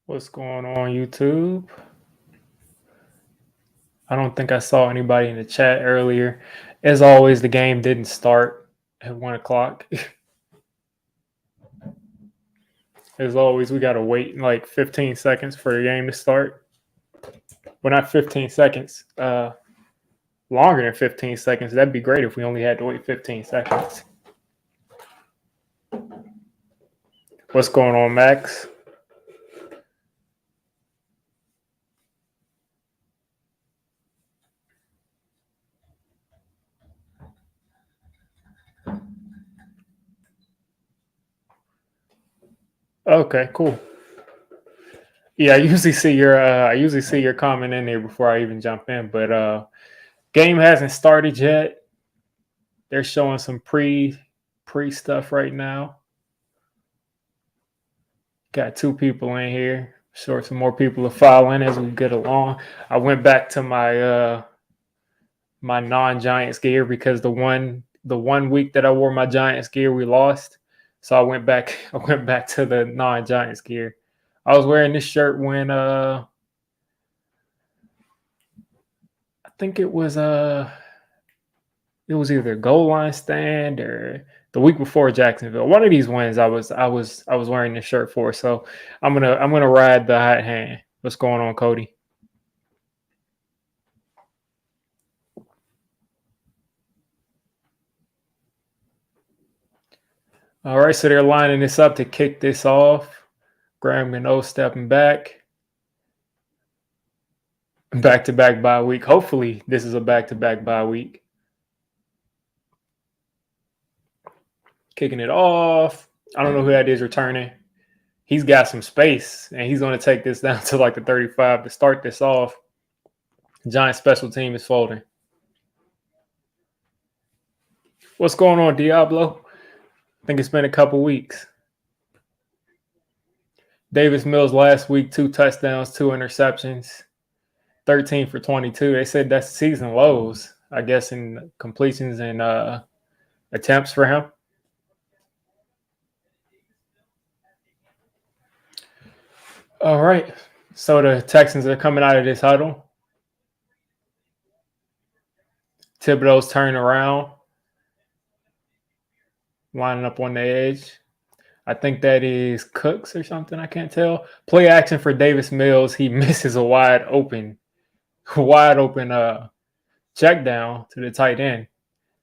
What's going on, YouTube? I don't think I saw anybody in the chat earlier. As always, the game didn't start at 1 o'clock. As always, we got to wait like 15 seconds for the game to start. Well, not 15 seconds, longer than 15 seconds. That'd be great if we only had to wait 15 seconds. What's going on, Max? Okay, cool. Yeah, I usually see your comment in there before I even jump in, but game hasn't started yet. They're showing some pre stuff right now. Got two people in here. Sure, some more people are following as we get along. I went back to my my non-Giants gear because the one week that I wore my Giants gear we lost. So I went back to the non-Giants gear. I was wearing this shirt when I think it was either goal line stand or the week before Jacksonville. One of these wins I was wearing this shirt for. So I'm gonna ride the hot hand. What's going on, Cody? All right, so they're lining this up to kick this off. Graham Gano stepping back. Back-to-back bye week. Hopefully, this is a back-to-back bye week. Kicking it off. I don't know who that is returning. He's got some space, and he's going to take this down to like the 35 to start this off. Giant special team is folding. What's going on, Diablo? I think it's been a couple weeks. Davis Mills last week, 2 touchdowns, 2 interceptions, 13 for 22. They said that's season lows, I guess, in completions and attempts for him. All right. So the Texans are coming out of this huddle. Thibodeau's turning around, lining up on the edge. I think that is Cooks or something. I can't tell. Play action for Davis Mills. He misses a wide open check down to the tight end.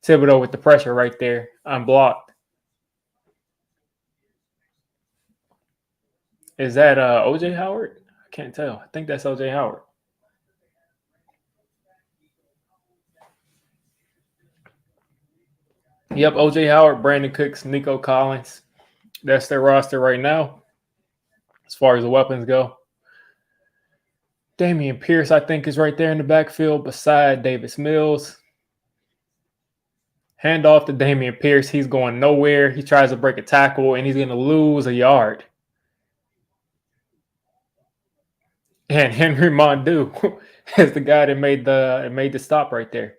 Thibodeau with the pressure right there, unblocked. Is that OJ Howard? I can't tell. I think that's OJ Howard. Yep, OJ Howard, Brandon Cooks, Nico Collins. That's their roster right now as far as the weapons go. Damieon Pierce, I think, is right there in the backfield beside Davis Mills. Hand off to Damieon Pierce. He's going nowhere. He tries to break a tackle, and he's going to lose a yard. And Henry Mondu is the guy that made the stop right there.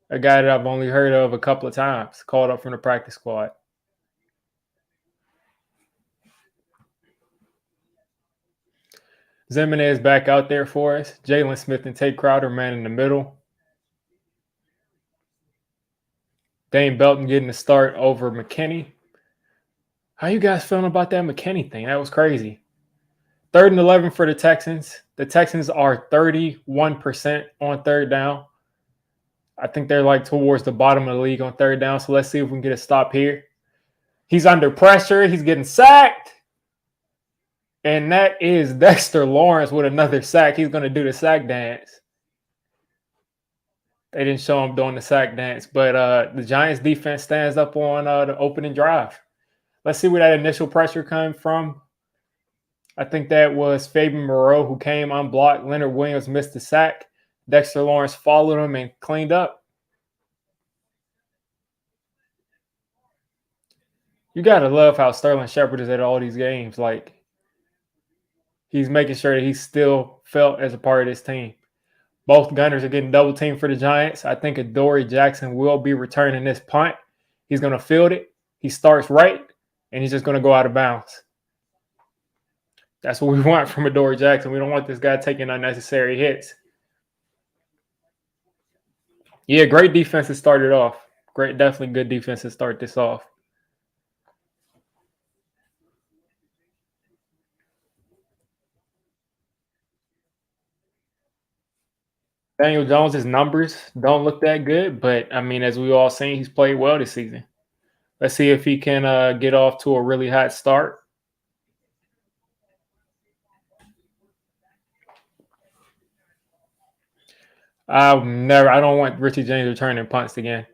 A guy that I've only heard of a couple of times, called up from the practice squad. Zimenez back out there for us. Jalen Smith and Tate Crowder, man in the middle. Dane Belton getting the start over McKinney. How you guys feeling about that McKinney thing? That was crazy. 3rd and 11 for the Texans. The Texans are 31% on third down. I think they're like towards the bottom of the league on third down. So let's see if we can get a stop here. He's under pressure. He's getting sacked. And that is Dexter Lawrence with another sack. He's going to do the sack dance. They didn't show him doing the sack dance, but the Giants defense stands up on the opening drive. Let's see where that initial pressure came from. I think that was Fabian Moreau who came unblocked. Leonard Williams missed the sack. Dexter Lawrence followed him and cleaned up. You got to love how Sterling Shepard is at all these games. Like, he's making sure that he's still felt as a part of this team. Both gunners are getting double teamed for the Giants. I think Adoree Jackson will be returning this punt. He's going to field it. He starts right, and he's just going to go out of bounds. That's what we want from Adoree Jackson. We don't want this guy taking unnecessary hits. Yeah, great defense to start it off. Great, definitely good defense to start this off. Daniel Jones' numbers don't look that good, but I mean, as we all seen, he's played well this season. Let's see if he can get off to a really hot start. I don't want Richie James returning punts again.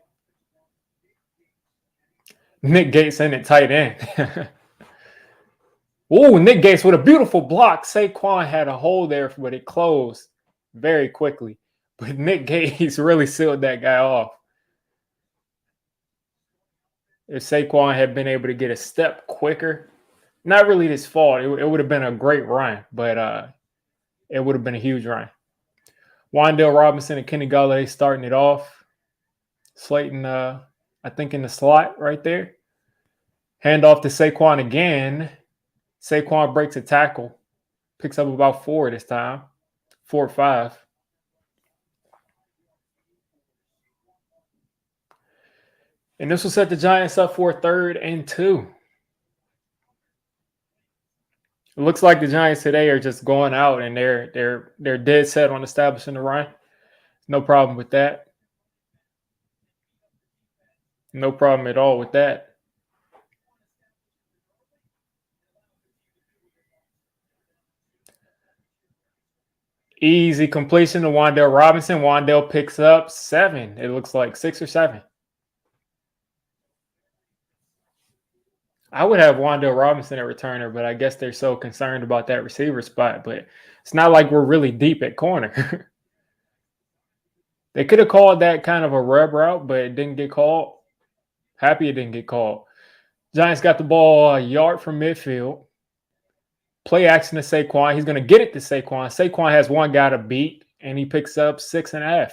Nick Gates in at tight end. Oh, Nick Gates with a beautiful block. Saquon had a hole there, but it closed very quickly. But Nick Gates really sealed that guy off. If Saquon had been able to get a step quicker, not really his fault. It would have been a great run, but it would have been a huge run. Wan'Dale Robinson and Kenny Golladay starting it off. Slayton, I think, in the slot right there. Hand off to Saquon again. Saquon breaks a tackle. Picks up about 4 this time. 4 or 5. And this will set the Giants up for a 3rd and 2. It looks like the Giants today are just going out and they're dead set on establishing the run. No problem with that. No problem at all with that. Easy completion to Wan'Dale Robinson. Wan'Dale picks up 7. It looks like 6 or 7. I would have Wan'Dale Robinson at returner, but I guess they're so concerned about that receiver spot. But it's not like we're really deep at corner. They could have called that kind of a rub route, but it didn't get called. Happy it didn't get called. Giants got the ball a yard from midfield. Play action to Saquon. He's going to get it to Saquon. Saquon has one guy to beat, and he picks up 6.5.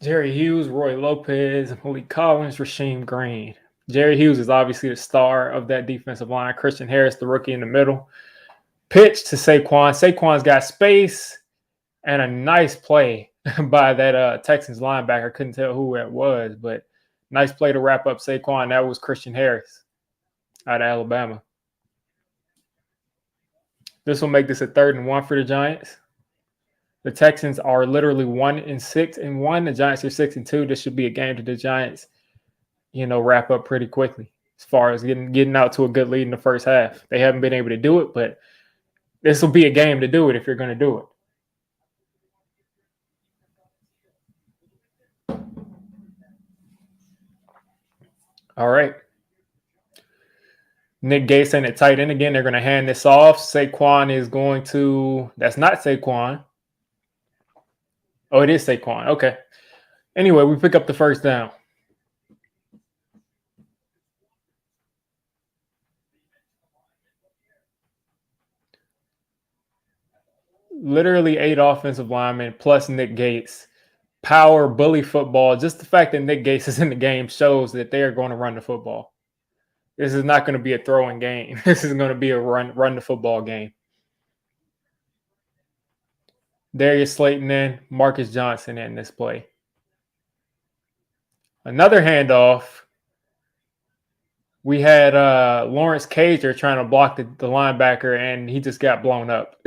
Jerry Hughes, Roy Lopez, Malik Collins, Rasheem Green. Jerry Hughes is obviously the star of that defensive line. Christian Harris, the rookie in the middle. Pitch to Saquon. Saquon's got space and a nice play by that Texans linebacker. Couldn't tell who it was, but nice play to wrap up Saquon. That was Christian Harris out of Alabama. This will make this a 3rd and 1 for the Giants. The Texans are literally 1-6-1. The Giants are 6-2. This should be a game that the Giants, wrap up pretty quickly as far as getting out to a good lead in the first half. They haven't been able to do it, but this will be a game to do it if you're going to do it. All right. Nick Gates in at tight end again. They're going to hand this off. Saquon is going to – that's not Saquon. Oh, it is Saquon. Okay. Anyway, we pick up the first down. Literally 8 offensive linemen plus Nick Gates. Power, bully football. Just the fact that Nick Gates is in the game shows that they are going to run the football. This is not going to be a throwing game. This is going to be a run the football game. Darius Slayton in, Marcus Johnson in this play. Another handoff. We had Lawrence Cager trying to block the linebacker, and he just got blown up.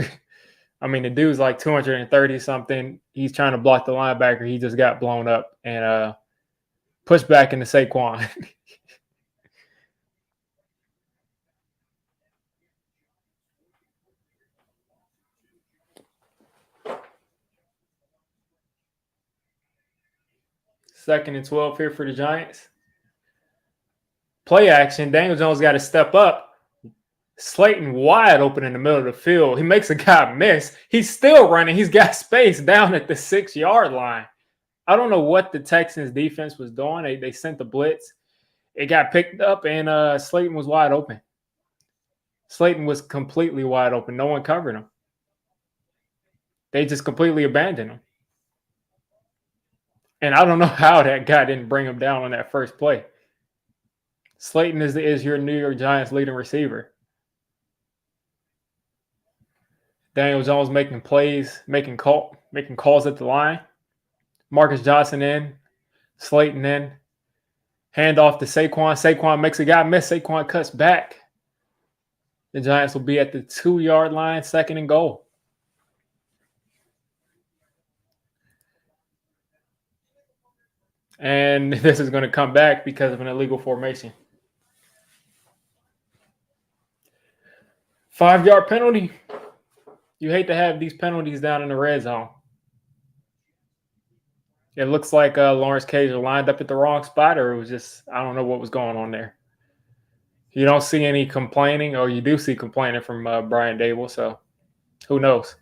I mean, the dude's like 230-something. He's trying to block the linebacker. He just got blown up and pushed back into Saquon. Second and 12 here for the Giants. Play action. Daniel Jones got to step up. Slayton wide open in the middle of the field. He makes a guy miss. He's still running. He's got space down at the 6-yard line. I don't know what the Texans defense was doing. They sent the blitz. It got picked up, and Slayton was wide open. Slayton was completely wide open. No one covered him. They just completely abandoned him. And I don't know how that guy didn't bring him down on that first play. Slayton is your New York Giants leading receiver. Daniel Jones making plays, making calls at the line. Marcus Johnson in, Slayton in. Hand off to Saquon. Saquon makes a guy miss. Saquon cuts back. The Giants will be at the 2-yard line, 2nd and goal. And this is going to come back because of an illegal formation. 5-yard penalty. You hate to have these penalties down in the red zone. It looks like Lawrence Cager lined up at the wrong spot, or it was just, I don't know what was going on there. You don't see any complaining, or you do see complaining from Brian Dable, so who knows?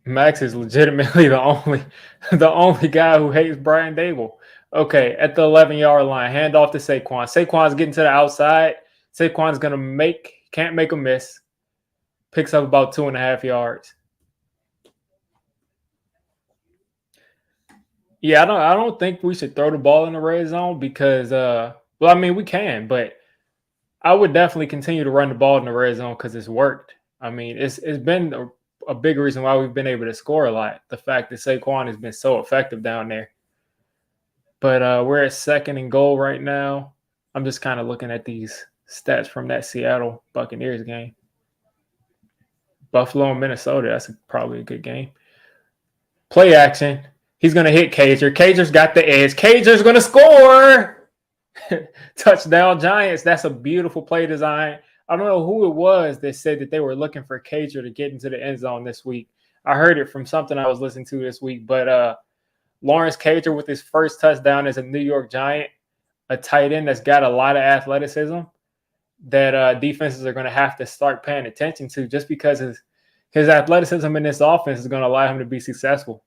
Max is legitimately the only guy who hates Brian Dable. Okay, at the 11-yard line, hand off to Saquon. Saquon's getting to the outside. Saquon's can't make a miss. Picks up about 2.5 yards. Yeah, I don't think we should throw the ball in the red zone because, well, I mean, we can, but I would definitely continue to run the ball in the red zone because it's worked. I mean, it's been a big reason why we've been able to score a lot. The fact that Saquon has been so effective down there. But we're at 2nd and goal right now. I'm just kind of looking at these stats from that Seattle Buccaneers game. Buffalo and Minnesota, that's probably a good game. Play action. He's going to hit Cager. Cager's got the edge. Cager's going to score. Touchdown Giants. That's a beautiful play design. I don't know who it was that said that they were looking for Cager to get into the end zone this week. I heard it from something I was listening to this week. But Lawrence Cager with his first touchdown as a New York Giant, a tight end that's got a lot of athleticism that defenses are going to have to start paying attention to just because his athleticism in this offense is going to allow him to be successful.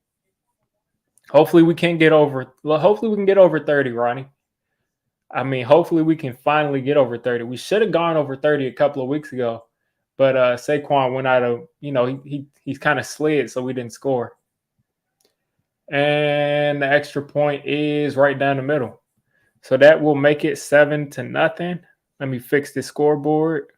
Hopefully we can get over 30, Ronnie. I mean, hopefully we can finally get over 30. We should have gone over 30 a couple of weeks ago, but Saquon went out of, he's kind of slid, so we didn't score. And the extra point is right down the middle. So that will make it 7-0. Let me fix the scoreboard.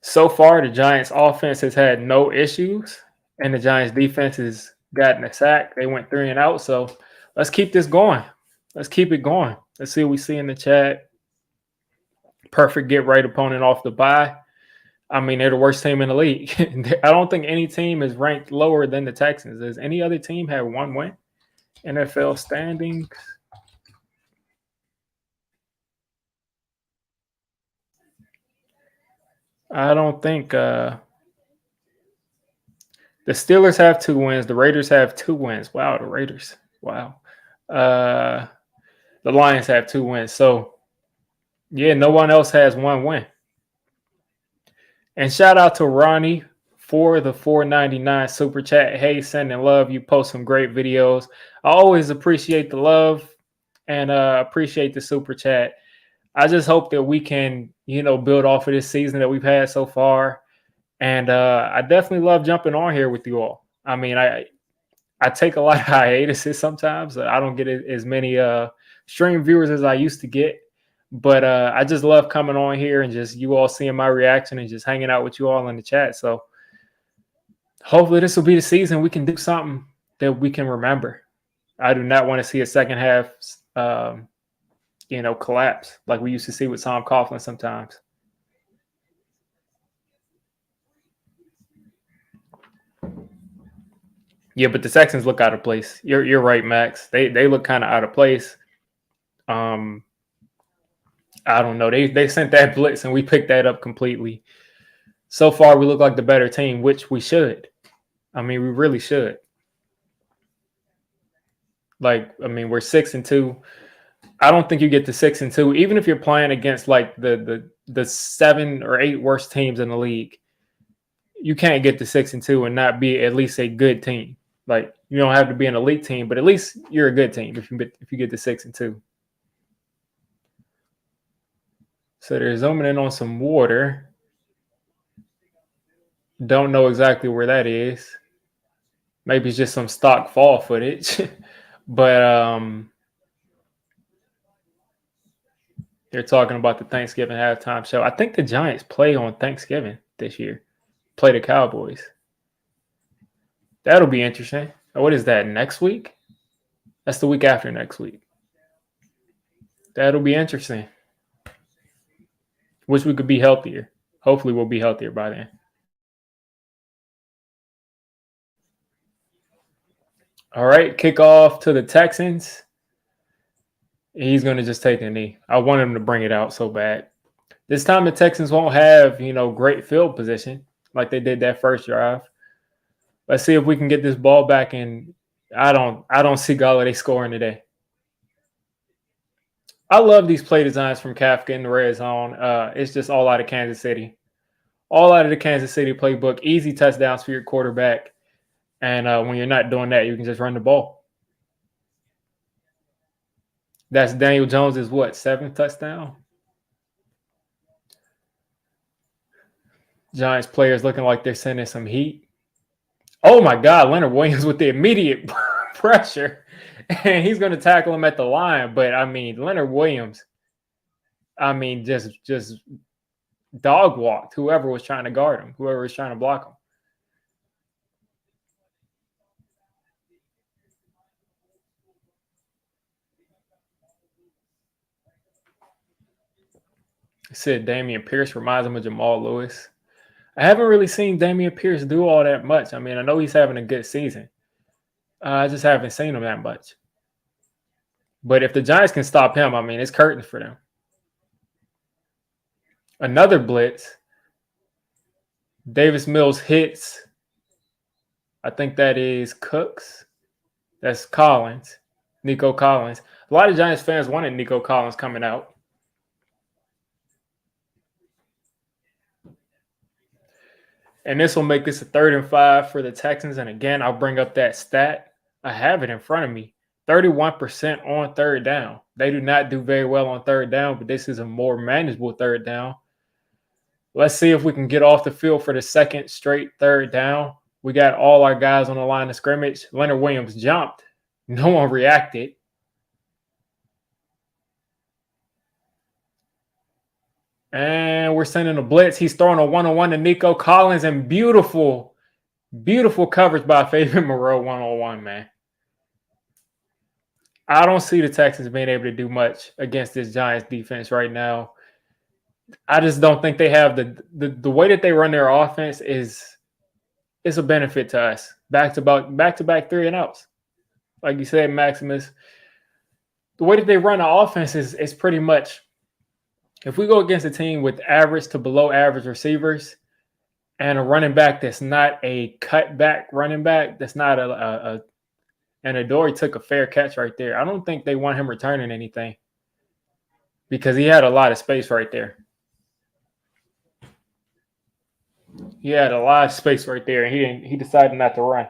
So far, the Giants offense has had no issues, and the Giants defense has gotten a sack. They went 3 and out, so let's keep this going. Let's keep it going. Let's see what we see in the chat. Perfect get right opponent off the bye. I mean, they're the worst team in the league. I don't think any team is ranked lower than the Texans. Does any other team have 1 win? NFL standings. I don't think the Steelers have 2 wins. The Raiders have 2 wins. Wow, the Raiders. Wow. The Lions have 2 wins. So, yeah, no one else has 1 win. And shout out to Ronnie for the $4.99 super chat. Hey, sending love. You post some great videos. I always appreciate the love and appreciate the super chat. I just hope that we can, build off of this season that we've had so far. And I definitely love jumping on here with you all. I mean, I take a lot of hiatuses sometimes. I don't get as many stream viewers as I used to get. But I just love coming on here and just you all seeing my reaction and just hanging out with you all in the chat. So hopefully this will be the season we can do something that we can remember. I do not want to see a second half, collapse like we used to see with Tom Coughlin sometimes. Yeah, but the Texans look out of place. You're right, Max. They look kind of out of place. I don't know. They sent that blitz and we picked that up completely. So far, we look like the better team, which we should. I mean, we really should. We're 6-2. I don't think you get to 6-2, even if you're playing against like the 7 or 8 worst teams in the league. You can't get to 6-2 and not be at least a good team. Like You don't have to be an elite team, but at least you're a good team if you get to 6-2. So they're zooming in on some water. Don't know exactly where that is. Maybe it's just some stock fall footage. But they're talking about the Thanksgiving halftime show. I think the Giants play on Thanksgiving this year. Play the Cowboys. That'll be interesting. What is that, next week? That's the week after next week. That'll be interesting. Wish we could be healthier. Hopefully we'll be healthier by then. All right, kickoff to the Texans. He's going to just take a knee. I want him to bring it out so bad. This time the Texans won't have, great field position like they did that first drive. Let's see if we can get this ball back, and I don't see Galladay scoring today. I love these play designs from Kafka in the red zone. It's just all out of Kansas City. All out of the Kansas City playbook. Easy touchdowns for your quarterback. And when you're not doing that, you can just run the ball. That's Daniel Jones's, 7th touchdown? Giants players looking like they're sending some heat. Oh, my God. Leonard Williams with the immediate pressure. And he's going to tackle him at the line. But, Leonard Williams, just dog walked whoever was trying to guard him, whoever was trying to block him. I said Damieon Pierce reminds him of Jamal Lewis. I haven't really seen Damieon Pierce do all that much. I know he's having a good season. I just haven't seen him that much. But if the Giants can stop him, it's curtains for them. Another blitz. Davis Mills hits. I think that is Cooks. That's Collins. Nico Collins. A lot of Giants fans wanted Nico Collins coming out. And this will make this a 3rd and 5 for the Texans. And again, I'll bring up that stat. I have it in front of me. 31% on 3rd down. They do not do very well on 3rd down, but this is a more manageable 3rd down. Let's see if we can get off the field for the 2nd straight 3rd down. We got all our guys on the line of scrimmage. Leonard Williams jumped. No one reacted. And we're sending a blitz. He's throwing a 1-on-1 to Nico Collins, and beautiful, beautiful coverage by Fabian Moreau 1-on-1, man. I don't see the Texans being able to do much against this Giants defense right now. I just don't think they have the way that they run their offense is a benefit to us. Back-to-back 3-and-outs. Like you said, Maximus, the way that they run the offense is pretty much, if we go against a team with average to below average receivers and a running back that's not a cutback running back, that's not and Adoree took a fair catch right there. I don't think they want him returning anything because he had a lot of space right there. He had a lot of space right there, and he decided not to run.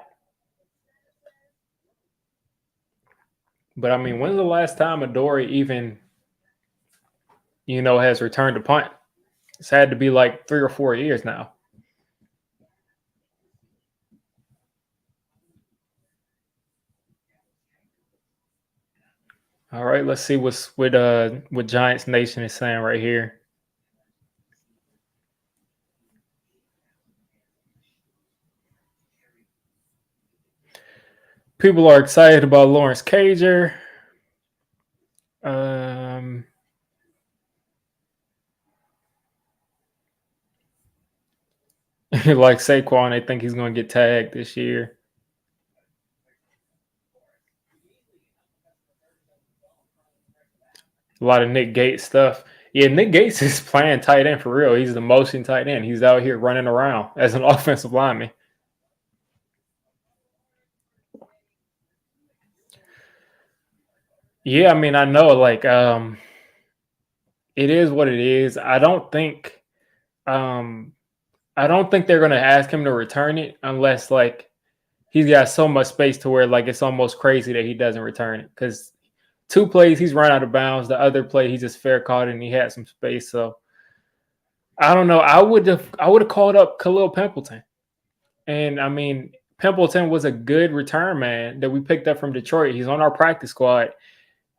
But, when's the last time Adoree even, has returned a punt? It's had to be like 3 or 4 years now. All right, let's see what Giants Nation is saying right here. People are excited about Lawrence Cager. Like Saquon, they think he's going to get tagged this year. A lot of Nick Gates stuff. Yeah, Nick Gates is playing tight end for real. He's the motion tight end. He's out here running around as an offensive lineman. Yeah, I know, it is what it is. I don't think they're going to ask him to return it unless, he's got so much space to where like it's almost crazy that he doesn't return it because 2 plays he's run out of bounds. The other play he just fair caught it and he had some space. So I don't know. I would have called up Khalil Pimpleton. And I mean, Pimpleton was a good return man that we picked up from Detroit. He's on our practice squad.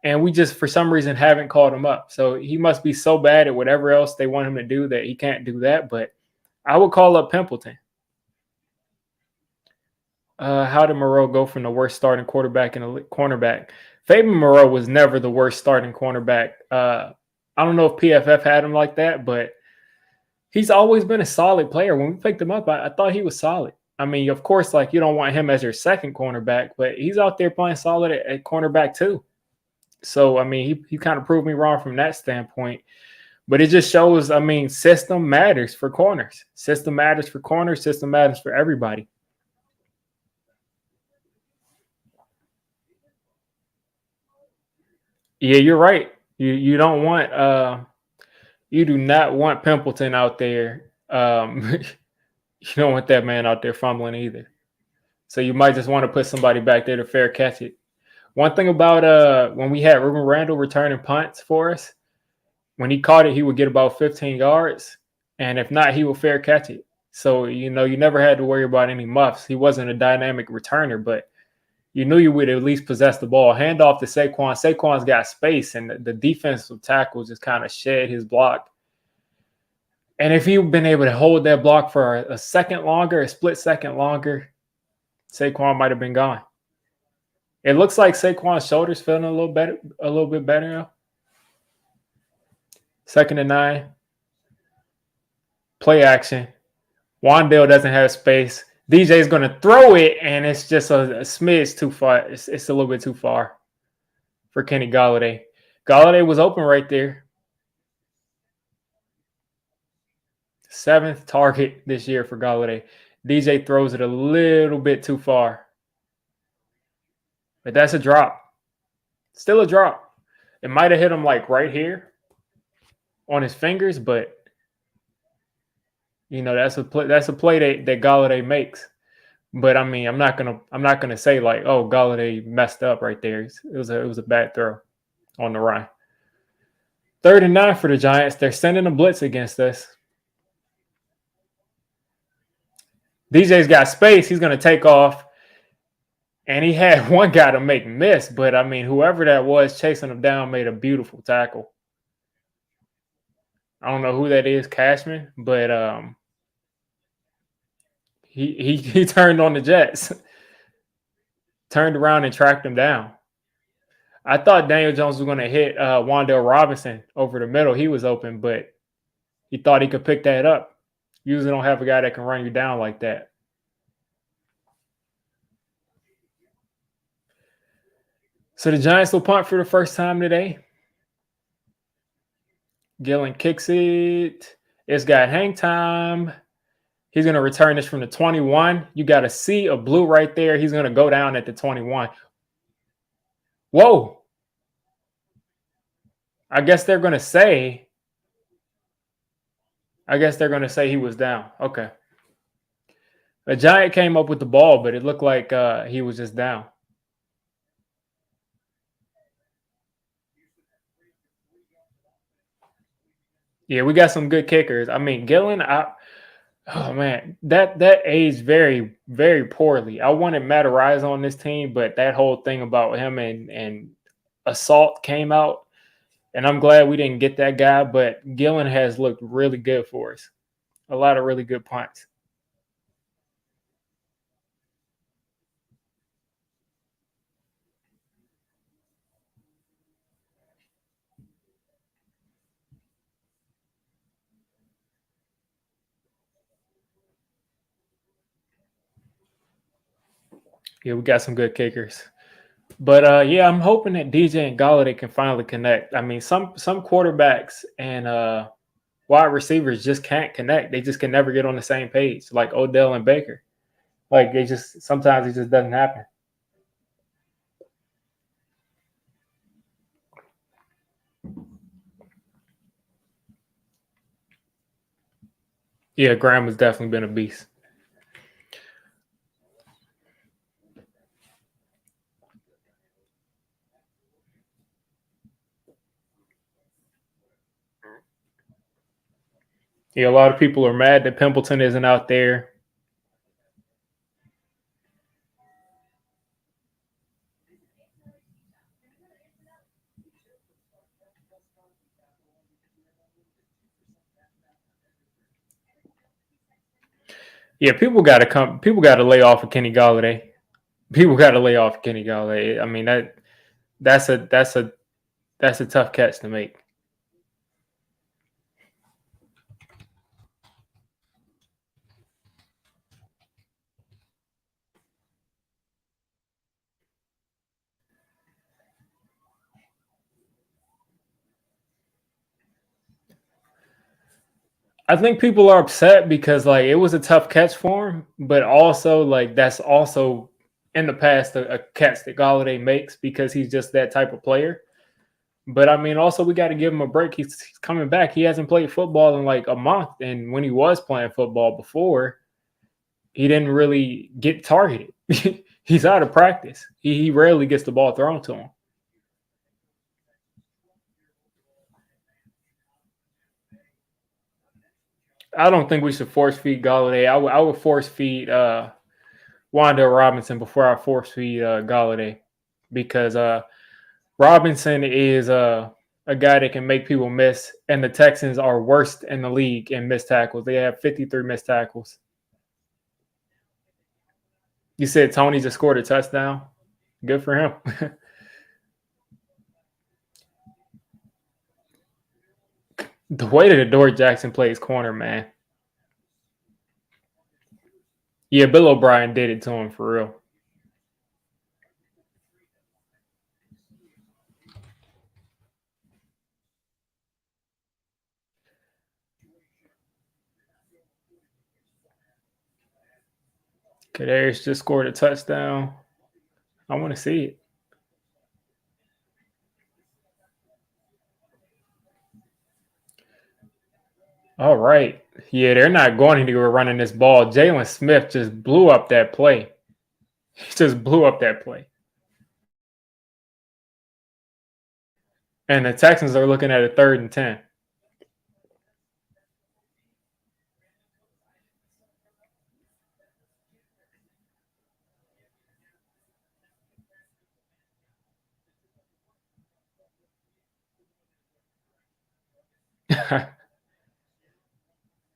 And we just for some reason haven't called him up. So he must be so bad at whatever else they want him to do that he can't do that. But I would call up Pimpleton. How did Moreau go from the worst starting quarterback and a cornerback? Fabian Moreau was never the worst starting cornerback. I don't know if PFF had him like that, but he's always been a solid player. When we picked him up, I thought he was solid. I mean, of course, like you don't want him as your second cornerback, but he's out there playing solid at cornerback too. So, I mean, he kind of proved me wrong from that standpoint. But it just shows, I mean, system matters for corners. System matters for corners. System matters for everybody. Yeah, you're right. You don't want you do not want Pimpleton out there. You don't want that man out there fumbling either. So you might just want to put somebody back there to fair catch it. One thing about when we had Ruben Randall returning punts for us, when he caught it, he would get about 15 yards. And if not, he would fair catch it. So, you know, you never had to worry about any muffs. He wasn't a dynamic returner, but you knew you would at least possess the ball. Hand off to Saquon. Saquon's got space, and the defensive tackle just kind of shed his block. And if he'd been able to hold that block for a second longer, a split second longer, Saquon might have been gone. It looks like Saquon's shoulder's feeling a little bit better now. 2nd and 9. Play action. Wandale doesn't have space. DJ's going to throw it, and it's just a smidge too far. It's a little bit too far for Kenny Golladay. Golladay was open right there. 7th target this year for Golladay. DJ throws it a little bit too far. But that's a drop. Still a drop. It might have hit him like right here on his fingers, but you know that's a play that Golladay makes. But I mean, I'm not gonna say like, oh, Golladay messed up right there. It was a bad throw on the run. 3rd and 9 for the Giants. They're sending a blitz against us. DJ's got space. He's gonna take off. And he had one guy to make miss, but I mean, whoever that was chasing him down made a beautiful tackle. I don't know who that is, Cashman, but he turned on the Jets, turned around and tracked him down. I thought Daniel Jones was going to hit Wan'Dale Robinson over the middle. He was open, but he thought he could pick that up. Usually don't have a guy that can run you down like that. So the Giants will punt for the first time today. Gillen kicks it. It's got hang time. He's going to return this from the 21. You got to see a blue right there. He's going to go down at the 21. Whoa. I guess they're going to say he was down. Okay. The Giant came up with the ball, but it looked like he was just down. Yeah, we got some good kickers. I mean, Gillen, oh man, that aged very, very poorly. I wanted Matt Arise on this team, but that whole thing about him and assault came out, and I'm glad we didn't get that guy. But Gillen has looked really good for us. A lot of really good punts. Yeah, we got some good kickers. But yeah, I'm hoping that DJ and Golladay can finally connect. I mean, some quarterbacks and wide receivers just can't connect. They just can never get on the same page, like Odell and Baker. Like sometimes it just doesn't happen. Yeah, Graham has definitely been a beast. Yeah, a lot of people are mad that Pimpleton isn't out there. Yeah, people got to come. People got to lay off of Kenny Galladay. People got to lay off Kenny Galladay. I mean that's a tough catch to make. I think people are upset because like it was a tough catch for him, but also like that's also in the past a catch that Galladay makes because he's just that type of player. But I mean, also we got to give him a break. He's coming back. He hasn't played football in like a month, and when he was playing football before, he didn't really get targeted. He's out of practice. He rarely gets the ball thrown to him. I don't think we should force feed Galladay. I would force feed Wanda Robinson before I force feed Galladay because Robinson is a guy that can make people miss, and the Texans are worst in the league in missed tackles. They have 53 missed tackles. You said Tony just scored a touchdown. Good for him. The way that Adore Jackson plays corner, man. Yeah, Bill O'Brien did it to him for real. Kadarius just scored a touchdown. I want to see it. All right. Yeah, they're not going anywhere running this ball. Jalen Smith just blew up that play. He just blew up that play. And the Texans are looking at a 3rd and 10.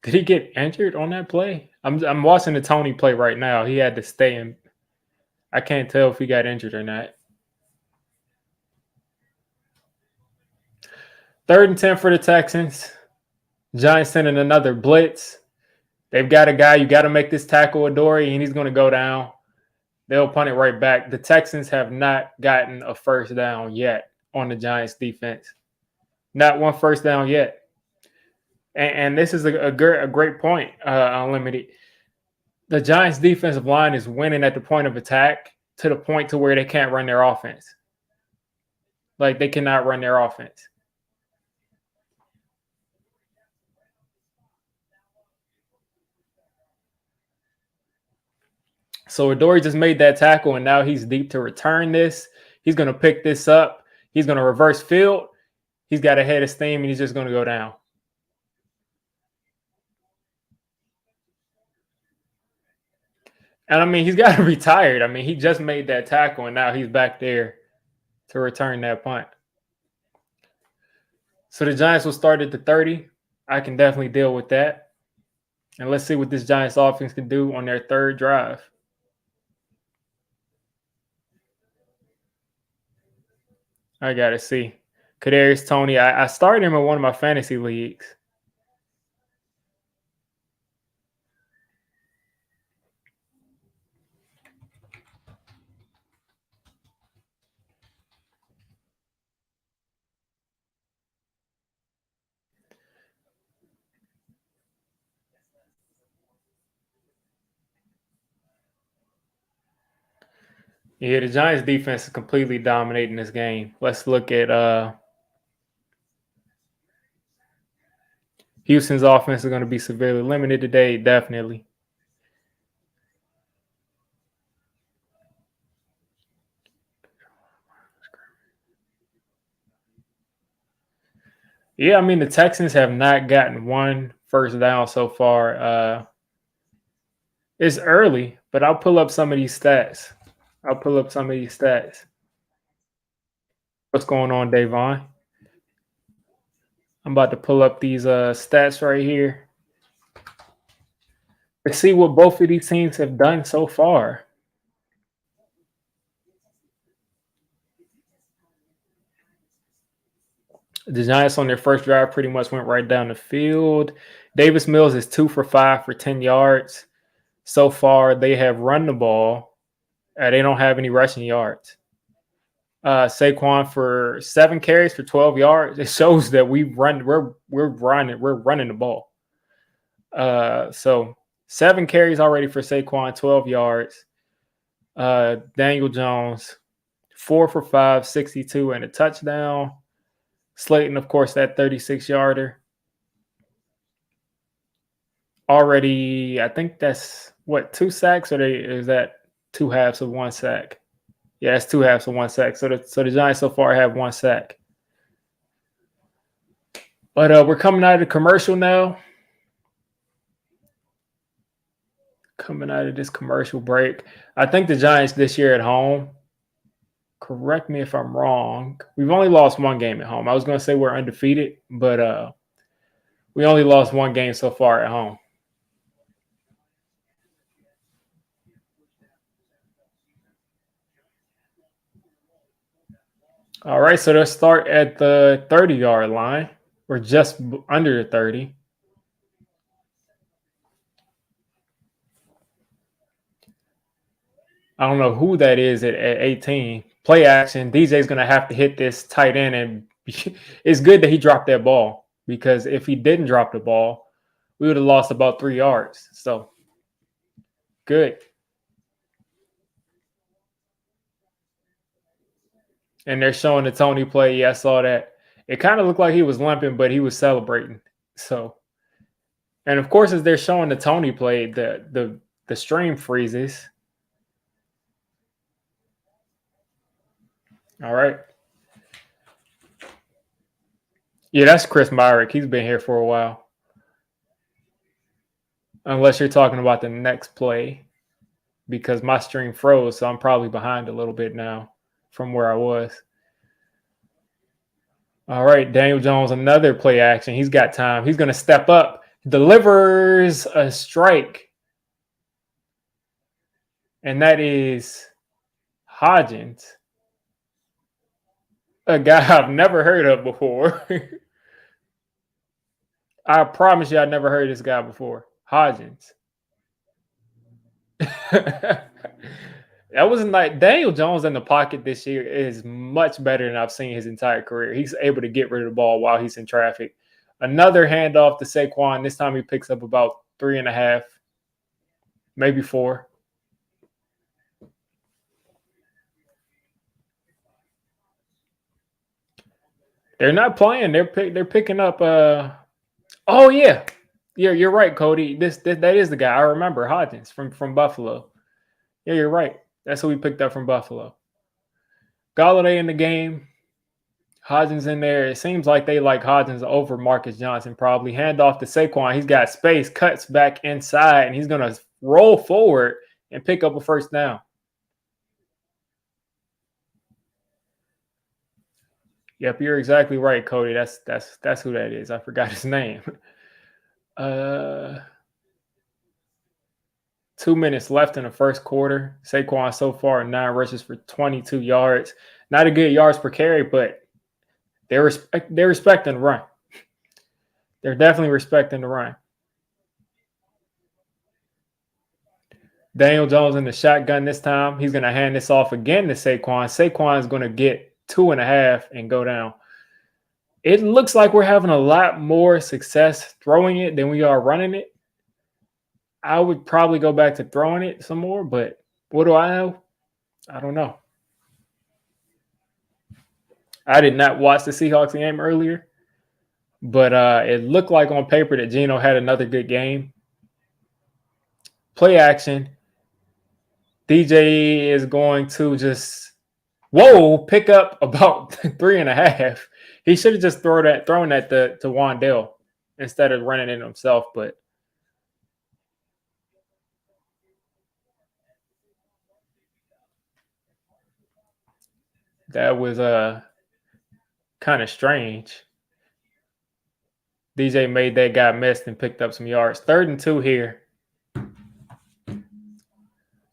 Did he get injured on that play? I'm watching the Tony play right now. He had to stay in. I can't tell if he got injured or not. 3rd and 10 for the Texans. Giants sending another blitz. They've got a guy. You got to make this tackle Adoree, and he's going to go down. They'll punt it right back. The Texans have not gotten a first down yet on the Giants defense. Not one first down yet. And this is a great point, Unlimited. The Giants defensive line is winning at the point of attack to the point to where they can't run their offense. Like they cannot run their offense. So Adoree just made that tackle, and now he's deep to return this. He's going to pick this up. He's going to reverse field. He's got a head of steam, and he's just going to go down. And I mean, he's got to be tired. I mean, he just made that tackle, and now he's back there to return that punt. So the Giants will start at the 30. I can definitely deal with that. And let's see what this Giants offense can do on their 3rd drive. I got to see. Kadarius Toney. I started him in one of my fantasy leagues. Yeah, the Giants defense is completely dominating this game. Let's look at Houston's offense is going to be severely limited today, definitely. Yeah, I mean the Texans have not gotten one first down so far. It's early, but I'll pull up some of these stats. What's going on, Davon? I'm about to pull up these stats right here to see what both of these teams have done so far. The Giants on their first drive pretty much went right down the field. Davis Mills is 2 for 5 for 10 yards. So far, they have run the ball. They don't have any rushing yards. Saquon for 7 carries for 12 yards. It shows that we're running the ball. So 7 carries already for Saquon, 12 yards. Daniel Jones, 4 for 5, 62 and a touchdown. Slayton, of course, that 36-yarder. Already, I think that's 2 sacks, or is that 2 halves of 1 sack? Yeah, it's 2 halves of 1 sack. So the Giants so far have 1 sack. But we're coming out of the commercial now. Coming out of this commercial break. I think the Giants this year at home, correct me if I'm wrong, we've only lost 1 game at home. I was going to say we're undefeated, but we only lost 1 game so far at home. All right, so let's start at the 30-yard line. We're just under the 30. I don't know who that is at 18. Play action. DJ's going to have to hit this tight end, and it's good that he dropped that ball, because if he didn't drop the ball, we would have lost about 3 yards. So, good. And they're showing the Tony play. Yeah, I saw that. It kind of looked like he was limping, but he was celebrating. So, and of course, as they're showing the Tony play, the stream freezes. All right. Yeah, that's Chris Myrick. He's been here for a while. Unless you're talking about the next play, because my stream froze, so I'm probably behind a little bit now from where I was. All right, Daniel Jones, another play action. He's got time. He's going to step up, delivers a strike. And that is Hodgins, a guy I've never heard of before. I promise you, I never heard this guy before. Hodgins. That wasn't like Daniel Jones in the pocket this year is much better than I've seen his entire career. He's able to get rid of the ball while he's in traffic. Another handoff to Saquon. This time he picks up about 3.5, maybe 4. They're not playing. They're picking up. Oh yeah, you're right, Cody. That is the guy I remember. Hodgins from Buffalo. Yeah, you're right. That's who we picked up from Buffalo. Galladay in the game. Hodgins in there. It seems like they like Hodgins over Marcus Johnson probably. Hand off to Saquon. He's got space, cuts back inside, and he's going to roll forward and pick up a first down. Yep, you're exactly right, Cody. That's who that is. I forgot his name. 2 minutes left in the first quarter. Saquon so far 9 rushes for 22 yards. Not a good yards per carry, but they're respecting the run. They're definitely respecting the run. Daniel Jones in the shotgun this time. He's going to hand this off again to Saquon. Saquon is going to get 2.5 and go down. It looks like we're having a lot more success throwing it than we are running it. I would probably go back to throwing it some more, but what do I know? I don't know. I did not watch the Seahawks game earlier, but it looked like on paper that Geno had another good game. Play action. DJ is going to just, pick up about 3.5. He should have just thrown that to Wandale. instead of running it himself. But that was kind of strange. DJ made that guy miss and picked up some yards. 3rd and 2 here.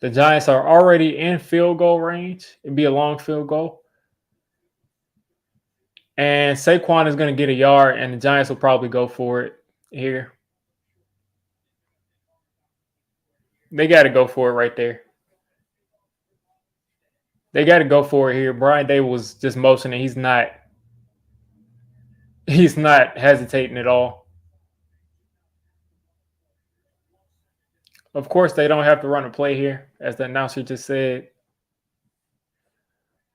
The Giants are already in field goal range. It'd be a long field goal. And Saquon is going to get a yard, and the Giants will probably go for it here. They got to go for it right there. They got to go for it here. Brian Day was just motioning. He's not hesitating at all. Of course, they don't have to run a play here, as the announcer just said.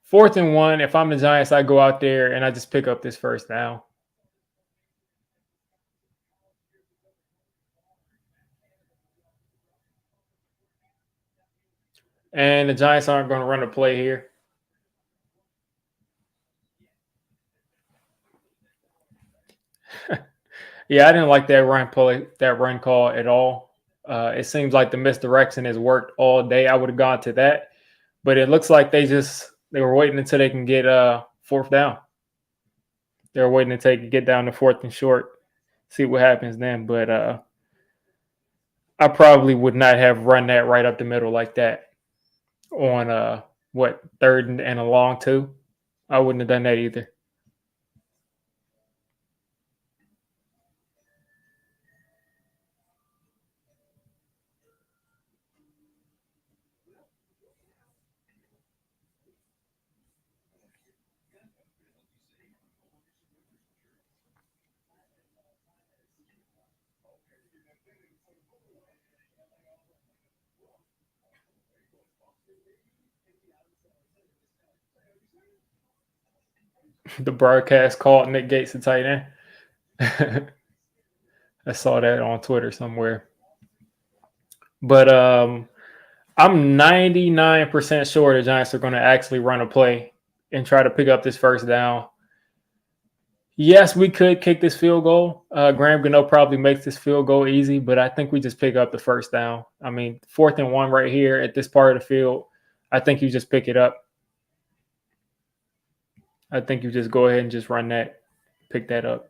4th and 1. If I'm the Giants, I go out there and I just pick up this first down. And the Giants aren't going to run a play here. Yeah, I didn't like that run call at all. It seems like the misdirection has worked all day. I would have gone to that, but it looks like they were waiting until they can get 4th down. They were waiting until they could get down to 4th and short, see what happens then. But I probably would not have run that right up the middle like that on 3rd and a long 2. I wouldn't have done that either. The broadcast called Nick Gates a tight end. I saw that on Twitter somewhere. But I'm 99% sure the Giants are going to actually run a play and try to pick up this first down. Yes, we could kick this field goal. Graham Gano probably makes this field goal easy, but I think we just pick up the first down. I mean, 4th and 1 right here at this part of the field. I think you just pick it up. I think you just go ahead and just run that, pick that up.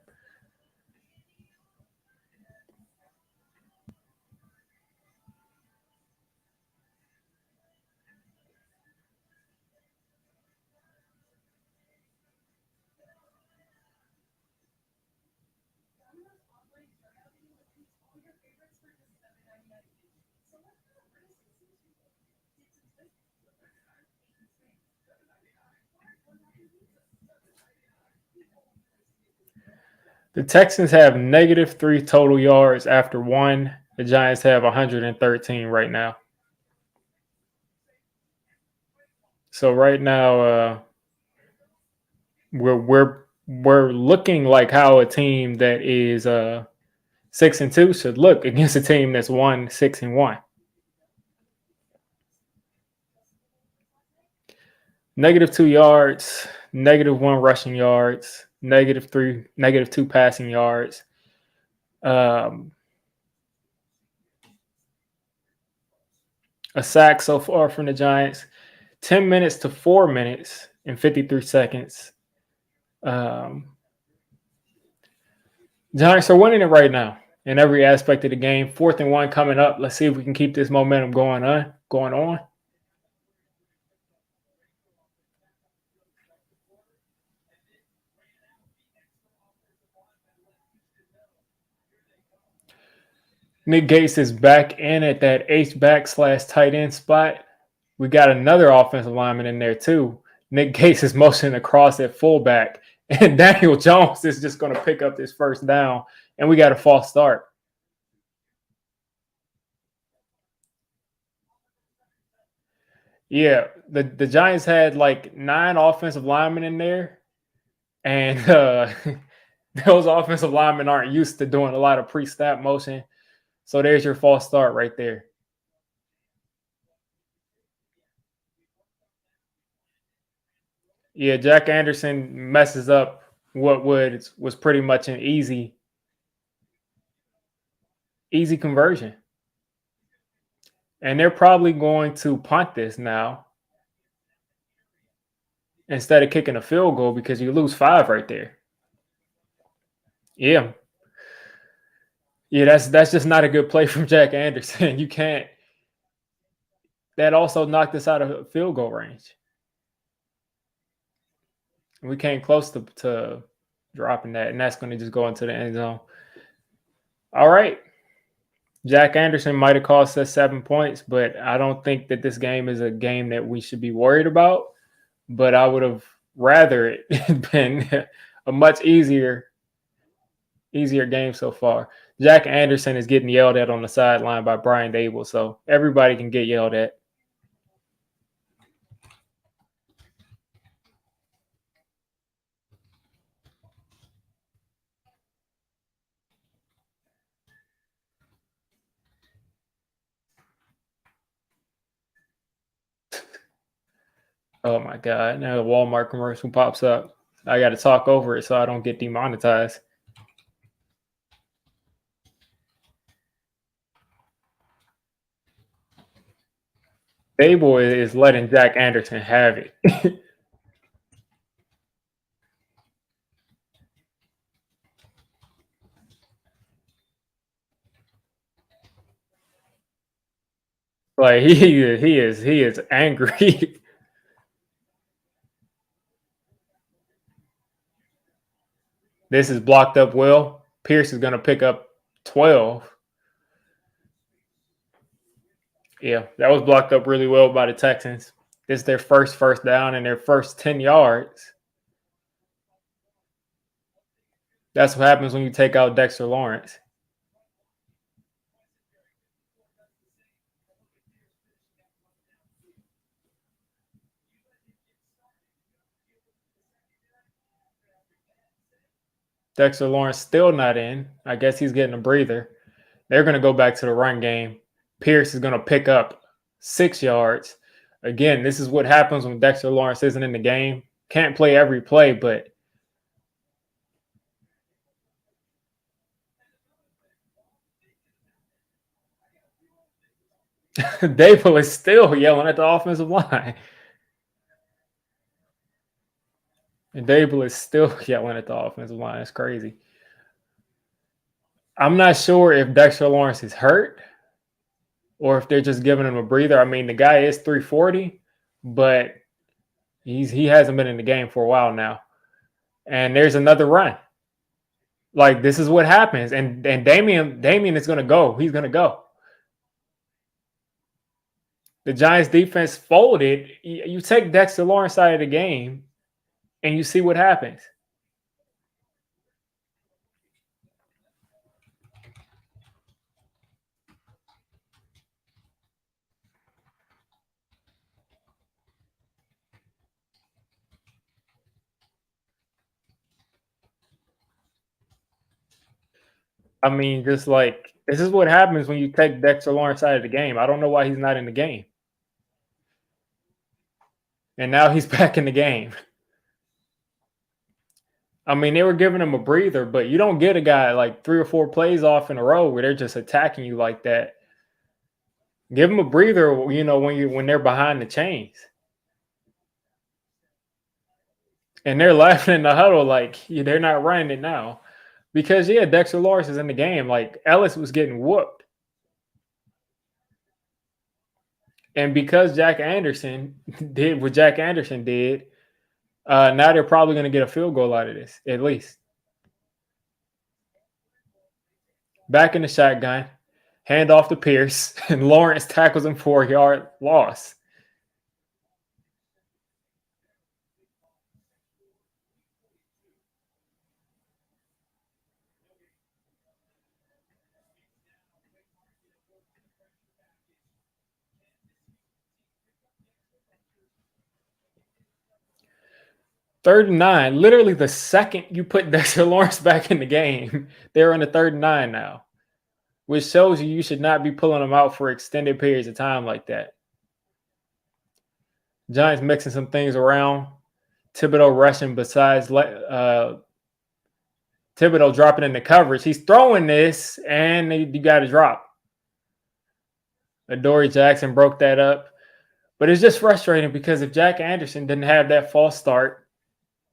The Texans have -3 total yards after 1. The Giants have 113 right now. So right now, we're looking like how a team that is 6-2 should look against a team that's 6-1. -2 yards, -1 rushing yards, -2 passing yards. A sack so far from the Giants. 10 minutes to 4 minutes and 53 seconds. Giants are winning it right now in every aspect of the game. 4th and 1 coming up. Let's see if we can keep this momentum going on. Nick Gates is back in at that H-back/tight end spot. We got another offensive lineman in there too. Nick Gates is motioning across at fullback, and Daniel Jones is just going to pick up this first down, and we got a false start. Yeah, the Giants had like 9 offensive linemen in there, and those offensive linemen aren't used to doing a lot of pre-snap motion. So there's your false start right there. Yeah, Jack Anderson messes up what was pretty much an easy Easy conversion. And they're probably going to punt this now instead of kicking a field goal because you lose 5 right there. Yeah. Yeah, that's just not a good play from Jack Anderson. You can't. That also knocked us out of field goal range. We came close to dropping that, and that's going to just go into the end zone. All right. Jack Anderson might have cost us 7 points, but I don't think that this game is a game that we should be worried about. But I would have rather it been a much easier game so far. Jack Anderson is getting yelled at on the sideline by Brian Dable, so everybody can get yelled at. Oh my God. Now the Walmart commercial pops up. I got to talk over it so I don't get demonetized. Dable is letting Jack Anderson have it. Like he is angry. This is blocked up well. Pierce is going to pick up 12. Yeah, that was blocked up really well by the Texans. This is their first down and their first 10 yards. That's what happens when you take out Dexter Lawrence. Dexter Lawrence still not in. I guess he's getting a breather. They're going to go back to the run game. Pierce is going to pick up 6 yards. Again, this is what happens when Dexter Lawrence isn't in the game. Can't play every play, but Dable is still yelling at the offensive line. And Dable is still yelling at the offensive line. It's crazy. I'm not sure if Dexter Lawrence is hurt or if they're just giving him a breather. I mean, the guy is 340, but he hasn't been in the game for a while now. And there's another run. Like, this is what happens. And Damieon is gonna go. He's gonna go. The Giants defense folded. You take Dexter Lawrence out of the game and you see what happens. I mean, just like this is what happens when you take Dexter Lawrence out of the game. I don't know why he's not in the game. And now he's back in the game. I mean, they were giving him a breather, but you don't get a guy like 3 or 4 plays off in a row where they're just attacking you like that. Give them a breather, you know, when they're behind the chains. And they're laughing in the huddle like they're not running it now. Because yeah, Dexter Lawrence is in the game. Like Ellis was getting whooped. And because Jack Anderson did what Jack Anderson did, now they're probably going to get a field goal out of this, at least. Back in the shotgun, hand off to Pierce, and Lawrence tackles him for a yard loss. Third and 9. Literally the second you put Dexter Lawrence back in the game, they're on the 3rd and 9 now, which shows you should not be pulling them out for extended periods of time like that. Giants mixing some things around. Thibodeau rushing besides Thibodeau dropping into coverage. He's throwing this, and you got to drop. Adoree Jackson broke that up. But it's just frustrating because if Jack Anderson didn't have that false start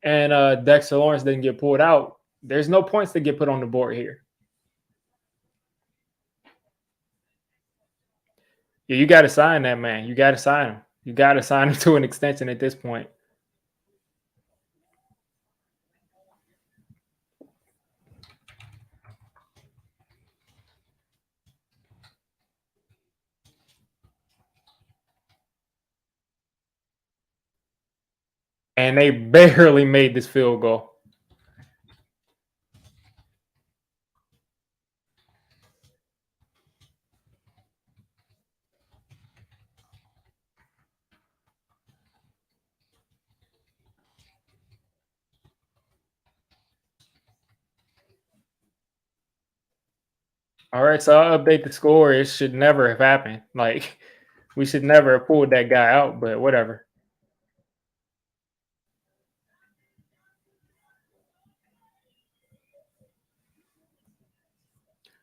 and Dexter Lawrence didn't get pulled out, there's no points to get put on the board here. Yeah, you got to sign that man. You got to sign him. You got to sign him to an extension at this point. And they barely made this field goal. All right, so I'll update the score. It should never have happened. Like, we should never have pulled that guy out, but whatever.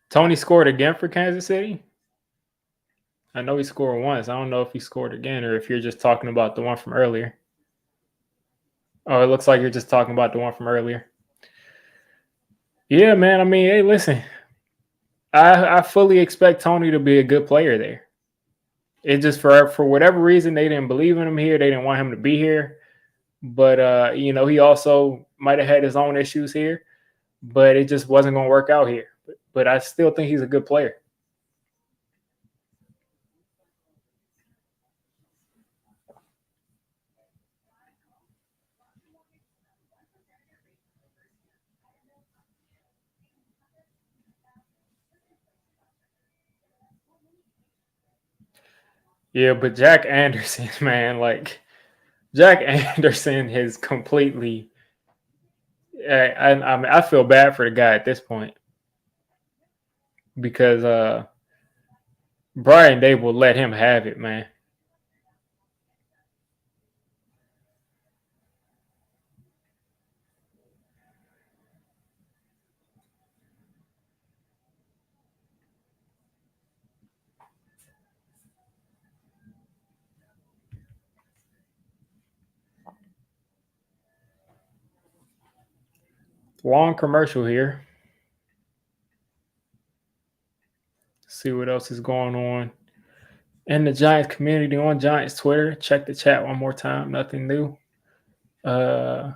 Tony scored again for Kansas City? I know he scored once. I don't know if he scored again or if you're just talking about the one from earlier. Oh, it looks like you're just talking about the one from earlier. Yeah, man. I mean, hey, listen. I fully expect Tony to be a good player there. It just for whatever reason they didn't believe in him here. They didn't want him to be here. But he also might have had his own issues here. But it just wasn't going to work out here. But I still think he's a good player. Yeah, but Jack Anderson, man, like Jack Anderson has completely. I mean, I feel bad for the guy at this point because Brian Dable let him have it, man. Long commercial here. See what else is going on in the Giants community on Giants Twitter. Check the chat one more time. Nothing new. They're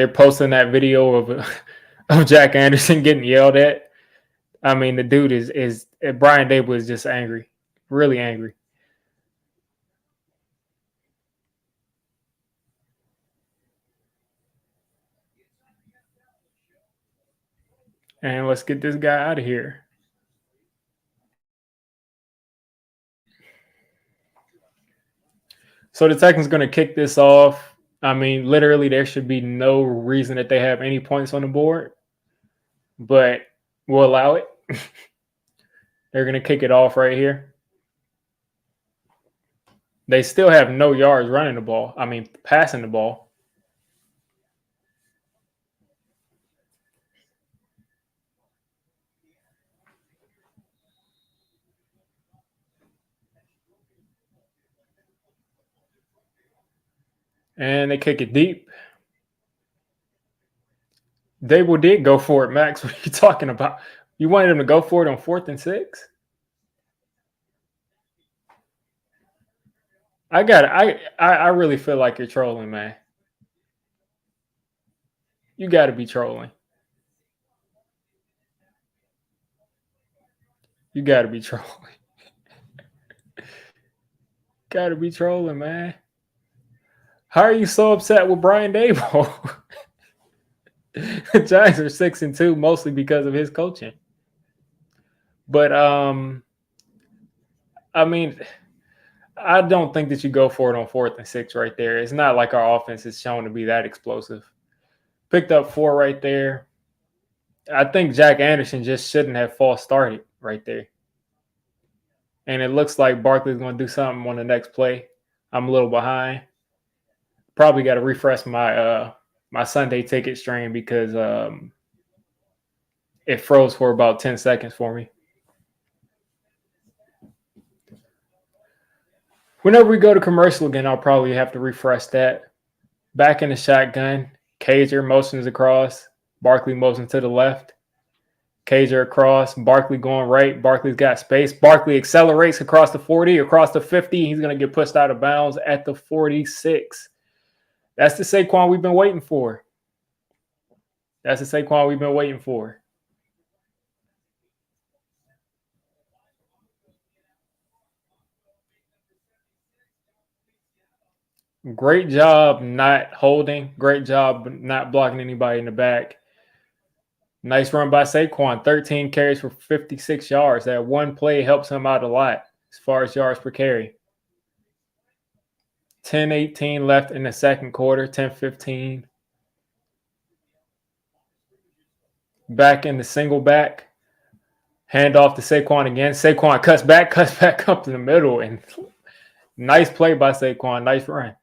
posting that video of Jack Anderson getting yelled at. I mean, the dude is Brian Dable is just angry, really angry. And let's get this guy out of here. So the Texans going to kick this off. I mean, literally, there should be no reason that they have any points on the board, but we'll allow it. They're going to kick it off right here. They still have no yards running the ball. I mean, passing the ball. And they kick it deep. Dable did go for it, Max. What are you talking about? You wanted him to go for it on 4th and 6? I really feel like you're trolling, man. You got to be trolling. You got to be trolling. Got to be trolling, man. How are you so upset with Brian Dable? The Giants are 6-2, mostly because of his coaching. But I mean, I don't think that you go for it on 4th and 6 right there. It's not like our offense is shown to be that explosive. Picked up 4 right there. I think Jack Anderson just shouldn't have false started right there. And it looks like Barkley's going to do something on the next play. I'm a little behind. Probably got to refresh my my Sunday ticket stream because it froze for about 10 seconds for me. Whenever we go to commercial again, I'll probably have to refresh that. Back in the shotgun, Cager motions across, Barkley motions to the left. Cager across, Barkley going right. Barkley's got space. Barkley accelerates across the 40, across the 50. He's going to get pushed out of bounds at the 46. That's the Saquon we've been waiting for. That's the Saquon we've been waiting for. Great job not holding. Great job not blocking anybody in the back. Nice run by Saquon. 13 carries for 56 yards. That one play helps him out a lot as far as yards per carry. 10-18 left in the second quarter. 10-15. Back in the single back. Hand off to Saquon again. Saquon cuts back up to the middle. And nice play by Saquon. Nice run.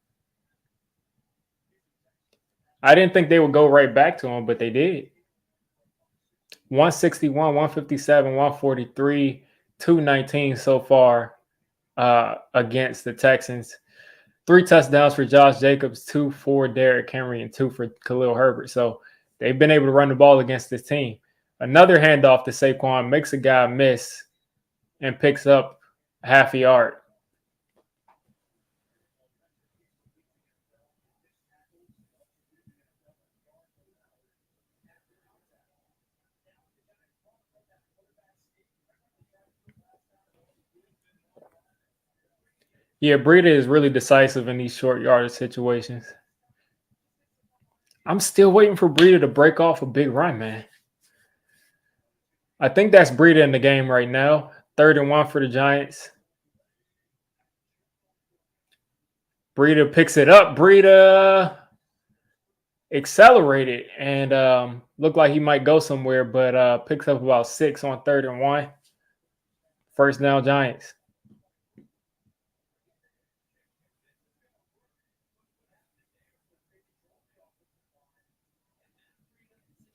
I didn't think they would go right back to him, but they did. 161, 157, 143, 219 so far against the Texans. 3 touchdowns for Josh Jacobs, 2 for Derrick Henry, and 2 for Khalil Herbert. So they've been able to run the ball against this team. Another handoff to Saquon makes a guy miss and picks up half a yard. Yeah, Breida is really decisive in these short yardage situations. I'm still waiting for Breida to break off a big run, man. I think that's Breida in the game right now. 3rd and 1 for the Giants. Breida picks it up. Breida accelerated and looked like he might go somewhere, but picks up about 6 on 3rd and 1. First down, Giants.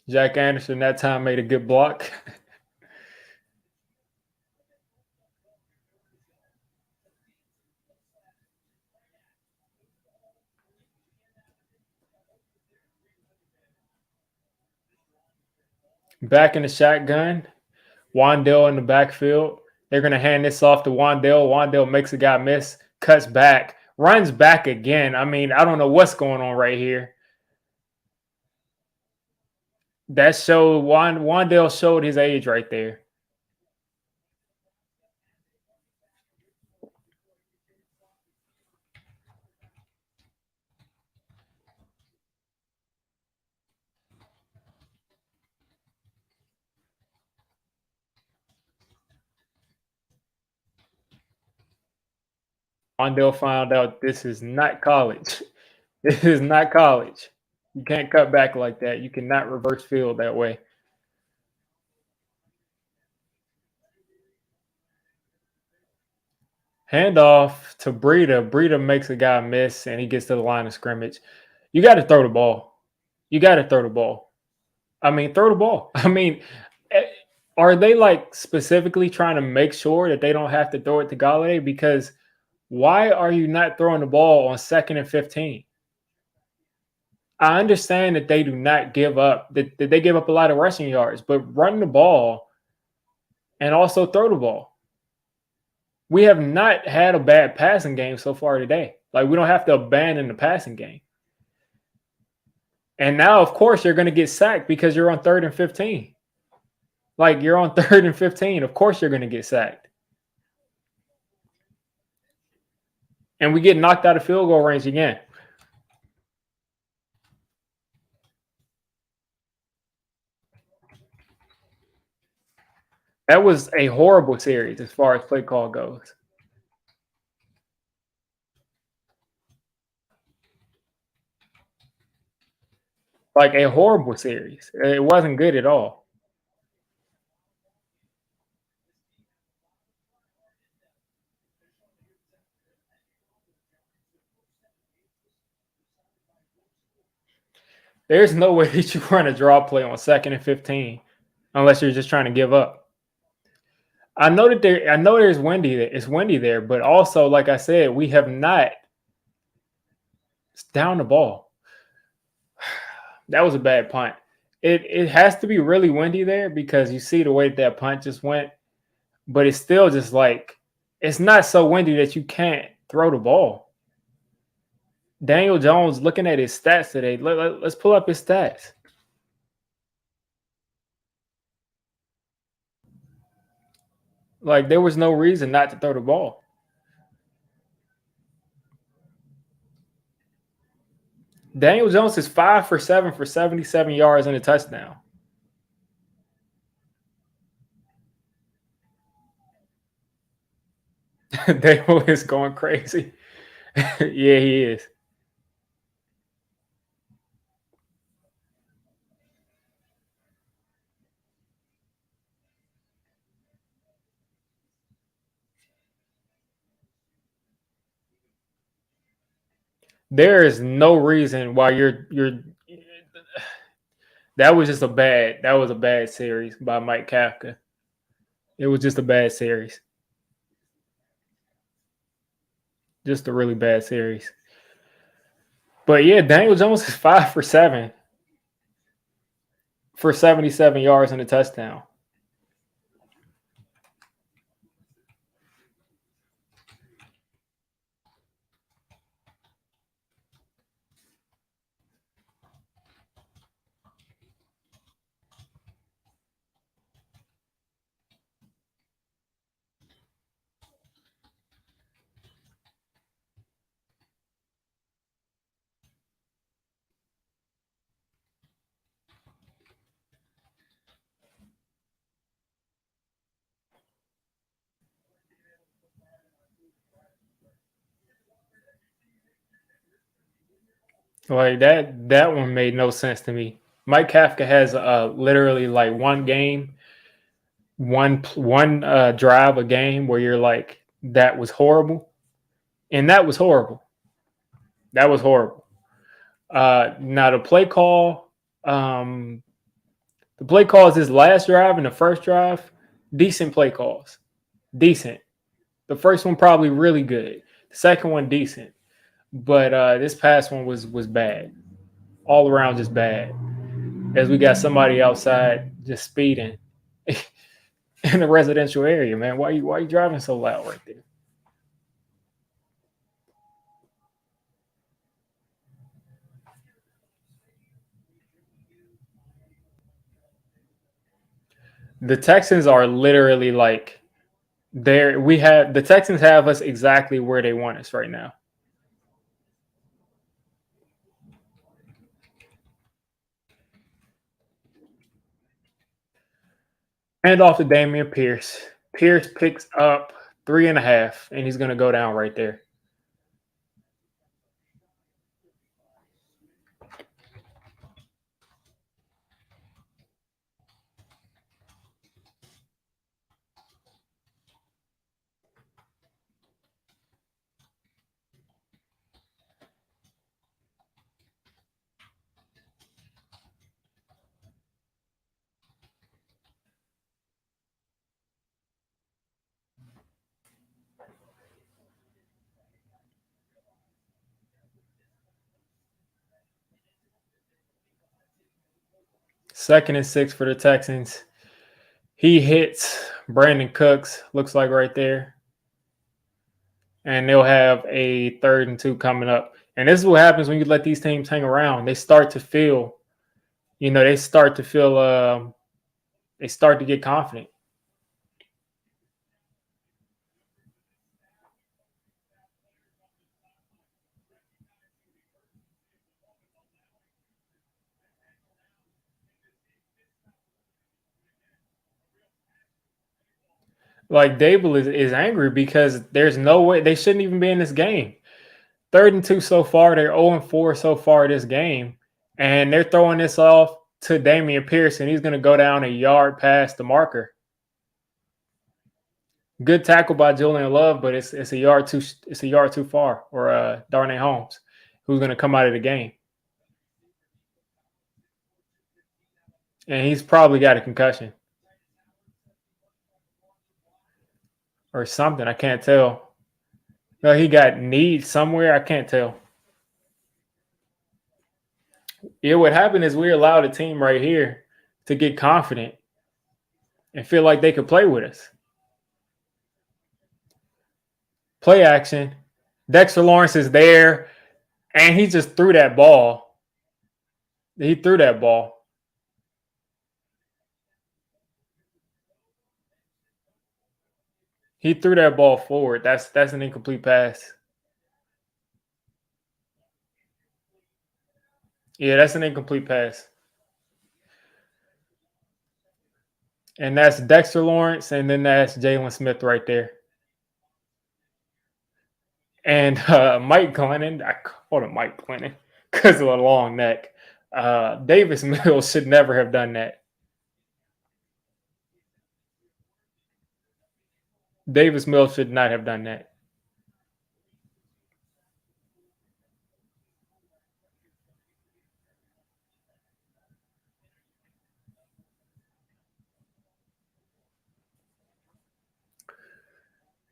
Jack Anderson that time made a good block. Back in the shotgun. Wandale in the backfield. They're going to hand this off to Wandale. Wandale makes a guy miss, cuts back, runs back again. I mean, I don't know what's going on right here. That showed Wandale showed his age right there. Wandale found out this is not college. This is not college. You can't cut back like that. You cannot reverse field that way. Handoff to Breida. Breida makes a guy miss, and he gets to the line of scrimmage. You got to throw the ball. You got to throw the ball. I mean, throw the ball. I mean, are they like specifically trying to make sure that they don't have to throw it to Galladay? Because why are you not throwing the ball on 2nd and 15? I understand that they do not give up, that they give up a lot of rushing yards, but run the ball and also throw the ball. We have not had a bad passing game so far today. Like, we don't have to abandon the passing game. And now, of course, you're going to get sacked because you're on 3rd and 15. Like, you're on 3rd and 15. Of course, you're going to get sacked. And we get knocked out of field goal range again. That was a horrible series as far as play call goes. Like, a horrible series. It wasn't good at all. There's no way that you run a draw play on 2nd and 15 unless you're just trying to give up. I know there's windy there. It's windy there, but also, like I said, we have not down the ball. That was a bad punt. It has to be really windy there because you see the way that punt just went, but it's still just like it's not so windy that you can't throw the ball. Daniel Jones, looking at his stats today, let's pull up his stats. Like there was no reason not to throw the ball. Daniel Jones is 5 for 7 for 77 yards and a touchdown. Daniel is going crazy. Yeah, he is. There is no reason why you're that was just a bad series by Mike Kafka. It was just a bad series. Just a really bad series. But yeah, Daniel Jones is 5 for 7 for 77 yards and a touchdown. Like that one made no sense to me. Mike Kafka has literally like one game, one drive a game where you're like that was horrible, and that was horrible. That was horrible. Now the play calls this last drive and the first drive, decent play calls, decent. The first one probably really good. The second one decent, but this past one was bad, all around just bad. As we got somebody outside just speeding in the residential area, man. Why you driving so loud right there? The Texans are literally like there. We have the Texans have us exactly where they want us right now. Hand off to Damieon Pierce. Pierce picks up 3.5, and he's gonna go down right there. Second and 6 for the Texans. He hits Brandon Cooks, looks like right there. And they'll have a 3rd and 2 coming up. And this is what happens when you let these teams hang around. They start to feel, they start to feel, they start to get confident. Like Dable is angry because there's no way they shouldn't even be in this game. 3rd and 2 so far. They're 0-4 so far this game. And they're throwing this off to Damieon Pierce, and he's going to go down a yard past the marker. Good tackle by Julian Love, but it's a yard too far. Or Darnay Holmes, who's going to come out of the game. And he's probably got a concussion or something. I can't tell. No, he got kneed somewhere. I can't tell. Yeah, what happened is we allowed a team right here to get confident and feel like they could play with us. Play action. Dexter Lawrence is there, and he just threw that ball. He threw that ball. He threw that ball forward. That's an incomplete pass. Yeah, that's an incomplete pass. And that's Dexter Lawrence, and then that's Jalen Smith right there. And Mike Glennon, I called him Mike Glennon because of a long neck. Davis Mills should never have done that. Davis Mills should not have done that.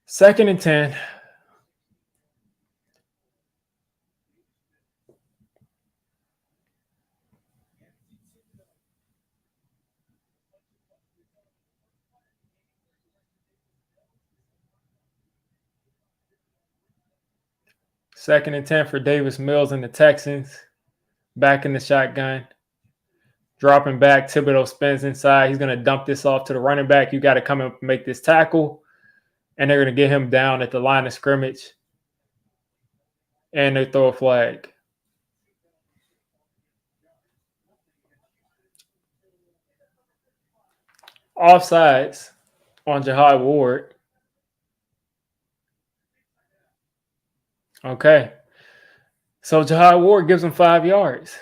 Second and 10. Second and 10 for Davis Mills and the Texans. Back in the shotgun. Dropping back. Thibodeau spins inside. He's going to dump this off to the running back. You got to come and make this tackle. And they're going to get him down at the line of scrimmage. And they throw a flag. Offsides on Jihad Ward. Okay. So Jihad Ward gives him 5 yards.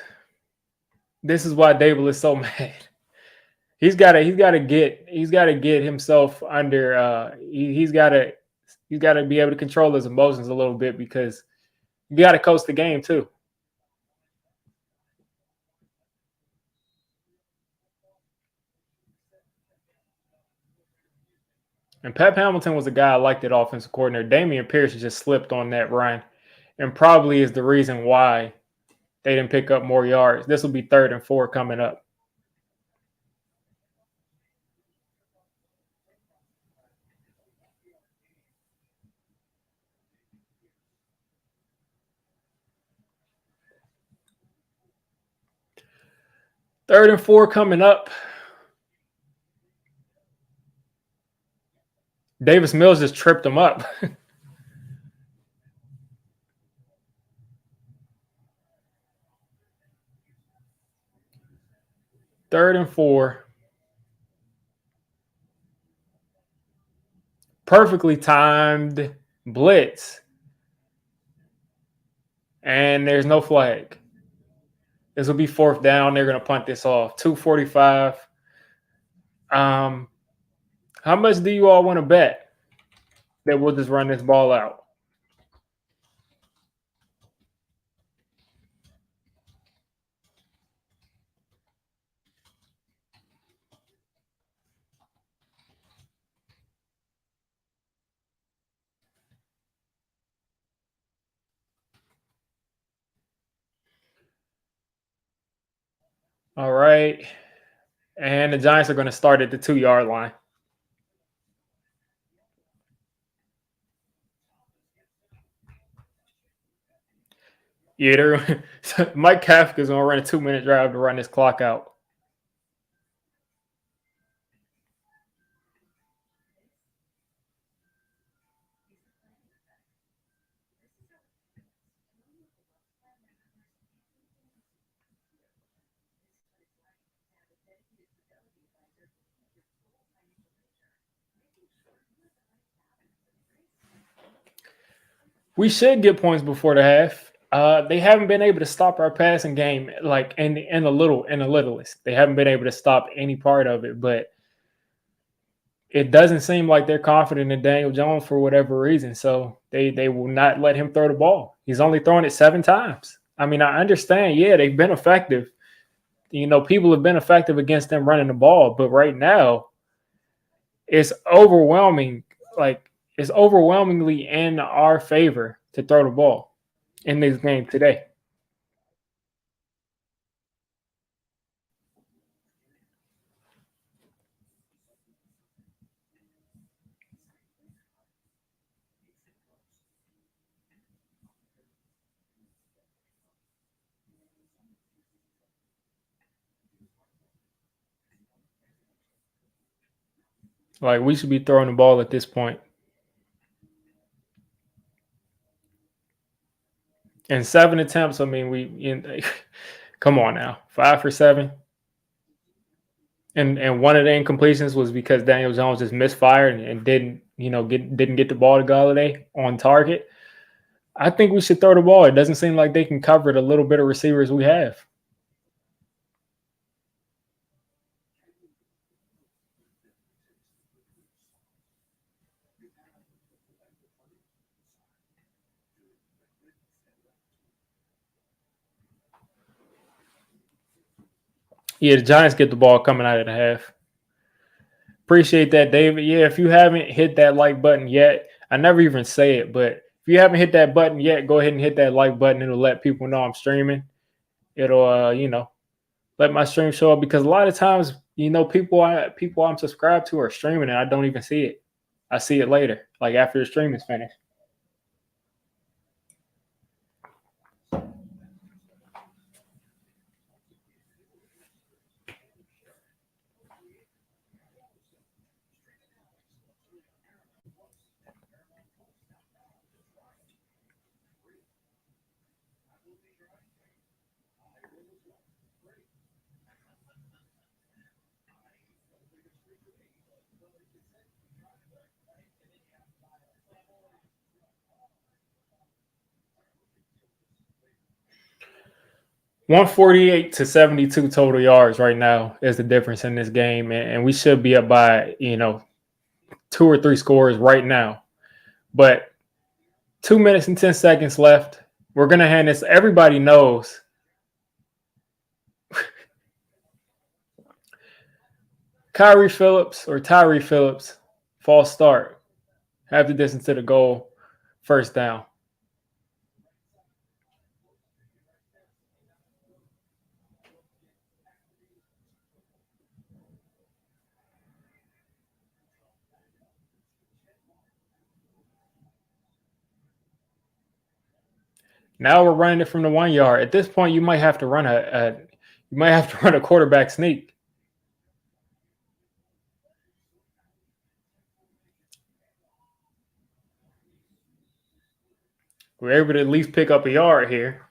This is why Dable is so mad. He's got to get himself under. He's got to be able to control his emotions a little bit because you got to coach the game too. And Pep Hamilton was a guy I liked at offensive coordinator. Damieon Pierce just slipped on that run, and probably is the reason why they didn't pick up more yards. This will be 3rd and 4 coming up. Third and 4 coming up. Davis Mills just tripped him up. Third and 4. Perfectly timed blitz. And there's no flag. This will be 4th down. They're going to punt this off. 2:45. How much do you all want to bet that we'll just run this ball out? All right. And the Giants are going to start at the 2-yard line. Yeah, Mike Kafka's going to run a 2-minute drive to run this clock out. We should get points before the half. They haven't been able to stop our passing game, like in the littlest. They haven't been able to stop any part of it, but it doesn't seem like they're confident in Daniel Jones for whatever reason. So they will not let him throw the ball. He's only thrown it 7 times. I mean, I understand. Yeah, they've been effective. people have been effective against them running the ball, but right now it's overwhelming. Like it's overwhelmingly in our favor to throw the ball in this game today. Like we should be throwing the ball at this point. And 7 attempts. I mean, come on now, 5 for 7. And one of the incompletions was because Daniel Jones just misfired and didn't get the ball to Galladay on target. I think we should throw the ball. It doesn't seem like they can cover the little bit of receivers we have. Yeah, the Giants get the ball coming out of the half. Appreciate that, David. Yeah, if you haven't hit that like button yet, I never even say it, but if you haven't hit that button yet, go ahead and hit that like button. It'll let people know I'm streaming. It'll let my stream show up because a lot of times, people I'm subscribed to are streaming and I don't even see it. I see it later, like after the stream is finished. 148 to 72 total yards right now is the difference in this game, and we should be up by 2 or 3 scores right now. But 2 minutes and 10 seconds left. We're gonna hand this. Everybody knows. Kyrie Phillips or Tyree Phillips, false start. Half the distance to the goal, first down. Now we're running it from the 1 yard. At this point, you might have to run a quarterback sneak. We're able to at least pick up a yard here.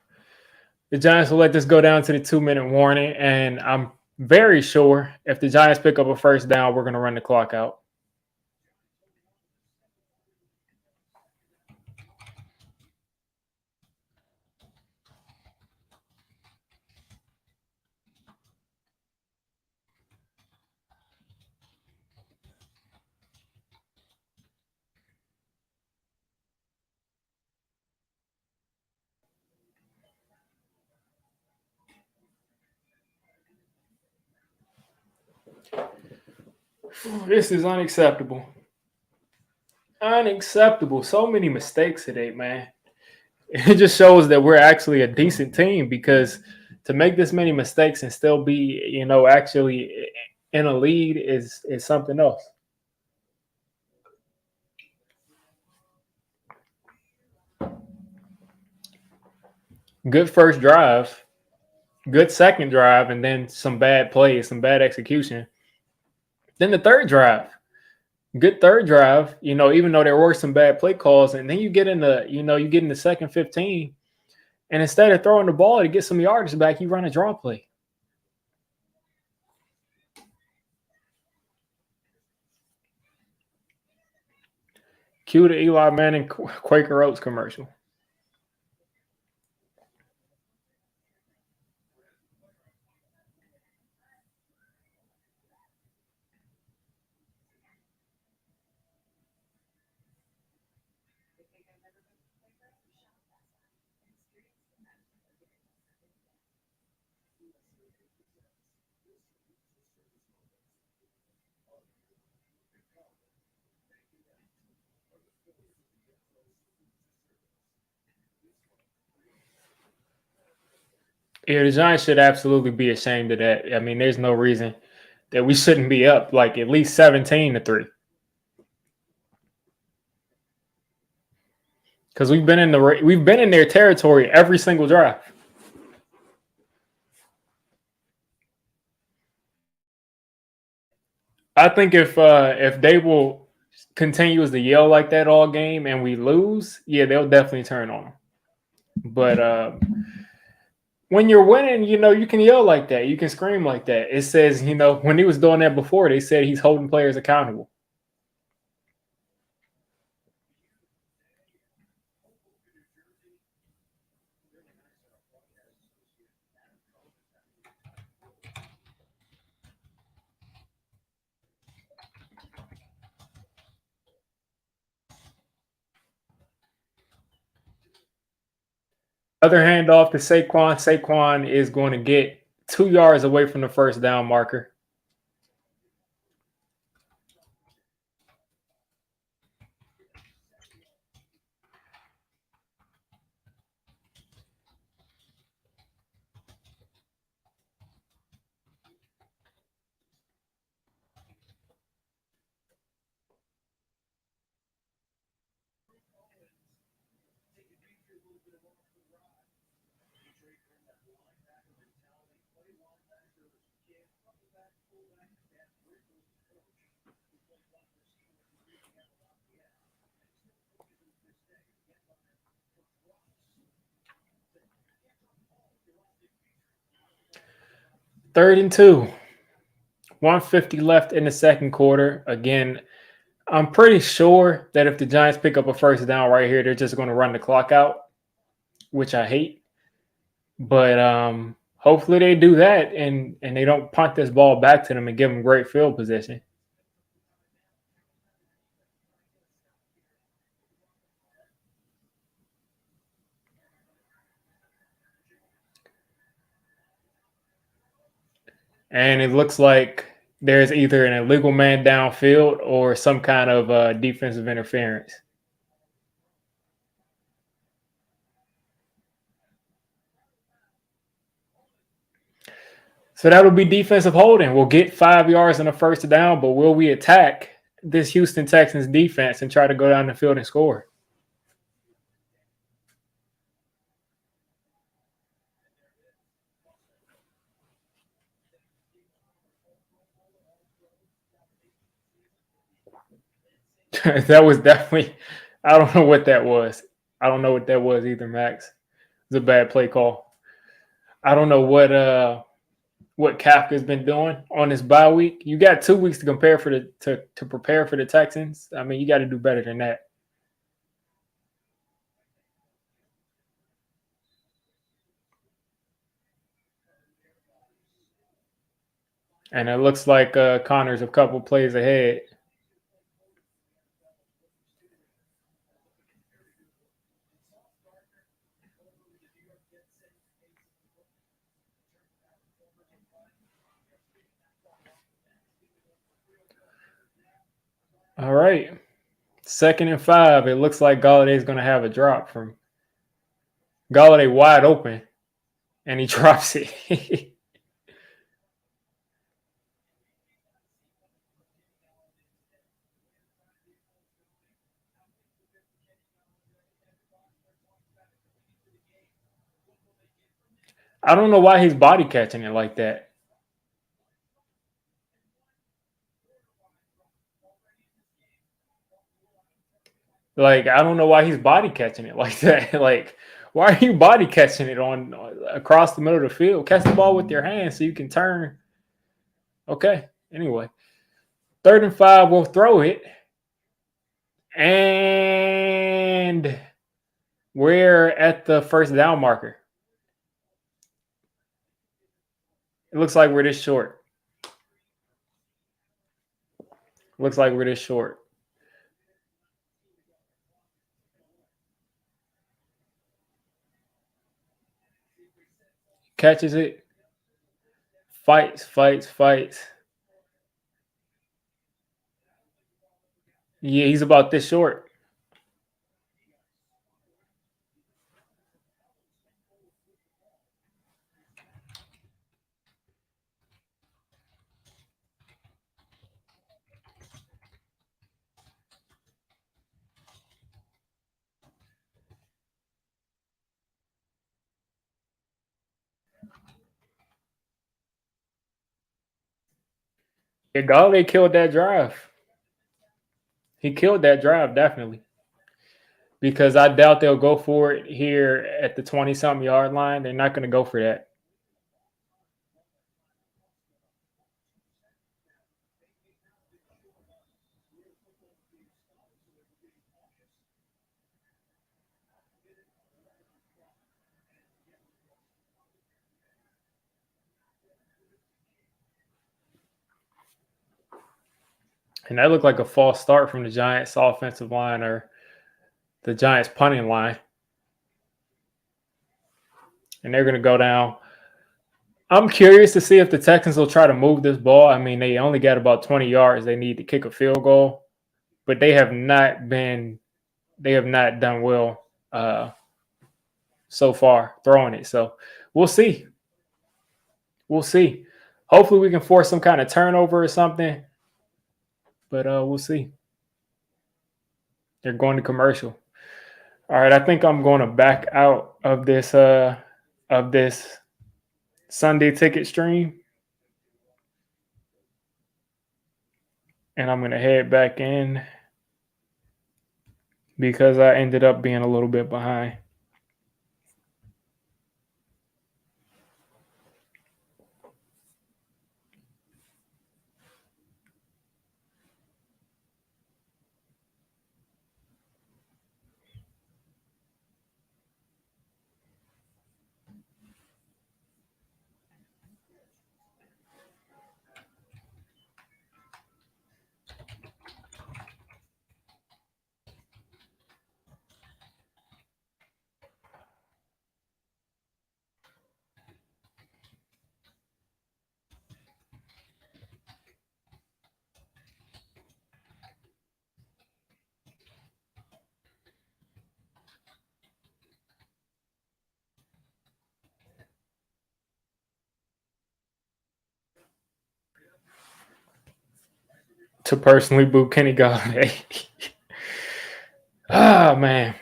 The Giants will let this go down to the 2 minute warning, and I'm very sure if the Giants pick up a first down, we're going to run the clock out. This is unacceptable. Unacceptable. So many mistakes today, man. It just shows that we're actually a decent team because to make this many mistakes and still be, actually in a lead is something else. Good first drive, good second drive, and then some bad plays, some bad execution. Then the third drive, good third drive, even though there were some bad play calls, and then you get in the second 15, and instead of throwing the ball to get some yardage back, you run a draw play. Cue the Eli Manning Quaker Oats commercial. Yeah, the Giants should absolutely be ashamed of that. I mean, there's no reason that we shouldn't be up like at least 17-3. Because we've been in their territory every single drive. I think if they will continues to yell like that all game and we lose, yeah, they'll definitely turn on them. But when you're winning, you can yell like that, you can scream like that. It says, when he was doing that before, they said he's holding players accountable. Other hand off to Saquon. Saquon is going to get 2 yards away from the first down marker. Third and 2. 150 left in the second quarter. Again, I'm pretty sure that if the Giants pick up a first down right here, they're just going to run the clock out, which I hate. But hopefully they do that and they don't punt this ball back to them and give them great field position. And it looks like there's either an illegal man downfield or some kind of defensive interference. So that'll be defensive holding. We'll get 5 yards on the first down, but will we attack this Houston Texans defense and try to go down the field and score? That was definitely, I don't know what that was. I don't know what that was either, Max. It was a bad play call. I don't know what Kafka's been doing on this bye week. You got 2 weeks to compare for to prepare for the Texans. I mean, you got to do better than that. And it looks like Connor's a couple plays ahead. All right. 2nd and 5. It looks like Galladay's going to have a drop from Galladay wide open, and he drops it. I don't know why he's body catching it like that. Like, I don't know why he's body catching it like that. Like, why are you body catching it on across the middle of the field? Catch the ball with your hands so you can turn. Okay. Anyway, 3rd and 5, we'll throw it. And we're at the first down marker. It looks like we're this short. Looks like we're this short. Catches it. Fights. Yeah, he's about this short. Yeah, Galladay killed that drive. He killed that drive, definitely. Because I doubt they'll go for it here at the 20-something yard line. They're not going to go for that. And that looked like a false start from the Giants offensive line or the Giants punting line. And they're going to go down. I'm curious to see if the Texans will try to move this ball. I mean, they only got about 20 yards. They need to kick a field goal, but they have not done well so far throwing it. So we'll see. We'll see. Hopefully we can force some kind of turnover or something, but we'll see. They're going to commercial. All right, I think I'm going to back out of this Sunday ticket stream, and I'm going to head back in because I ended up being a little bit behind. To personally boo Kenny Galladay. Ah, man.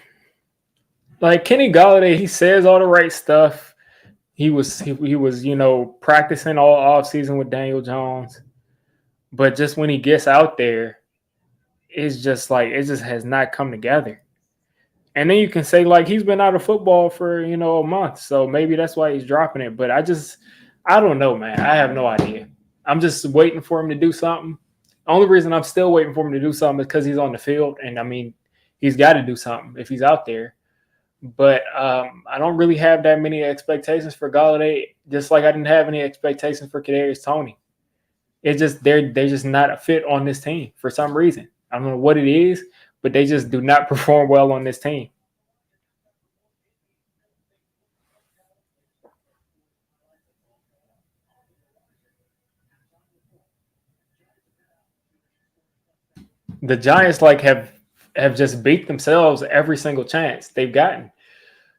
Like Kenny Galladay, he says all the right stuff. He was practicing all off season with Daniel Jones, but just when he gets out there, it's just like it just has not come together. And then you can say like he's been out of football for a month, so maybe that's why he's dropping it. But I don't know, man. I have no idea. I'm just waiting for him to do something. Only reason I'm still waiting for him to do something is because he's on the field, and I mean, he's got to do something if he's out there. But I don't really have that many expectations for Galladay, just like I didn't have any expectations for Kadarius Toney. It's just they're just not a fit on this team for some reason. I don't know what it is, but they just do not perform well on this team. The Giants have just beat themselves every single chance they've gotten.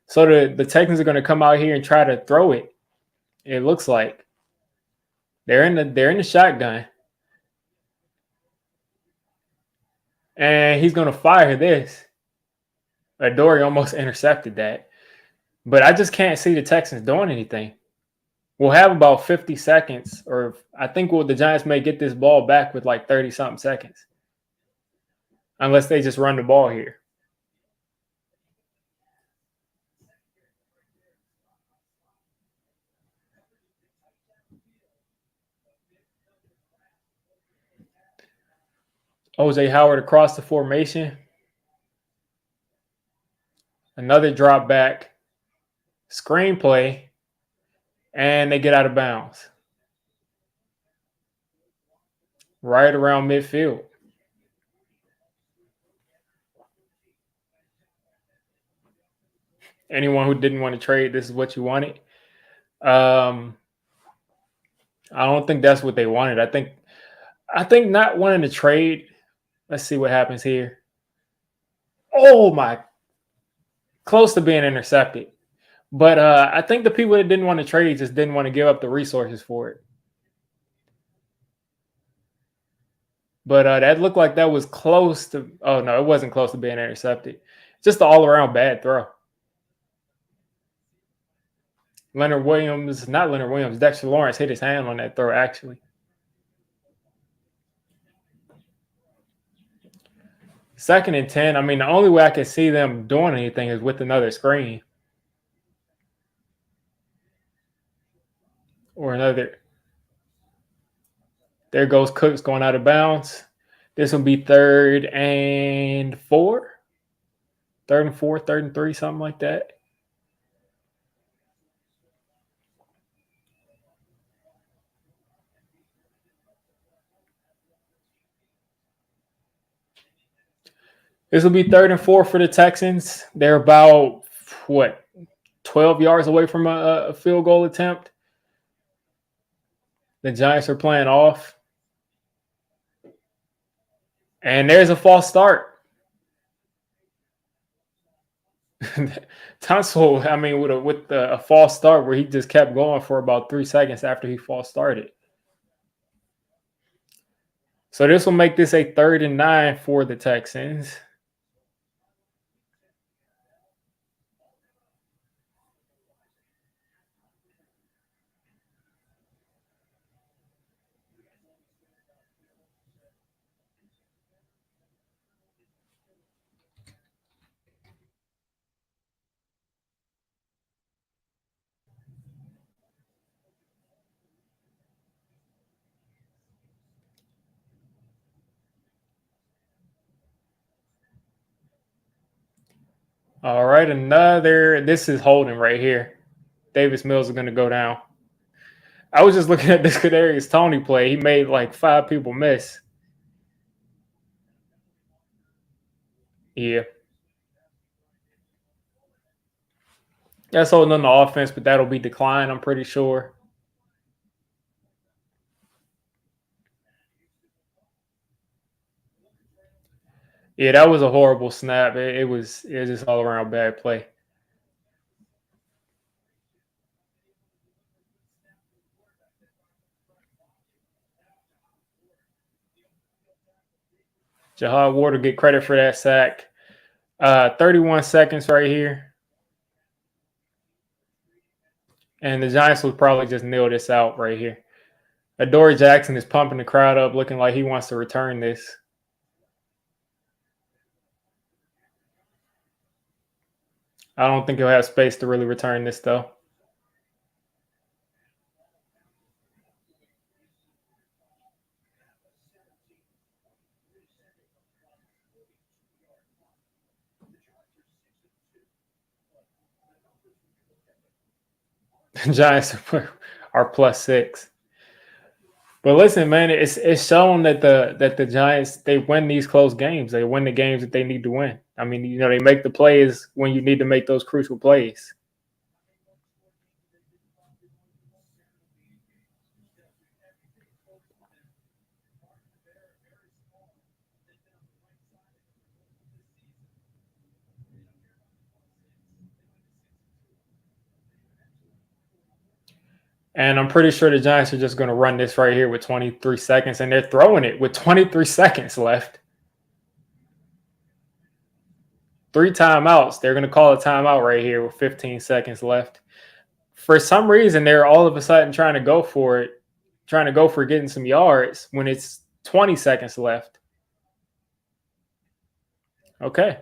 So the Texans are going to come out here and try to throw it. It looks like they're in the shotgun, and he's going to fire this. Adoree almost intercepted that, but I just can't see the Texans doing anything. We'll have about 50 seconds, or I think the Giants may get this ball back with like 30 something seconds, unless they just run the ball here. OJ Howard across the formation. Another drop back. Screenplay. And they get out of bounds. Right around midfield. Anyone who didn't want to trade, this is what you wanted. I don't think that's what they wanted. I think not wanting to trade. Let's see what happens here. Oh my, close to being intercepted. But I think the people that didn't want to trade just didn't want to give up the resources for it. But that looked like that was close to. Oh no, it wasn't close to being intercepted. Just an all-around bad throw. Not Leonard Williams. Dexter Lawrence hit his hand on that throw. Actually, 2nd and 10. I mean, the only way I can see them doing anything is with another screen or another. There goes Cooks going out of bounds. This will be 3rd and 4. 3rd and 4, 3rd and 3, something like that. This will be 3rd and 4 for the Texans. They're about, what, 12 yards away from a field goal attempt. The Giants are playing off. And there's a false start. Tunsil, I mean, with a false start where he just kept going for about 3 seconds after he false started. So this will make this a 3rd and 9 for the Texans. All right, this is holding right here. Davis Mills is going to go down. I was just looking at this Kadarius Toney play. He made like 5 people miss. Yeah. That's holding on the offense, but that'll be declined, I'm pretty sure. Yeah, that was a horrible snap. It was just all around bad play. Jahad Ward will get credit for that sack. 31 seconds right here. And the Giants will probably just nail this out right here. Adoree Jackson is pumping the crowd up, looking like he wants to return this. I don't think he'll have space to really return this, though. The Giants are +6. But listen, man, it's shown that the Giants, they win these close games. They win the games that they need to win. I mean, they make the plays when you need to make those crucial plays. And I'm pretty sure the Giants are just going to run this right here with 23 seconds, and they're throwing it with 23 seconds left. 3 timeouts. They're going to call a timeout right here with 15 seconds left. For some reason, they're all of a sudden trying to go for it, trying to go for getting some yards when it's 20 seconds left. Okay.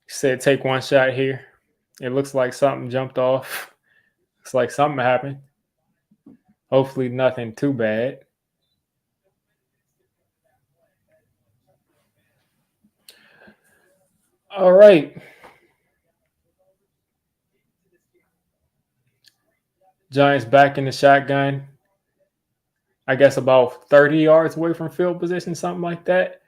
Said take one shot here. It looks like something jumped off. Looks like something happened. Hopefully nothing too bad. All right. Giants back in the shotgun. I guess about 30 yards away from field position, something like that.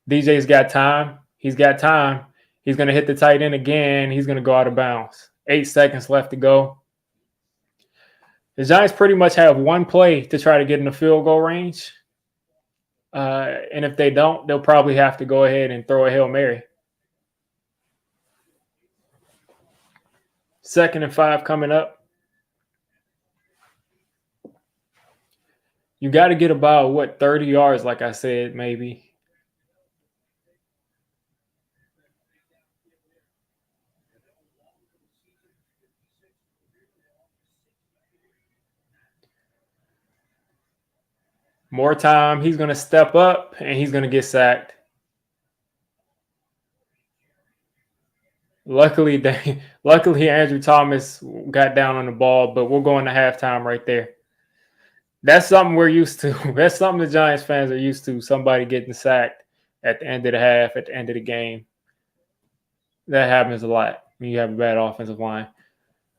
DJ's got time. He's got time. He's going to hit the tight end again. He's going to go out of bounds. 8 seconds left to go. The Giants pretty much have one play to try to get in the field goal range. And if they don't, they'll probably have to go ahead and throw a Hail Mary. 2nd and 5 coming up. You got to get about, 30 yards, like I said, maybe. More time. He's going to step up, and he's going to get sacked. Luckily, Andrew Thomas got down on the ball, but we'll go into halftime right there. That's something we're used to. That's something the Giants fans are used to, somebody getting sacked at the end of the half, at the end of the game. That happens a lot when you have a bad offensive line.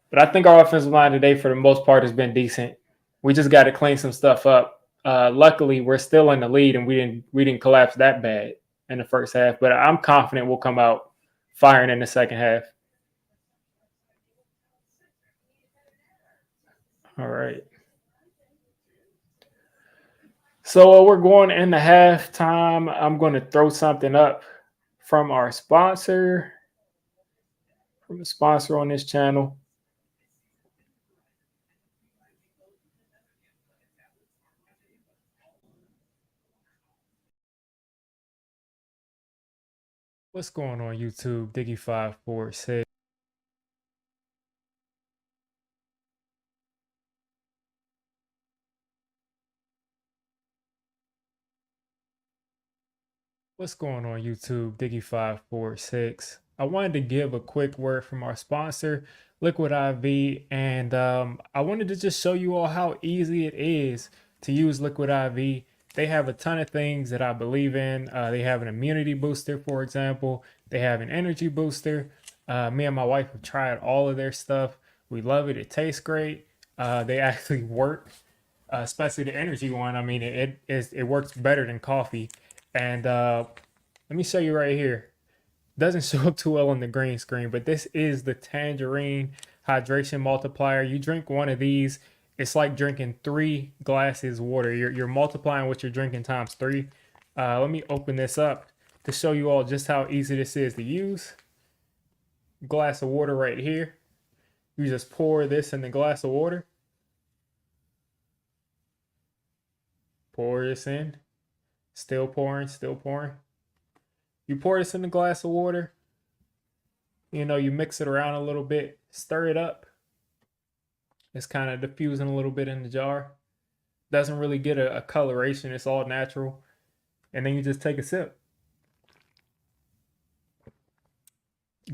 But I think our offensive line today, for the most part, has been decent. We just got to clean some stuff up. Luckily, we're still in the lead, and we didn't collapse that bad in the first half. But I'm confident we'll come out firing in the second half. All right. So we're going into halftime. I'm going to throw something up from our sponsor, from a sponsor on this channel. What's going on, YouTube? Diggy546. What's going on, YouTube? Diggy546. I wanted to give a quick word from our sponsor, Liquid IV, and I wanted to just show you all how easy it is to use Liquid IV. They have a ton of things that I believe in. They have an immunity booster, for example. They have an energy booster. Me and my wife have tried all of their stuff. We love it. It tastes great. They actually work, especially the energy one. I mean, it works better than coffee. And let me show you right here. Doesn't show up too well on the green screen, but this is the Tangerine Hydration Multiplier. You drink one of these, it's like drinking 3 glasses of water. You're multiplying what you're drinking times 3. Let me open this up to show you all just how easy this is to use. Glass of water right here. You just pour this in the glass of water. Pour this in. Still pouring, still pouring. You pour this in the glass of water. You know, you mix it around a little bit. Stir it up. It's kind of diffusing a little bit in the jar. Doesn't really get a coloration. It's all natural. And then you just take a sip.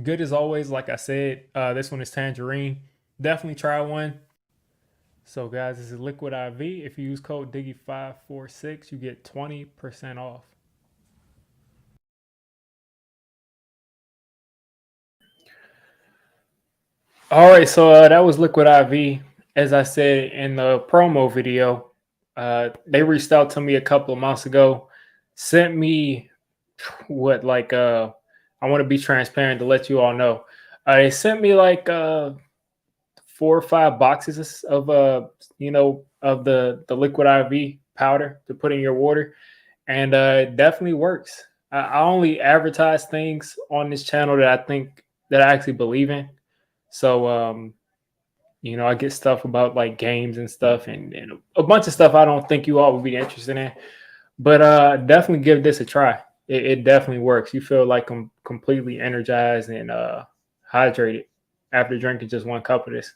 Good as always, like I said. This one is Tangerine. Definitely try one. So guys, this is Liquid IV. If you use code Diggy546, you get 20% off. All right, so that was Liquid IV. As I said in the promo video, they reached out to me a couple of months ago, sent me I want to be transparent to let you all know. They sent me like 4 or 5 boxes of of the Liquid IV powder to put in your water, and it definitely works. I only advertise things on this channel that I actually believe in. So I get stuff about like games and stuff, and a bunch of stuff I don't think you all would be interested in. But definitely give this a try. It definitely works. You feel like I'm completely energized and hydrated after drinking just 1 cup of this.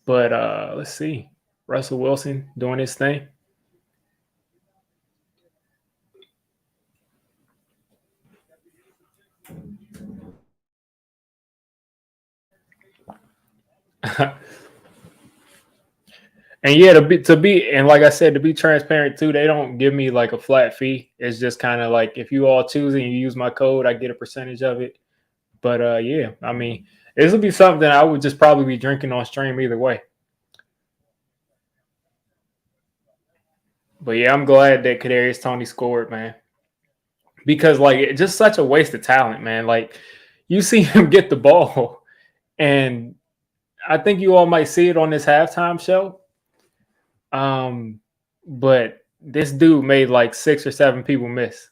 But let's see. Russell Wilson doing his thing. And yeah, and like I said, to be transparent too, they don't give me like a flat fee. It's just kind of like if you all choose and you use my code, I get a percentage of it. But yeah, I mean, This will be something I would just probably be drinking on stream either way. But yeah, I'm glad that Kadarius Toney scored, man. Because like it's just such a waste of talent, man. Like you see him get the ball, and I think you all might see it on this halftime show. Um, but this dude made like 6 or 7 people miss.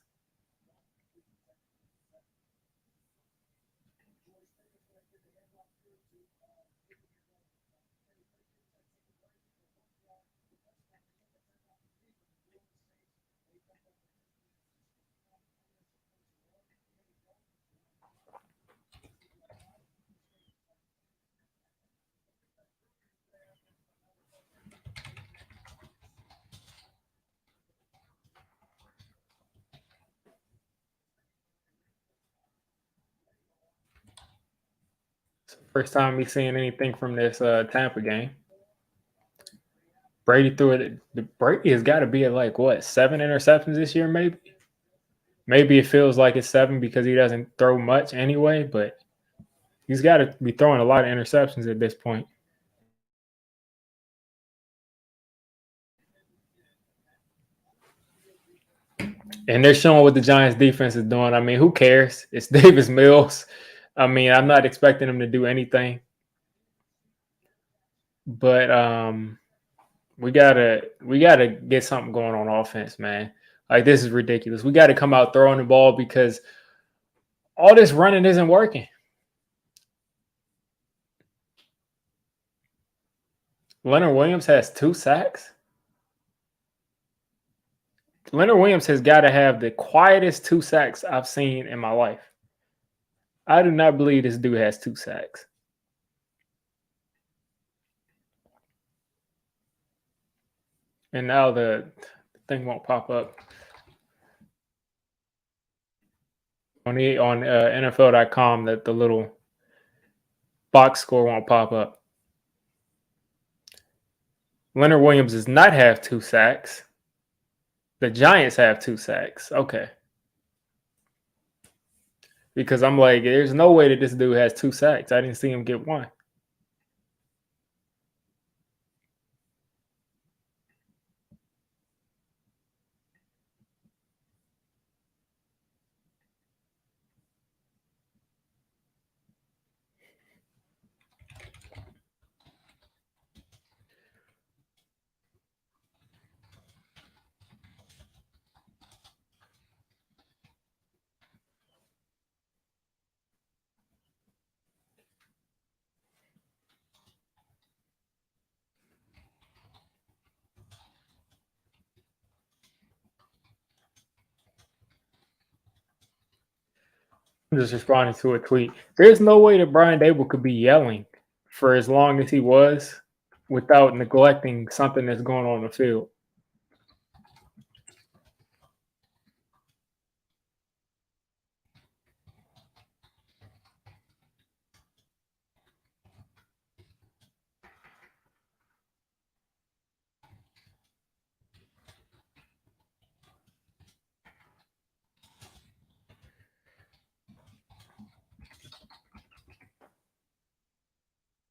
First time me seeing anything from this Tampa game. Brady threw it. Brady has got to be at like what 7 interceptions this year, maybe. Maybe it feels like it's 7 because he doesn't throw much anyway, but he's got to be throwing a lot of interceptions at this point. And they're showing what the Giants defense is doing. I mean, who cares? It's Davis Mills. I mean, I'm not expecting him to do anything. But we gotta get something going on offense, man. Like this is ridiculous. We got to come out throwing the ball because all this running isn't working. Leonard Williams has 2 sacks. Leonard Williams has got to have the quietest 2 sacks I've seen in my life. I do not believe this dude has 2 sacks. And now the thing won't pop up on NFL.com. That the little box score won't pop up. Leonard Williams does not have 2 sacks. The Giants have 2 sacks. Okay. Because I'm like, there's no way that this dude has 2 sacks. I didn't see him get 1. I'm just responding to a tweet. There's no way that Brian Dable could be yelling for as long as he was without neglecting something that's going on in the field.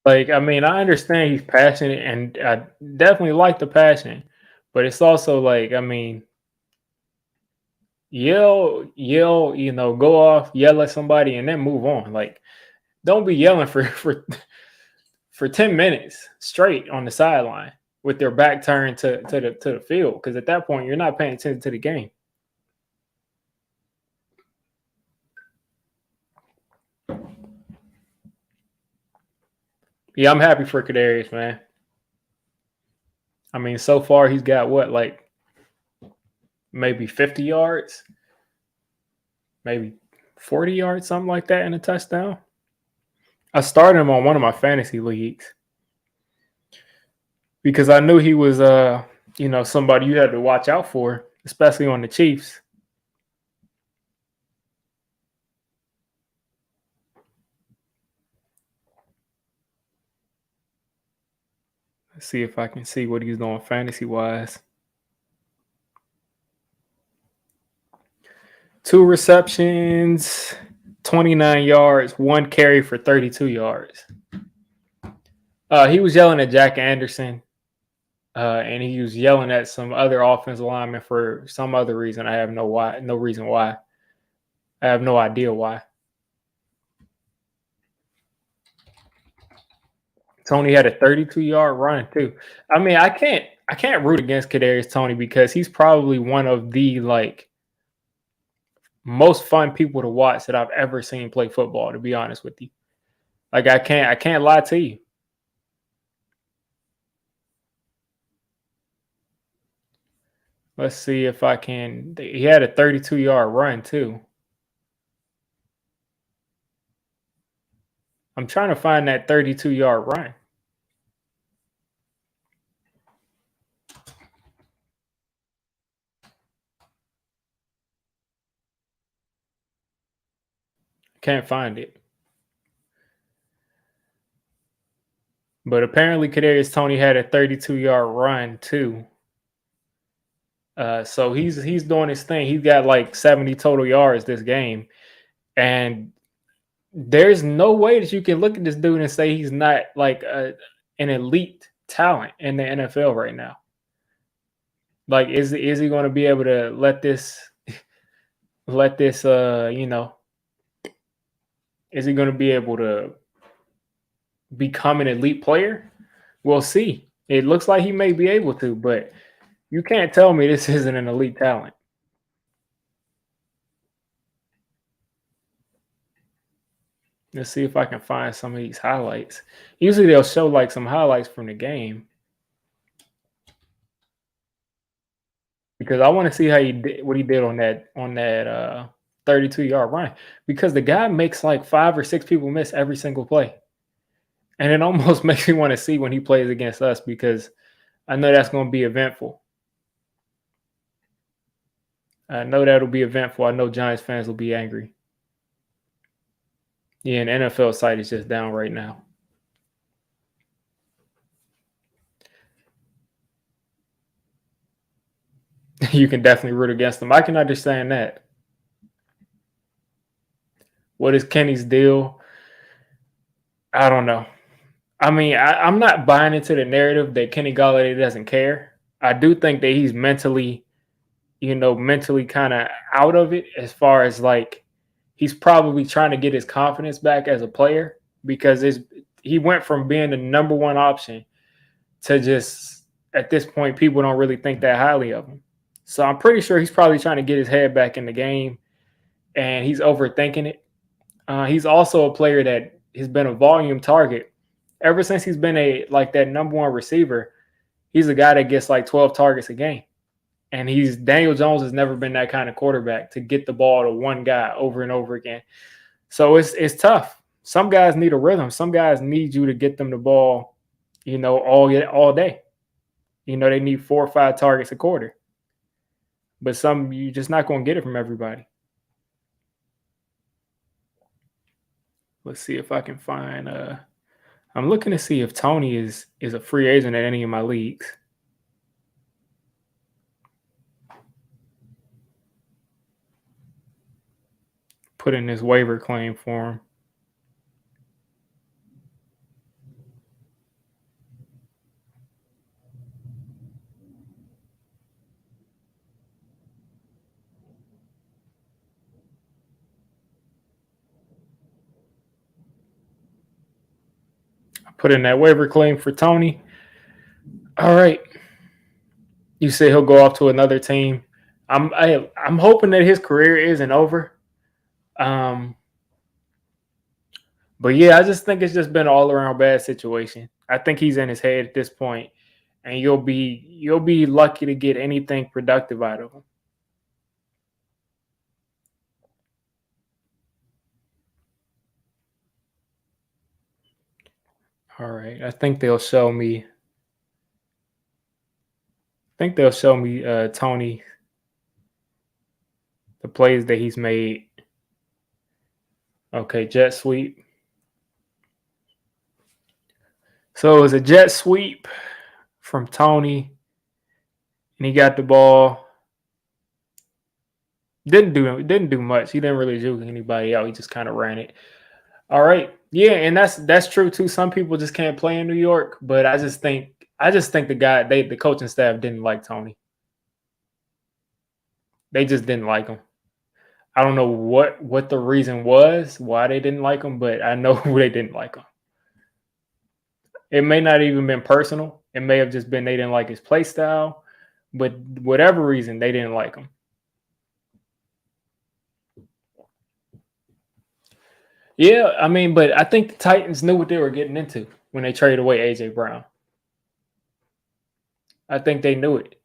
Like, I mean, I understand he's passionate and I definitely like the passion, but it's also like, I mean, yell, go off, yell at somebody and then move on. Like, don't be yelling for 10 minutes straight on the sideline with their back turned to the field. Because at that point, you're not paying attention to the game. Yeah, I'm happy for Kadarius, man. I mean, so far he's got what, like maybe 50 yards, maybe 40 yards, something like that in a touchdown. I started him on one of my fantasy leagues because I knew he was somebody you had to watch out for, especially on the Chiefs. Let's see if I can see what he's doing fantasy wise. 2 receptions, 29 yards, 1 carry for 32 yards. He was yelling at Jack Anderson, and he was yelling at some other offensive linemen for some other reason. I have no reason why. I have no idea why. Toney had a 32-yard run too. I mean, I can't root against Kadarius Toney because he's probably one of the most fun people to watch that I've ever seen play football, to be honest with you. Like I can't lie to you. Let's see if I can. He had a 32-yard run too. I'm trying to find that 32-yard run. Can't find it. But apparently Kadarius Toney had a 32-yard run too. So he's doing his thing. He's got like 70 total yards this game. And there's no way that you can look at this dude and say he's not like an elite talent in the NFL right now. Like, is he going to be able to let this is he going to be able to become an elite player? We'll see. It looks like he may be able to, but you can't tell me this isn't an elite talent. Let's see if I can find some of these highlights. Usually they'll show like some highlights from the game because I want to see how what he did on that 32-yard run, because the guy makes like 5 or 6 people miss every single play. And it almost makes me want to see when he plays against us, because I know that's going to be eventful. I know that'll be eventful. I know Giants fans will be angry. Yeah, and NFL site is just down right now. You can definitely root against them. I can understand that. What is Kenny's deal? I don't know. I mean, I'm not buying into the narrative that Kenny Golladay doesn't care. I do think that he's mentally kind of out of it, as far as like he's probably trying to get his confidence back as a player, because he went from being the number one option to just, at this point, people don't really think that highly of him. So I'm pretty sure he's probably trying to get his head back in the game, and he's overthinking it. He's also a player that has been a volume target ever since he's been that number one receiver. He's a guy that gets like 12 targets a game. And Daniel Jones has never been that kind of quarterback to get the ball to one guy over and over again. So it's tough. Some guys need a rhythm. Some guys need you to get them the ball, all day. They need 4 or 5 targets a quarter. But some, you're just not going to get it from everybody. Let's see if I can find I'm looking to see if Toney is a free agent at any of my leagues. Put in this waiver claim for him. I put in that waiver claim for Toney. All right. You say he'll go off to another team. I'm hoping that his career isn't over. But yeah, I just think it's just been an all around bad situation. I think he's in his head at this point, and you'll be lucky to get anything productive out of him. All right, I think they'll show me. Toney, the plays that he's made. Okay, jet sweep. So it was a jet sweep from Toney, and he got the ball. Didn't do much. He didn't really juke anybody out. He just kind of ran it. All right. Yeah, and that's true too. Some people just can't play in New York, but I just think the coaching staff didn't like Tony. They just didn't like him. I don't know what the reason was why they didn't like him, but I know who they didn't like him. It may not even been personal. It may have just been they didn't like his play style, but whatever reason they didn't like him. Yeah, I mean, but I think the Titans knew what they were getting into when they traded away AJ Brown. I think they knew it.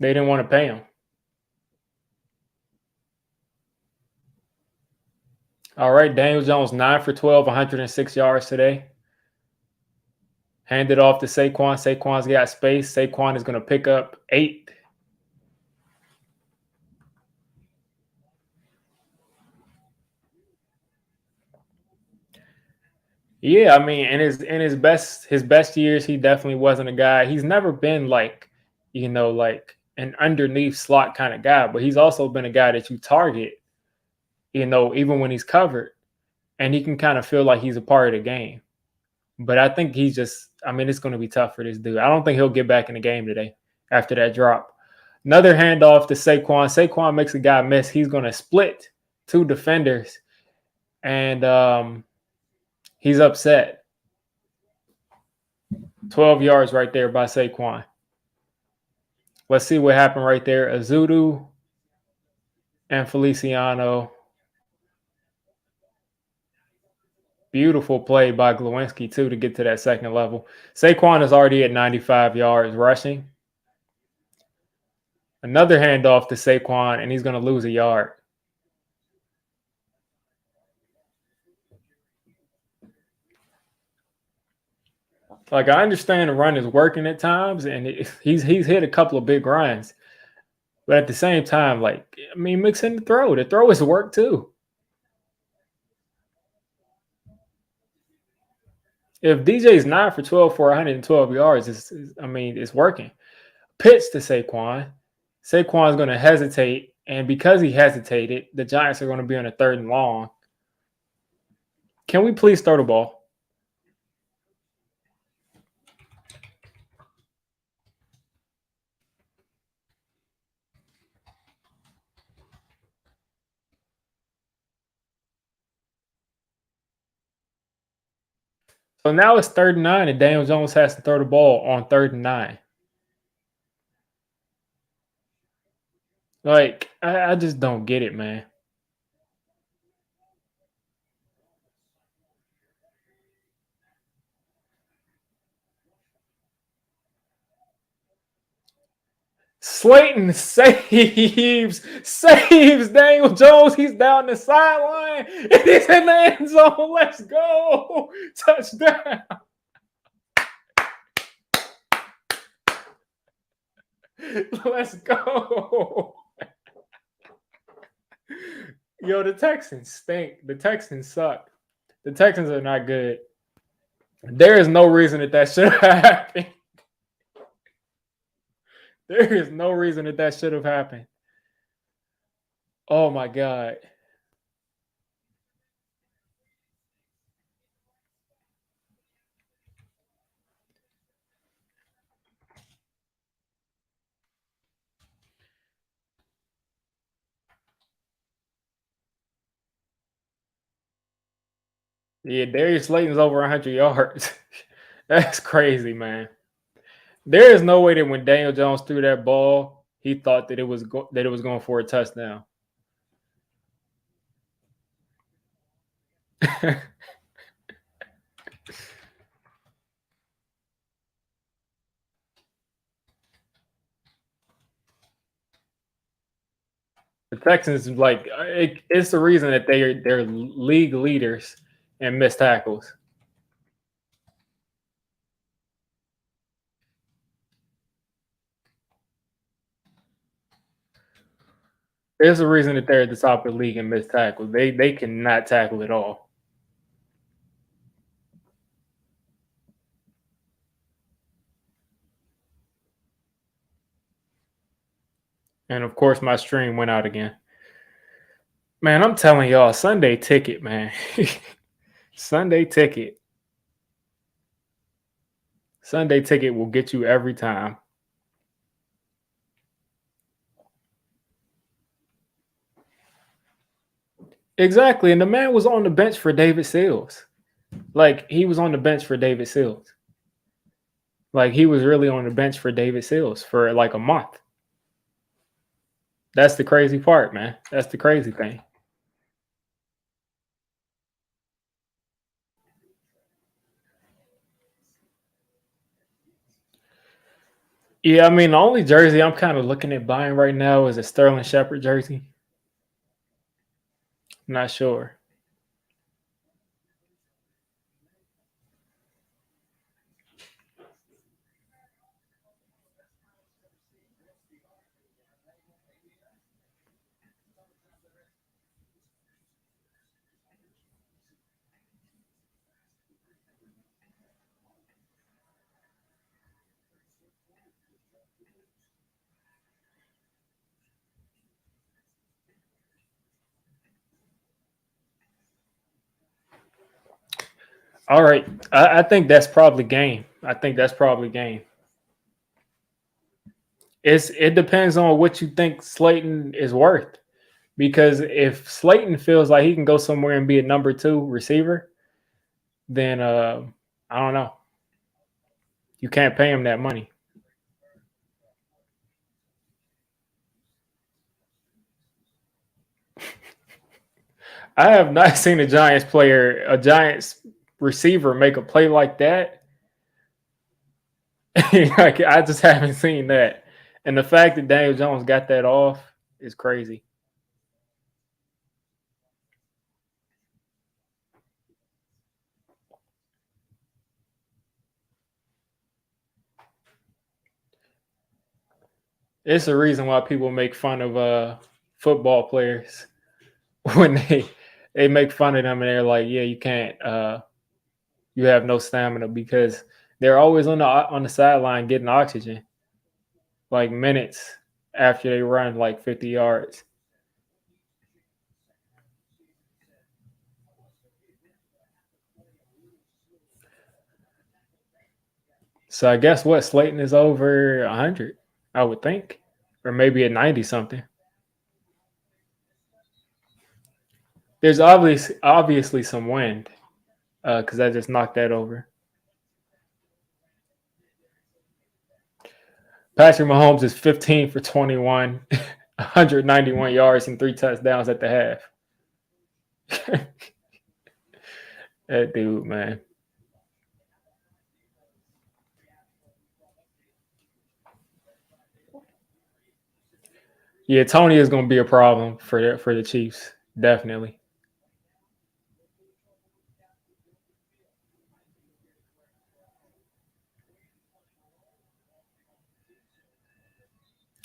They didn't want to pay him. All right, Daniel Jones 9 for 12, 106 yards today. Handed off to Saquon. Saquon's got space. Saquon is going to pick up 8. Yeah, I mean, in his best years, he definitely wasn't a guy. He's never been like an underneath slot kind of guy, but he's also been a guy that you target, even when he's covered, and he can kind of feel like he's a part of the game. But I think I mean, it's going to be tough for this dude. I don't think he'll get back in the game today after that drop. Another handoff to Saquon. Saquon makes a guy miss. He's going to split 2 defenders, and he's upset. 12 yards right there by Saquon. Let's see what happened right there. Azudu and Feliciano. Beautiful play by Glowinski, too, to get to that second level. Saquon is already at 95 yards rushing. Another handoff to Saquon, and he's going to lose a yard. Like, I understand the run is working at times, and he's hit a couple of big runs. But at the same time, mix in the throw. The throw is work, too. If DJ's 9 for 12 for 112 yards, it's working. Pitch to Saquon. Saquon's going to hesitate, and because he hesitated, the Giants are going to be on a 3rd and long. Can we please throw the ball? So now it's 3rd and 9, and Daniel Jones has to throw the ball on 3rd and 9. Like, I just don't get it, man. Slayton saves Daniel Jones. He's down the sideline, and he's in the end zone. Let's go. Touchdown. Let's go. Yo, the Texans stink. The Texans suck. The Texans are not good. There is no reason that should have happened. There is no reason that should have happened. Oh my God. Yeah, Darius Slayton's over 100 yards. That's crazy, man. There is no way that when Daniel Jones threw that ball, he thought that it was going for a touchdown. The Texans, it's the reason that they're league leaders in missed tackles. There's a reason that they're at the top of the league in missed tackles. They cannot tackle at all. And of course, my stream went out again. Man, I'm telling y'all, Sunday ticket, man. Sunday ticket. Sunday ticket will get you every time. Exactly. And the man was on the bench for David Sills. Like, he was on the bench for David Sills. Like, he was really on the bench for David Sills for like a month. That's the crazy part, man. That's the crazy thing. Yeah, I mean, the only jersey I'm kind of looking at buying right now is a Sterling Shepard jersey. I'm not sure. All right. I think that's probably game. I think that's probably game. It depends on what you think Slayton is worth. Because if Slayton feels like he can go somewhere and be a number two receiver, then I don't know. You can't pay him that money. I have not seen a Giants receiver make a play like that. Like, I just haven't seen that. And the fact that Daniel Jones got that off is crazy. It's the reason why people make fun of football players when they make fun of them and they're like, yeah, you can't you have no stamina because they're always on the sideline getting oxygen like minutes after they run like 50 yards. So I guess what Slayton is over 100, I would think, or maybe at 90 something. There's obviously some wind because I just knocked that over. Patrick Mahomes is 15 for 21, 191 yards and 3 touchdowns at the half. That dude, man. Yeah, Tony is going to be a problem for the Chiefs, definitely.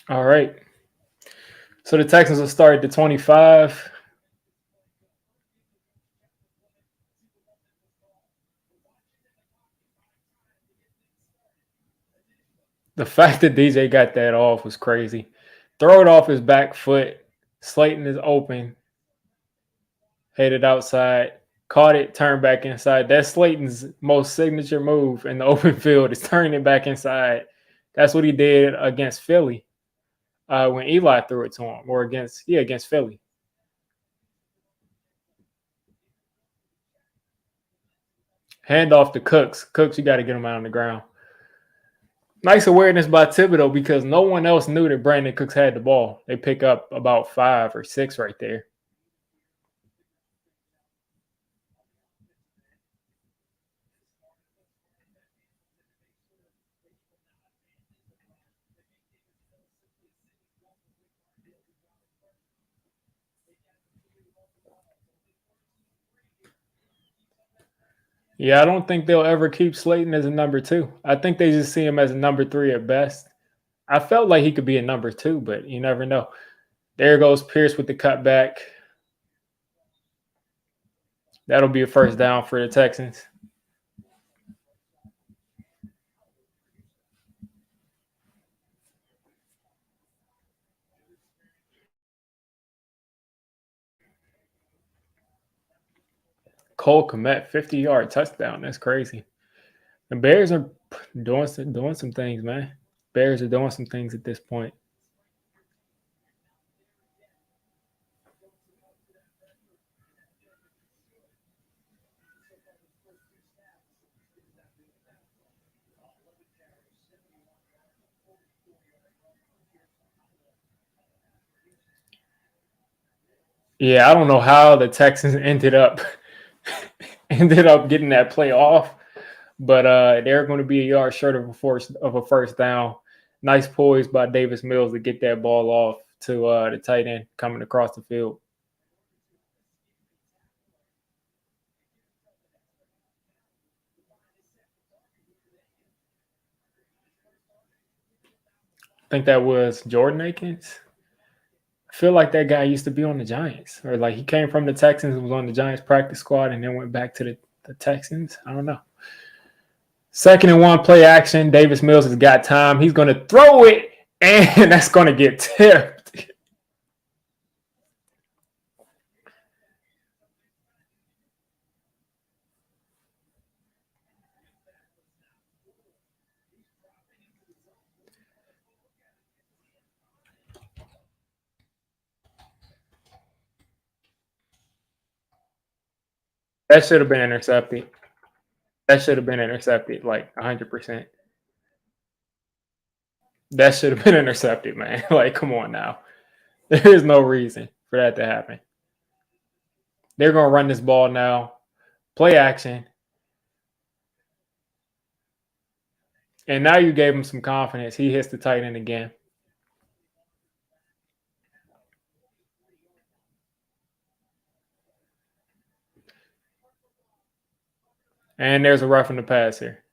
All right. So the Texans will start at the 25. The fact that DJ got that off was crazy. Throw it off his back foot. Slayton is open, headed outside, caught it, turned back inside. That's Slayton's most signature move in the open field is turning it back inside. That's what he did against Philly when Eli threw it to him, or against Philly. Hand off to Cooks. Cooks, you got to get him out on the ground. Nice awareness by Thibodeau because no one else knew that Brandon Cooks had the ball. They pick up about 5 or 6 right there. Yeah, I don't think they'll ever keep Slayton as a number two. I think they just see him as a number three at best. I felt like he could be a number two, but you never know. There goes Pierce with the cutback. That'll be a first down for the Texans. Cole Kmet 50-yard touchdown. That's crazy. The Bears are doing some things, man. Bears are doing some things at this point. Yeah, I don't know how the Texans ended up getting that play off, but they're going to be a yard short of a first down. Nice poise by Davis Mills to get that ball off to the tight end coming across the field. I think that was Jordan Akins. I feel like that guy used to be on the Giants, or like he came from the Texans, was on the Giants practice squad, and then went back to the Texans. I don't know. 2nd and 1, play action. Davis Mills has got time. He's going to throw it, and that's going to get tipped. That should have been intercepted. That should have been intercepted, like 100%. That should have been intercepted, man. Like, come on now. There is no reason for that to happen. They're going to run this ball now. Play action. And now you gave him some confidence. He hits the tight end again. And there's a roughing the passer.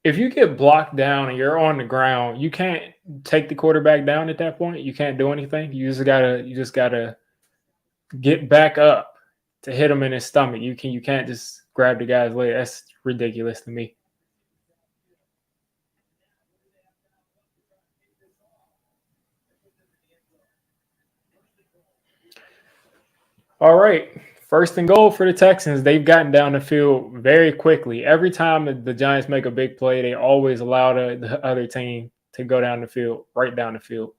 If you get blocked down and you're on the ground, you can't take the quarterback down at that point. You can't do anything. You just gotta get back up to hit him in his stomach. You can't just grab the guy's leg. That's ridiculous to me. All right. 1st and goal for the Texans. They've gotten down the field very quickly. Every time the Giants make a big play, they always allow the other team to go down the field, right down the field.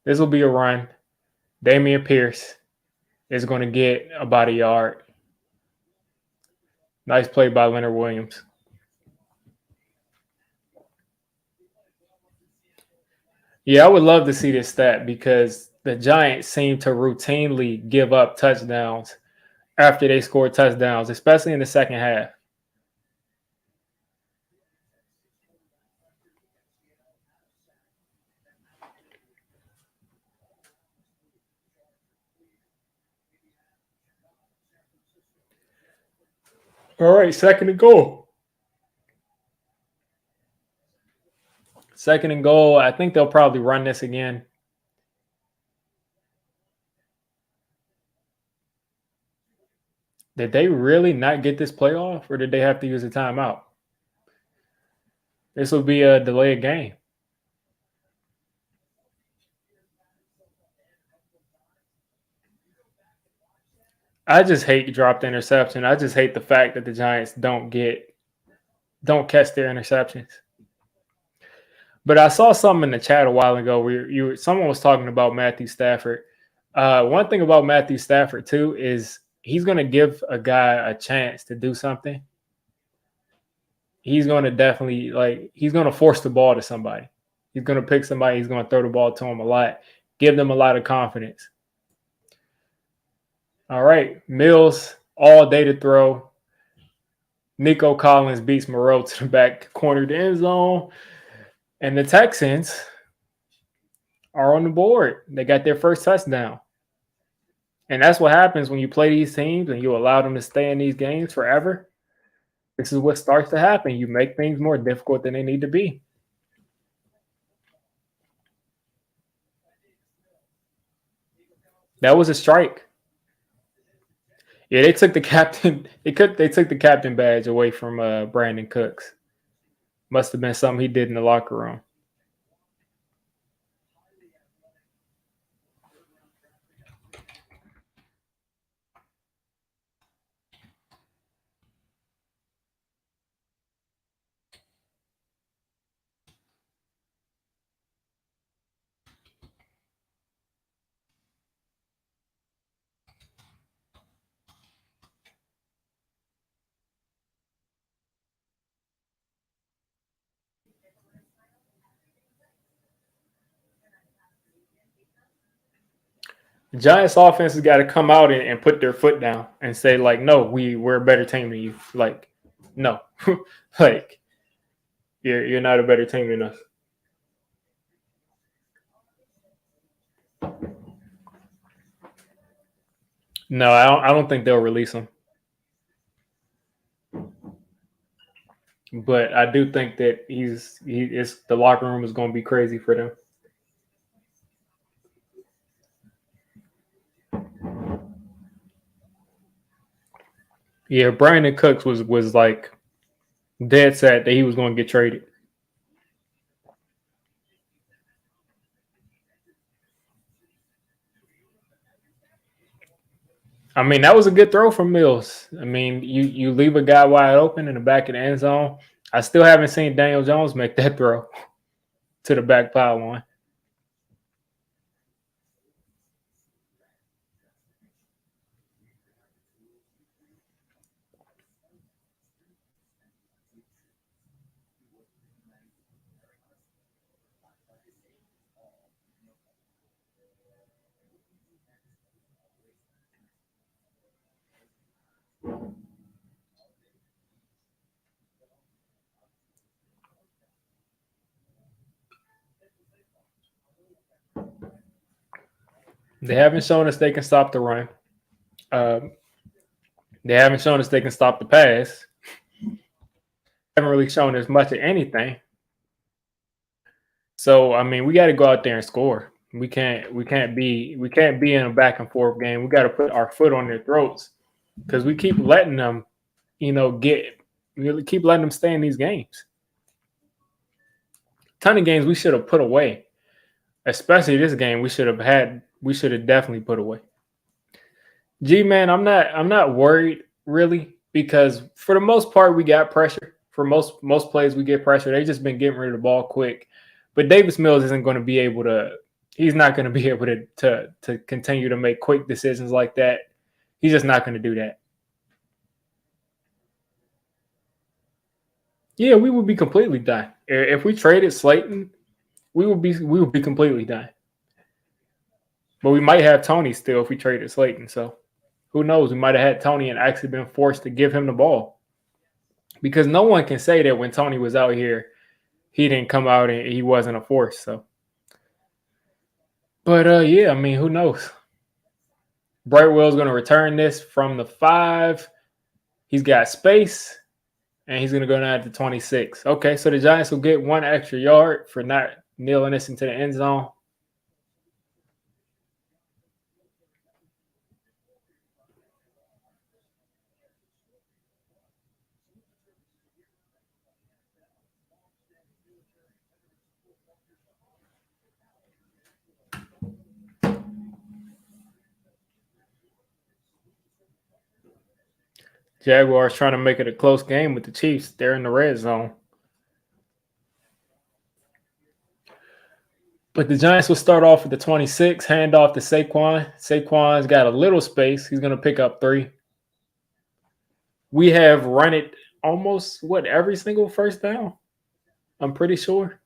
This will be a run. Damieon Pierce is going to get about a yard. Nice play by Leonard Williams. Yeah, I would love to see this stat because the Giants seem to routinely give up touchdowns after they score touchdowns, especially in the second half. All right, 2nd and goal. 2nd and goal. I think they'll probably run this again. Did they really not get this playoff, or did they have to use a timeout? This will be a delayed game. I just hate dropped interception. I just hate the fact that the Giants don't catch their interceptions. But I saw something in the chat a while ago where someone was talking about Matthew Stafford. One thing about Matthew Stafford too is he's going to give a guy a chance to do something. He's going to definitely he's going to force the ball to somebody. He's going to pick somebody. He's going to throw the ball to him a lot, give them a lot of confidence. All right, Mills all day to throw. Nico Collins beats Moreau to the back corner of the end zone. And the Texans are on the board. They got their first touchdown. And that's what happens when you play these teams and you allow them to stay in these games forever. This is what starts to happen. You make things more difficult than they need to be. That was a strike. Yeah, they took the captain. They took the captain badge away from Brandon Cooks. Must have been something he did in the locker room. The Giants offense has got to come out and put their foot down and say, like, no, we're a better team than you. Like, no. Like, you're not a better team than us. No, I don't think they'll release him. But I do think that the locker room is going to be crazy for them. Yeah, Brandon Cooks was like dead set that he was going to get traded. I mean, that was a good throw from Mills. I mean, you leave a guy wide open in the back of the end zone. I still haven't seen Daniel Jones make that throw to the back pylon. They haven't shown us they can stop the run. Um, they haven't shown us they can stop the pass. Haven't really shown us much of anything. So I mean, we got to go out there and score. We can't be in a back and forth game. We got to put our foot on their throats because we keep letting them, get we keep letting them stay in these games. Ton of games we should have put away, especially this game. We should have definitely put away. G man, I'm not worried really because for the most part we got pressure. For most plays we get pressure. They just been getting rid of the ball quick. But Davis Mills isn't going to be able to. He's not going to be able to continue to make quick decisions like that. He's just not going to do that. Yeah, we would be completely done if we traded Slayton. We would be completely done. But we might have Tony still if we traded Slayton. So who knows? We might have had Tony and actually been forced to give him the ball because no one can say that when Tony was out here, he didn't come out and he wasn't a force. So, but yeah, I mean, who knows? Brightwell's going to return this from the 5. He's got space, and he's going to go down to 26. Okay, so the Giants will get 1 extra yard for not nailing this into the end zone. Jaguars trying to make it a close game with the Chiefs. They're in the red zone. But the Giants will start off with the 26, hand off to Saquon. Saquon's got a little space. He's going to pick up 3. We have run it almost, every single first down? I'm pretty sure.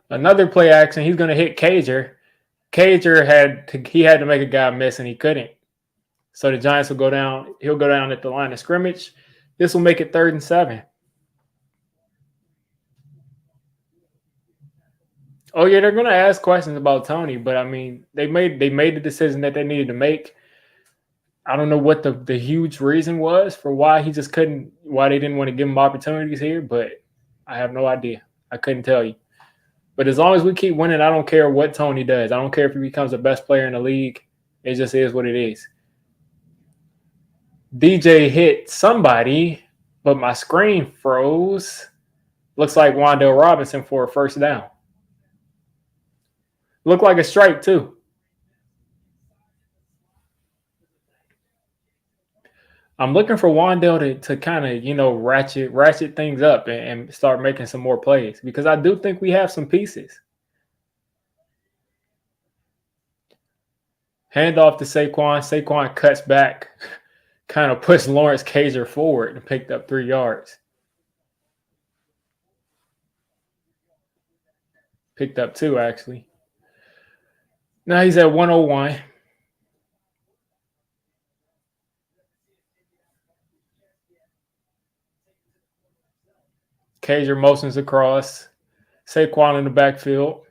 Another play action. He's going to hit Cager. He had to make a guy miss and he couldn't. So the Giants will go down. He'll go down at the line of scrimmage. This will make it 3rd and 7. Oh yeah, they're going to ask questions about Tony, but I mean, they made the decision that they needed to make. I don't know what the huge reason was for why he just why they didn't want to give him opportunities here, but I have no idea. I couldn't tell you. But as long as we keep winning, I don't care what Tony does. I don't care if he becomes the best player in the league. It just is what it is. DJ hit somebody, but my screen froze. Looks like Wan'Dale Robinson for a first down. Looked like a strike, too. I'm looking for Wan'Dale to kind of, ratchet things up and start making some more plays because I do think we have some pieces. Hand off to Saquon. Saquon cuts back, kind of puts Lawrence Cager forward and picked up 3 yards. Picked up 2, actually. Now he's at 101. Cager motions across. Saquon in the backfield.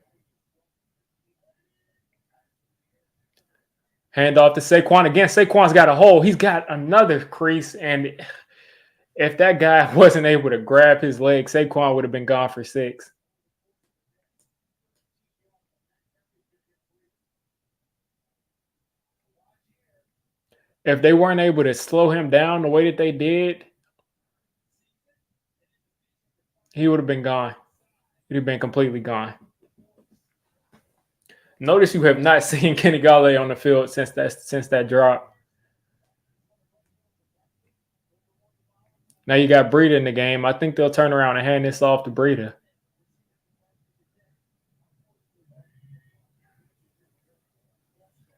Hand off to Saquon again. Saquon's got a hole. He's got another crease. And if that guy wasn't able to grab his leg, Saquon would have been gone for 6. If they weren't able to slow him down the way that they did, he would have been gone. He'd have been completely gone. Notice you have not seen Kenny Galladay on the field since that drop. Now you got Breida in the game. I think they'll turn around and hand this off to Breida.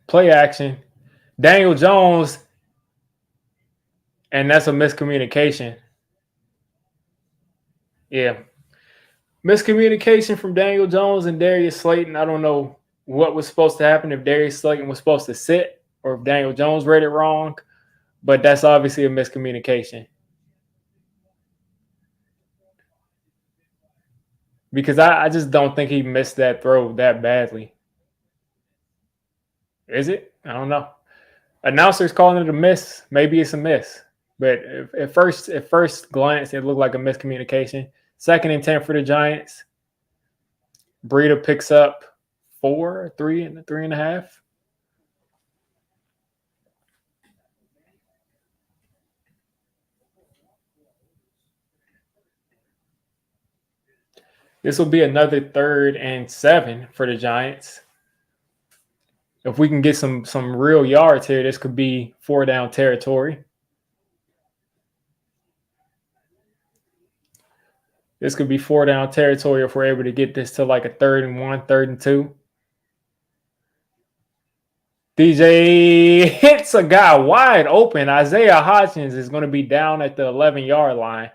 Play action. Daniel Jones, and that's a miscommunication. Yeah. Miscommunication from Daniel Jones and Darius Slayton. I don't know what was supposed to happen, if Darius Slayton was supposed to sit or if Daniel Jones read it wrong, but that's obviously a miscommunication. Because I just don't think he missed that throw that badly. Is it? I don't know. Announcers calling it a miss. Maybe it's a miss. But at first glance, it looked like a miscommunication. 2nd and 10 for the Giants. Breida picks up 4, 3.5. This will be another 3rd and 7 for the Giants. If we can get some real yards here, this could be 4 down territory. This could be 4 down territory if we're able to get this to like a 3rd and 1, 3rd and 2. DJ hits a guy wide open. Isaiah Hodgins is going to be down at the 11-yard line.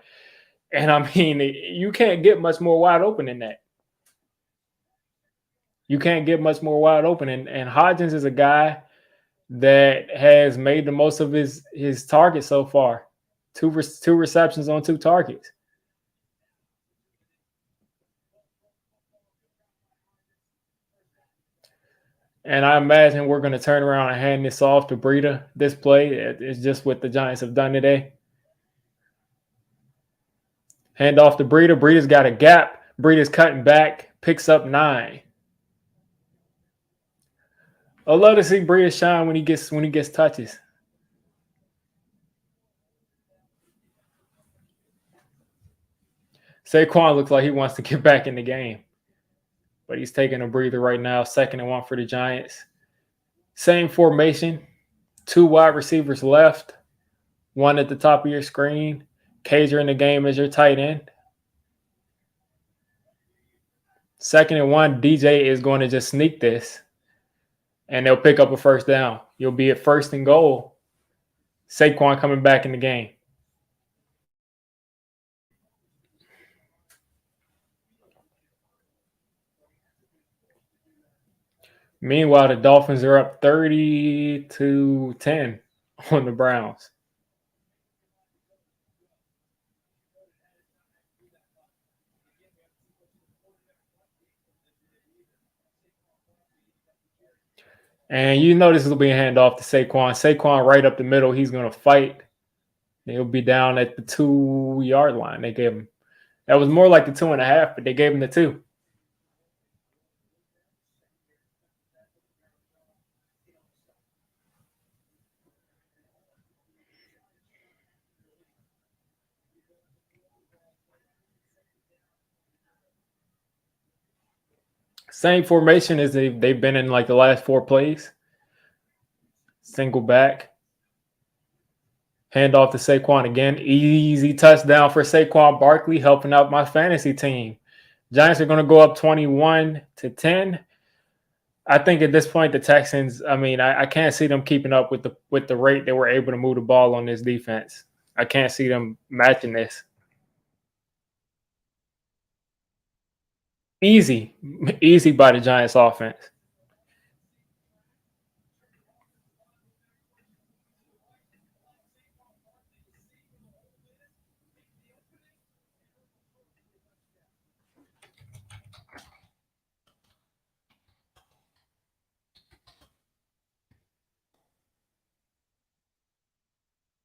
And I mean, you can't get much more wide open than that. You can't get much more wide open. And Hodgins is a guy that has made the most of his targets so far. 2 receptions on 2 targets. And I imagine we're going to turn around and hand this off to Breida. This play is just what the Giants have done today. Hand off to Breida. Breida's got a gap. Breida's cutting back. Picks up 9. I love to see Breida shine when he gets touches. Saquon looks like he wants to get back in the game. But he's taking a breather right now. 2nd and 1 for the Giants. Same formation. 2 wide receivers left. 1 at the top of your screen. Cager in the game as your tight end. 2nd and 1. DJ is going to just sneak this. And they'll pick up a first down. You'll be at 1st and goal. Saquon coming back in the game. Meanwhile, the Dolphins are up 30-10 on the Browns. And you know this will be a handoff to Saquon. Saquon right up the middle. He's going to fight. He'll be down at the 2-yard line. They gave him. That was more like the 2.5, but they gave him the 2. Same formation as they've been in like the last 4 plays. Single back. Hand off to Saquon again. Easy touchdown for Saquon Barkley, helping out my fantasy team. Giants are going to go up 21-10. I think at this point the Texans, I can't see them keeping up with the rate they were able to move the ball on this defense. I can't see them matching this. Easy by the Giants offense.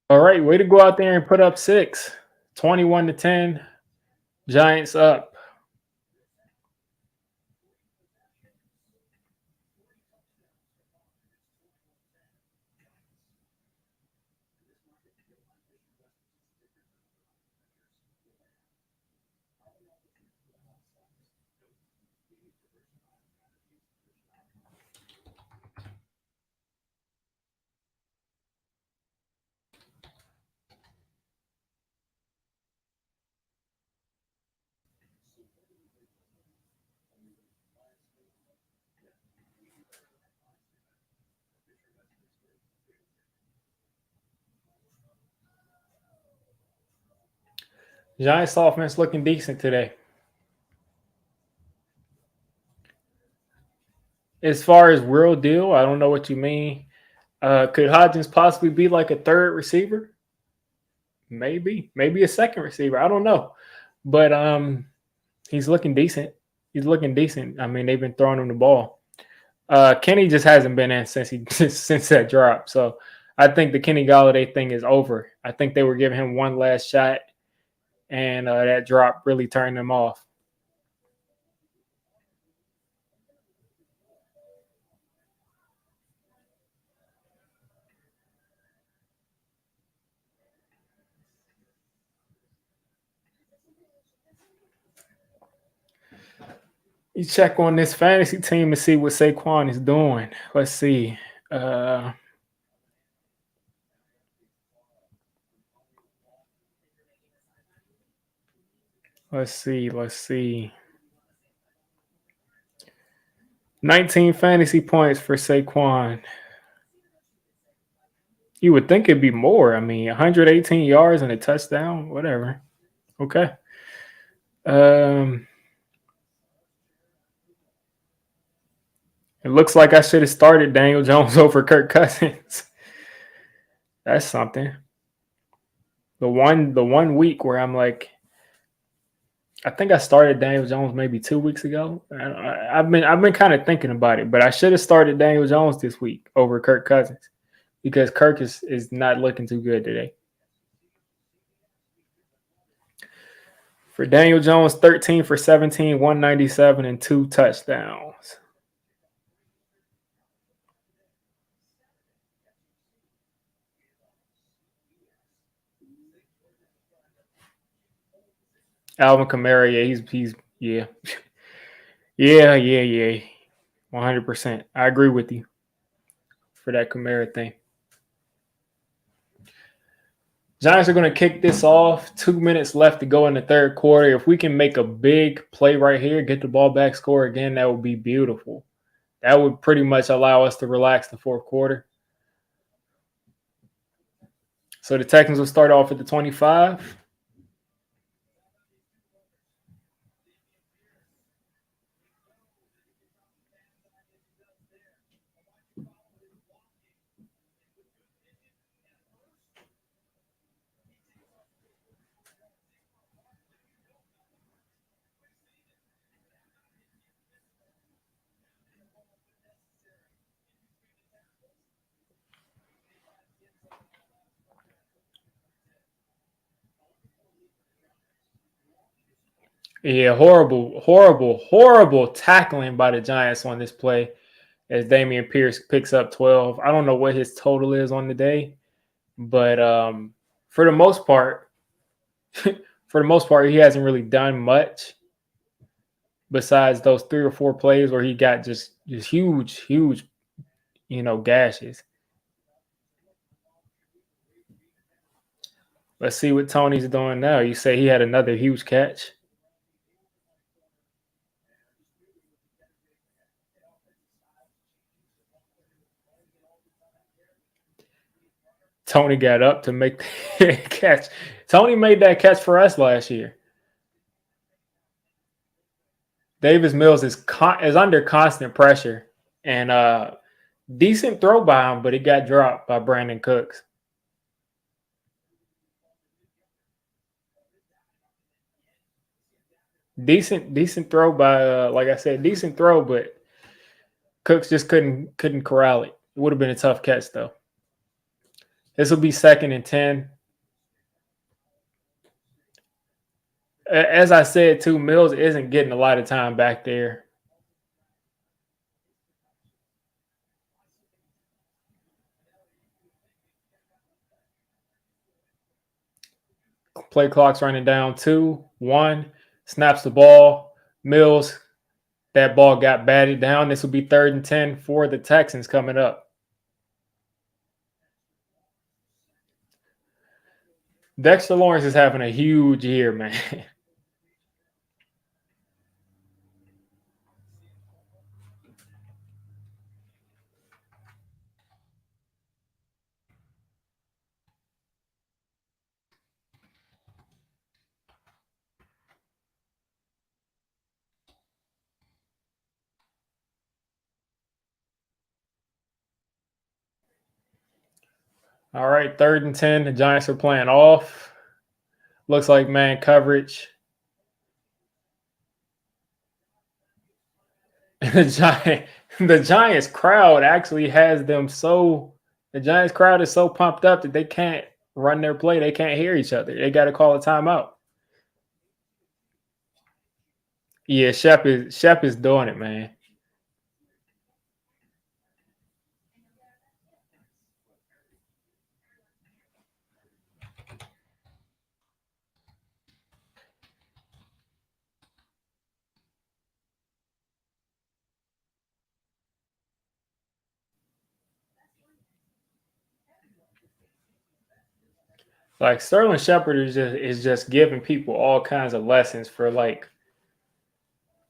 All right, way to go out there and put up 6. 21-10. Giants up. Giants offense looking decent today. As far as real deal, I don't know what you mean. Could Hodgins possibly be like a third receiver? Maybe a second receiver. I don't know, but he's looking decent. They've been throwing him the ball. Kenny just hasn't been in since that drop. So I think the Kenny Golladay thing is over. I think they were giving him one last shot, and that drop really turned him off. You check on this fantasy team to see what Saquon is doing. Let's see. Let's see. 19 fantasy points for Saquon. You would think it'd be more. 118 yards and a touchdown, whatever. Okay. It looks like I should have started Daniel Jones over Kirk Cousins. That's something. The one week where I'm like, I think I started Daniel Jones maybe 2 weeks ago. I've been kind of thinking about it, but I should have started Daniel Jones this week over Kirk Cousins because Kirk is not looking too good today. For Daniel Jones, 13 for 17, 197, and 2 touchdowns. Alvin Kamara, yeah. Yeah. 100%. I agree with you for that Kamara thing. Giants are going to kick this off. 2 minutes left to go in the third quarter. If we can make a big play right here, get the ball back, score again, that would be beautiful. That would pretty much allow us to relax the fourth quarter. So the Texans will start off at the 25. Yeah, horrible tackling by the Giants on this play as Damieon Pierce picks up 12. I don't know what his total is on the day, but for the most part, he hasn't really done much. besides those 3 or 4 plays where he got just huge, gashes. Let's see what Tony's doing now. You say he had another huge catch. Tony got up to make the catch. Tony made that catch for us last year. Davis Mills is under constant pressure, and decent throw by him, but it got dropped by Brandon Cooks. Decent throw by, like I said, decent throw, but Cooks just couldn't corral it. It would have been a tough catch though. This will be 2nd and 10. As I said too, Mills isn't getting a lot of time back there. Play clock's running down. 2-1. Snaps the ball. Mills, that ball got batted down. This will be 3rd and 10 for the Texans coming up. Dexter Lawrence is having a huge year, man. All right, 3rd and 10. The Giants are playing off. Looks like man coverage. The Giants crowd actually has them so. The Giants crowd is so pumped up that they can't run their play. They can't hear each other. They got to call a timeout. Yeah, Shep is doing it, man. Like Sterling Shepard is just giving people all kinds of lessons for like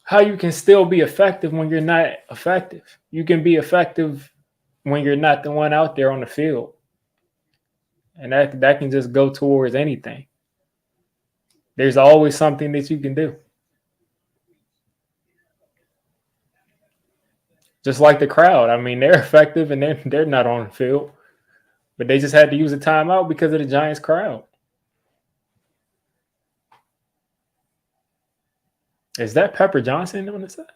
how you can still be effective when you're not effective. You can be effective when you're not the one out there on the field. And that can just go towards anything. There's always something that you can do. Just like the crowd. I mean, they're effective and they're not on the field. But they just had to use a timeout because of the Giants crowd. Is that Pepper Johnson on the side?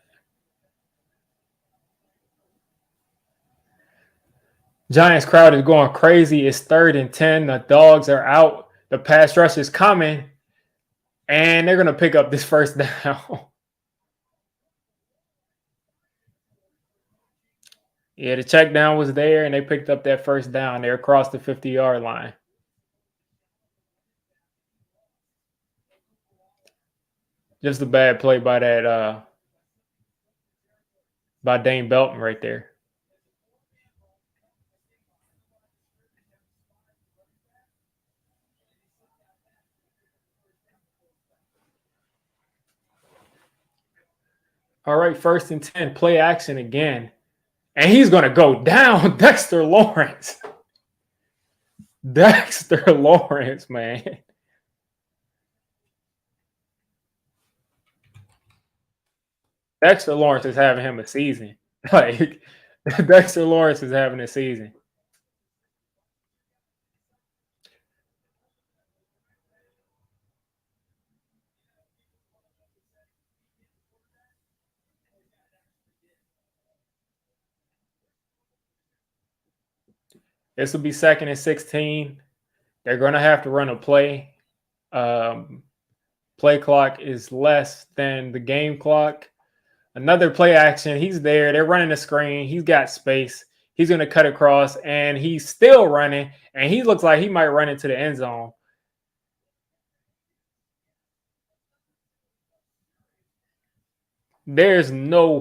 Giants crowd is going crazy. It's 3rd and 10. The dogs are out. The pass rush is coming. And they're going to pick up this 1st down. Yeah, the check down was there, and they picked up that 1st down. They're across the 50-yard line. Just a bad play by that by Dane Belton right there. All right, 1st and 10. Play action again. And he's going to go down. Dexter Lawrence. Dexter Lawrence, man. Dexter Lawrence is having him a season. Like, Dexter Lawrence is having a season. This will be 2nd and 16. They're going to have to run a play. Play clock is less than the game clock. Another play action. He's there. They're running the screen. He's got space. He's going to cut across, and he's still running, and he looks like he might run into the end zone. There's no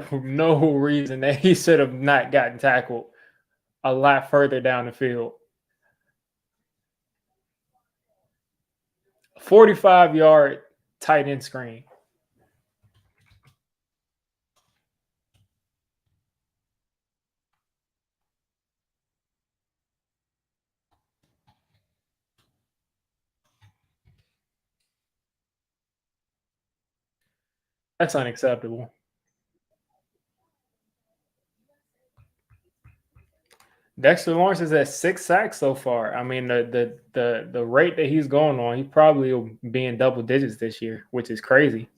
reason that he should have not gotten tackled a lot further down the field. 45-yard tight end screen. That's unacceptable. Dexter Lawrence is at 6 sacks so far. I mean, the rate that he's going on, he probably will be in double digits this year, which is crazy.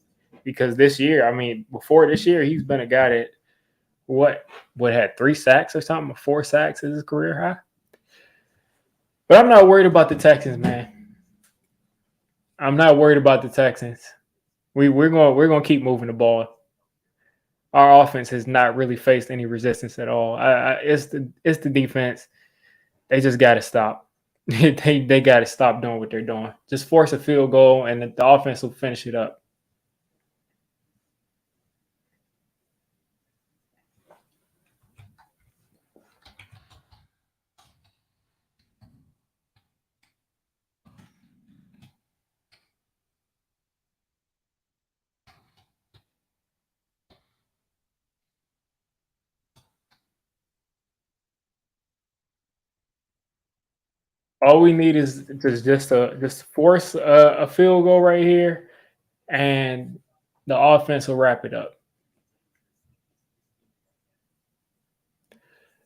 Because this year, I mean, before this year, he's been a guy that what had 3 sacks or something, or 4 sacks is his career high. But I'm not worried about the Texans, man. I'm not worried about the Texans. We're gonna keep moving the ball. Our offense has not really faced any resistance at all. It's the defense. They just got to stop. they got to stop doing what they're doing. Just force a field goal, and the offense will finish it up. All we need is just force a field goal right here, and the offense will wrap it up.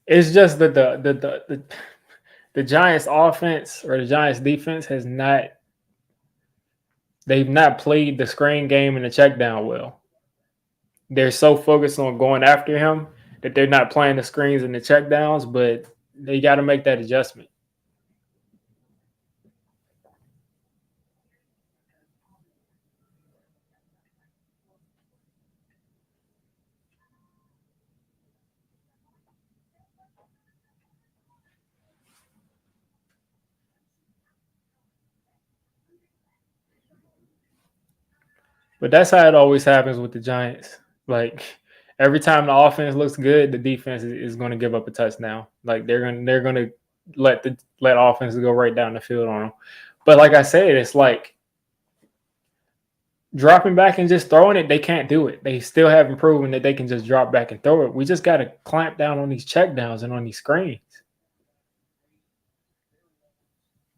It's just that the Giants offense or the Giants defense has not they've not played the screen game and the check down well. They're so focused on going after him that they're not playing the screens and the check downs, but they got to make that adjustment. But that's how it always happens with the Giants. Like every time the offense looks good, the defense is going to give up a touchdown. Like they're going to let offense go right down the field on them. But like I said, it's like dropping back and just throwing it. They can't do it. They still haven't proven that they can just drop back and throw it. We just got to clamp down on these check downs and on these screens.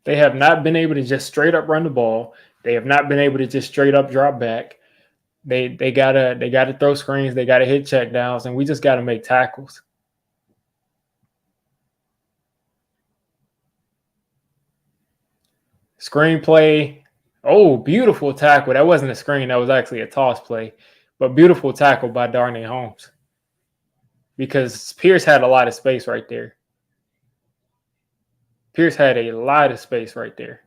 They have not been able to just straight up run the ball. They have not been able to just straight up drop back. They gotta throw screens. They gotta hit check downs, and we just gotta make tackles. Screenplay. Oh, beautiful tackle. That wasn't a screen. That was actually a toss play, but beautiful tackle by Darnay Holmes because Pierce had a lot of space right there. Pierce had a lot of space right there.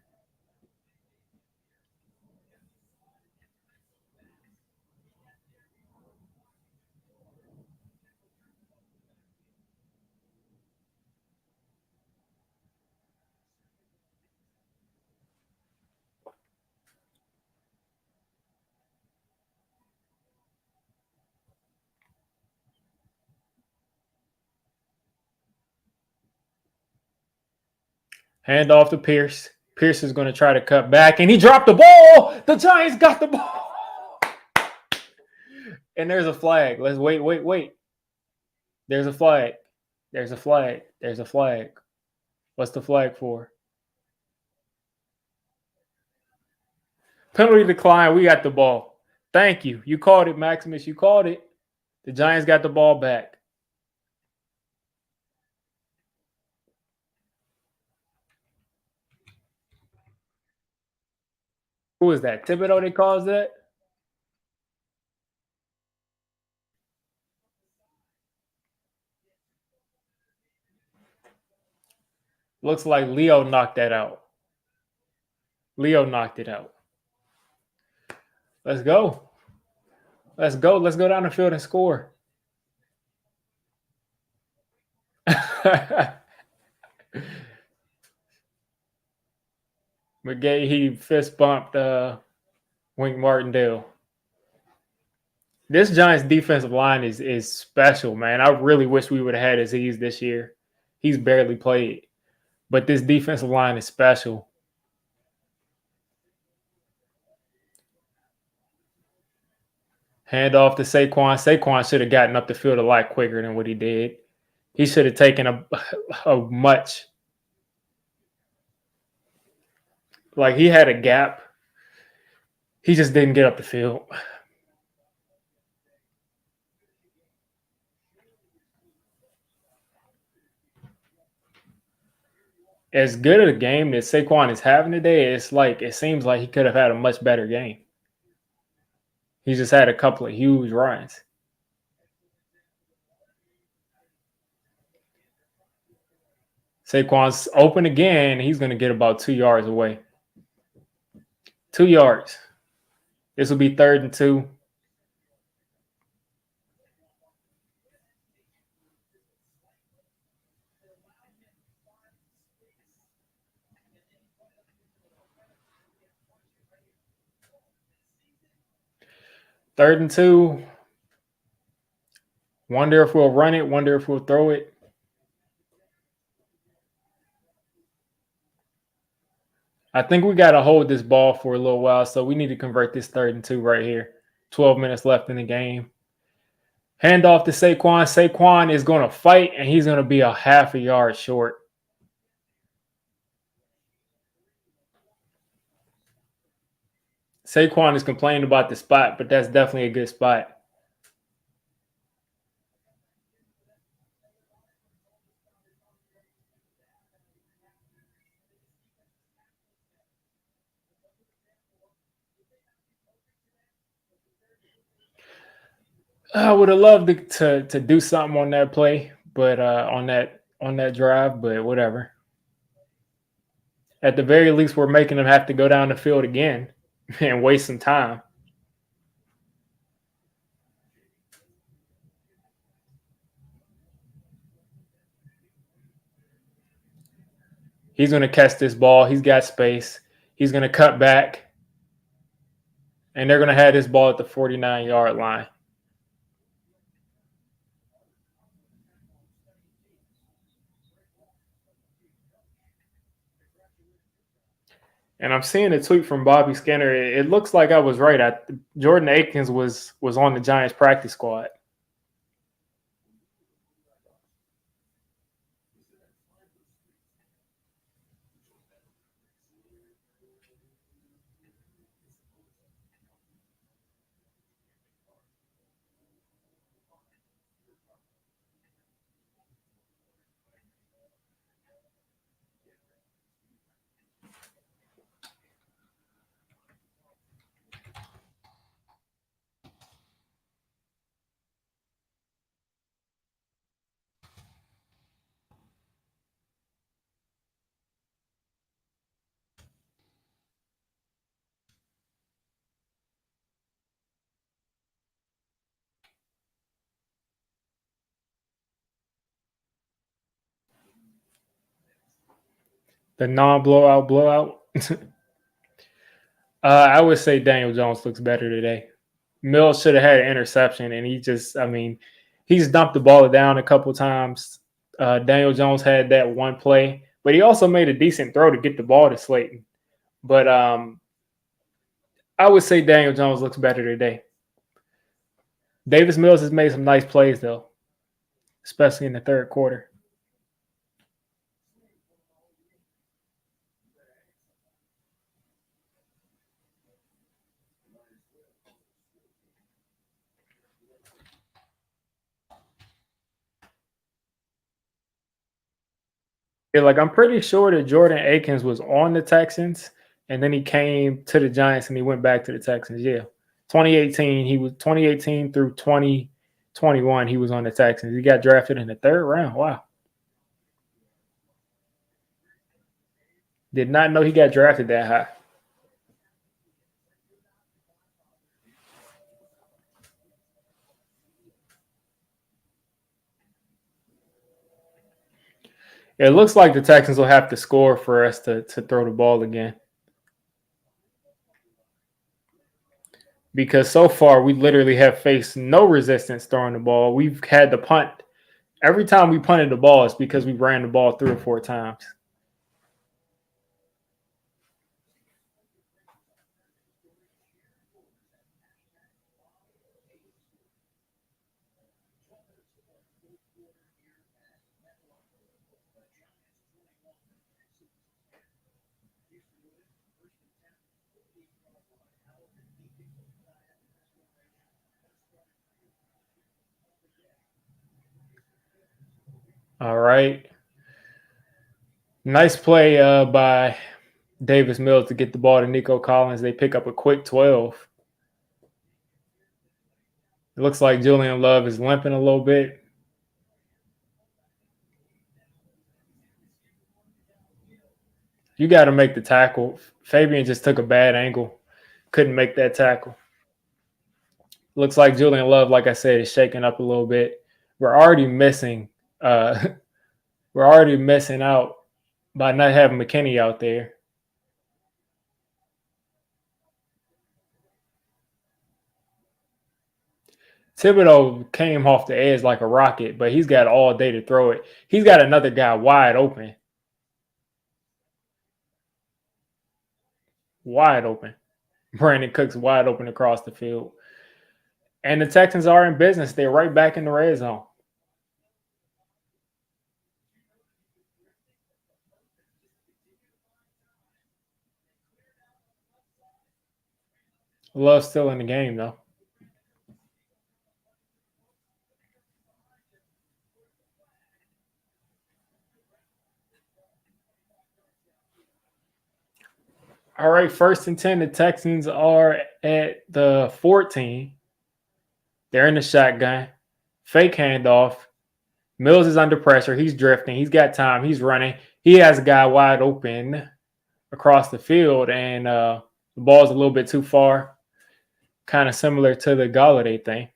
Hand off to Pierce. Pierce is going to try to cut back, and he dropped the ball. The Giants got the ball. And there's a flag. Let's wait. There's a flag. There's a flag. There's a flag. What's the flag for? Penalty decline. We got the ball. Thank you. You called it, Maximus. You called it. The Giants got the ball back. Who is that? Thibodeau they calls that? Looks like Leo knocked that out. Leo knocked it out. Let's go. Let's go. Let's go down the field and score. McGahee, he fist bumped Wink Martindale. This Giants defensive line is special, man. I really wish we would have had Aziz this year. He's barely played, but this defensive line is special. Hand off to Saquon. Saquon should have gotten up the field a lot quicker than what he did. He should have taken a much, like he had a gap. He just didn't get up the field. As good of a game that Saquon is having today, it seems like he could have had a much better game. He just had a couple of huge runs. Saquon's open again. He's going to get about 2 yards away. 2 yards. This will be 3rd and 2. Third and 2. Wonder if we'll run it. Wonder if we'll throw it. I think we got to hold this ball for a little while, so we need to convert this 3rd and 2 right here. 12 minutes left in the game. Hand off to Saquon. Saquon is going to fight, and he's going to be a half a yard short. Saquon is complaining about the spot, but that's definitely a good spot. I would have loved to do something on that play, but on that drive, but whatever. At the very least, we're making them have to go down the field again and waste some time. He's going to catch this ball. He's got space. He's going to cut back, and they're going to have this ball at the 49-yard line. And I'm seeing a tweet from Bobby Skinner. It looks like I was right. Jordan Akins was on the Giants practice squad. The non-blowout. I would say Daniel Jones looks better today. Mills should have had an interception, and he's dumped the ball down a couple times. Daniel Jones had that one play, but he also made a decent throw to get the ball to Slayton. But I would say Daniel Jones looks better today. Davis Mills has made some nice plays, though, especially in the 3rd quarter. Yeah, like I'm pretty sure that Jordan Akins was on the Texans, and then he came to the Giants and he went back to the Texans. Yeah, 2018 through 2021. He was on the Texans. He got drafted in the 3rd round. Wow, did not know he got drafted that high. It looks like the Texans will have to score for us to throw the ball again. because so far we literally have faced no resistance throwing the ball. We've had to punt. Every time we punted the ball, it's because we ran the ball 3 or 4 times. All right. Nice play by Davis Mills to get the ball to Nico Collins. They pick up a quick 12. It looks like Julian Love is limping a little bit. You got to make the tackle. Fabian just took a bad angle. Couldn't make that tackle. Looks like Julian Love, like I said, is shaking up a little bit. We're already missing. Uh, we're already missing out by not having McKinney out there. Thibodeau came off the edge like a rocket, but he's got all day to throw it. He's got another guy wide open. Wide open. Brandon Cooks wide open across the field. And the Texans are in business. They're right back in the red zone. Love's still in the game, though. All right, 1st and 10. The Texans are at the 14. They're in the shotgun. Fake handoff. Mills is under pressure. He's drifting. He's got time. He's running. He has a guy wide open across the field, and the ball's a little bit too far. Kind of similar to the Galladay thing.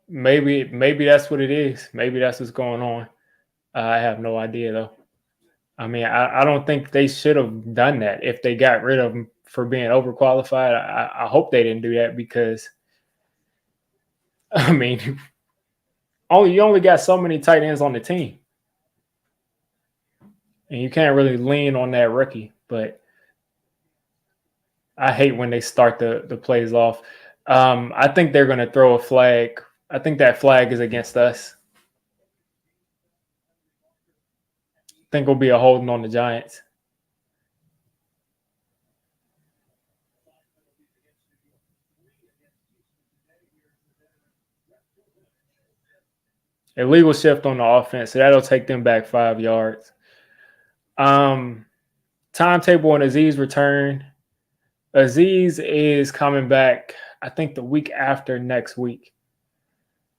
Maybe that's what it is. Maybe that's what's going on. I have no idea though. I mean, I don't think they should have done that if they got rid of him for being overqualified. I hope they didn't do that because, I mean, you only got so many tight ends on the team, and you can't really lean on that rookie. But I hate when they start the plays off. I think they're going to throw a flag. I think that flag is against us. I think it'll be a holding on the Giants. Illegal shift on the offense, so that'll take them back 5 yards. Timetable on Aziz return. Aziz is coming back, I think, the week after next week.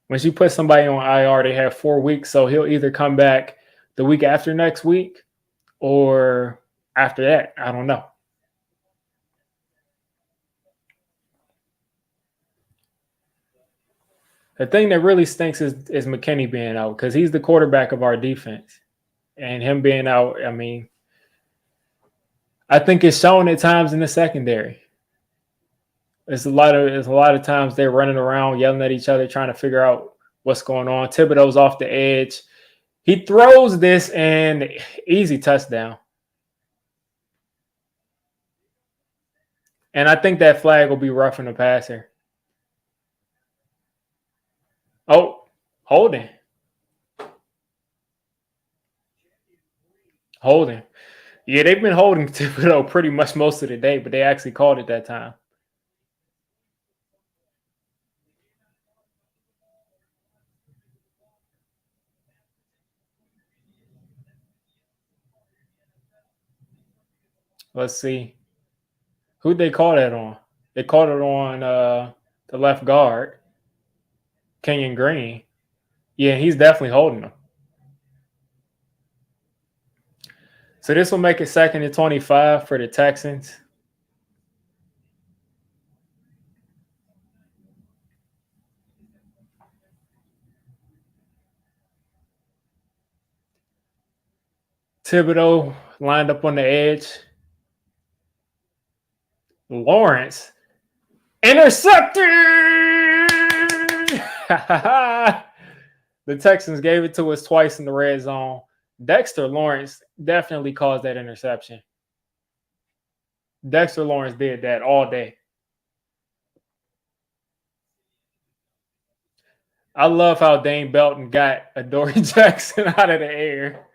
When you put somebody on IR, they have 4 weeks, so he'll either come back the week after next week or after that. I don't know. The thing that really stinks is McKinney being out because he's the quarterback of our defense. And him being out, I mean, I think it's shown at times in the secondary. It's a lot of times they're running around yelling at each other, trying to figure out what's going on. Thibodeau's off the edge. He throws this and easy touchdown. And I think that flag will be roughing the passer. Oh, holding. Holding. Yeah, they've been holding Thibodeau pretty much most of the day, but they actually called it that time. Let's see. Who'd they call that on? They called it on the left guard, Kenyon Green. Yeah, he's definitely holding them. So this will make it 2nd and 25 for the Texans. Thibodeau lined up on the edge. Lawrence intercepted. The Texans gave it to us twice in the red zone. Dexter Lawrence definitely caused that interception. Dexter Lawrence did that all day. I love how Dane Belton got Adoree Jackson out of the air.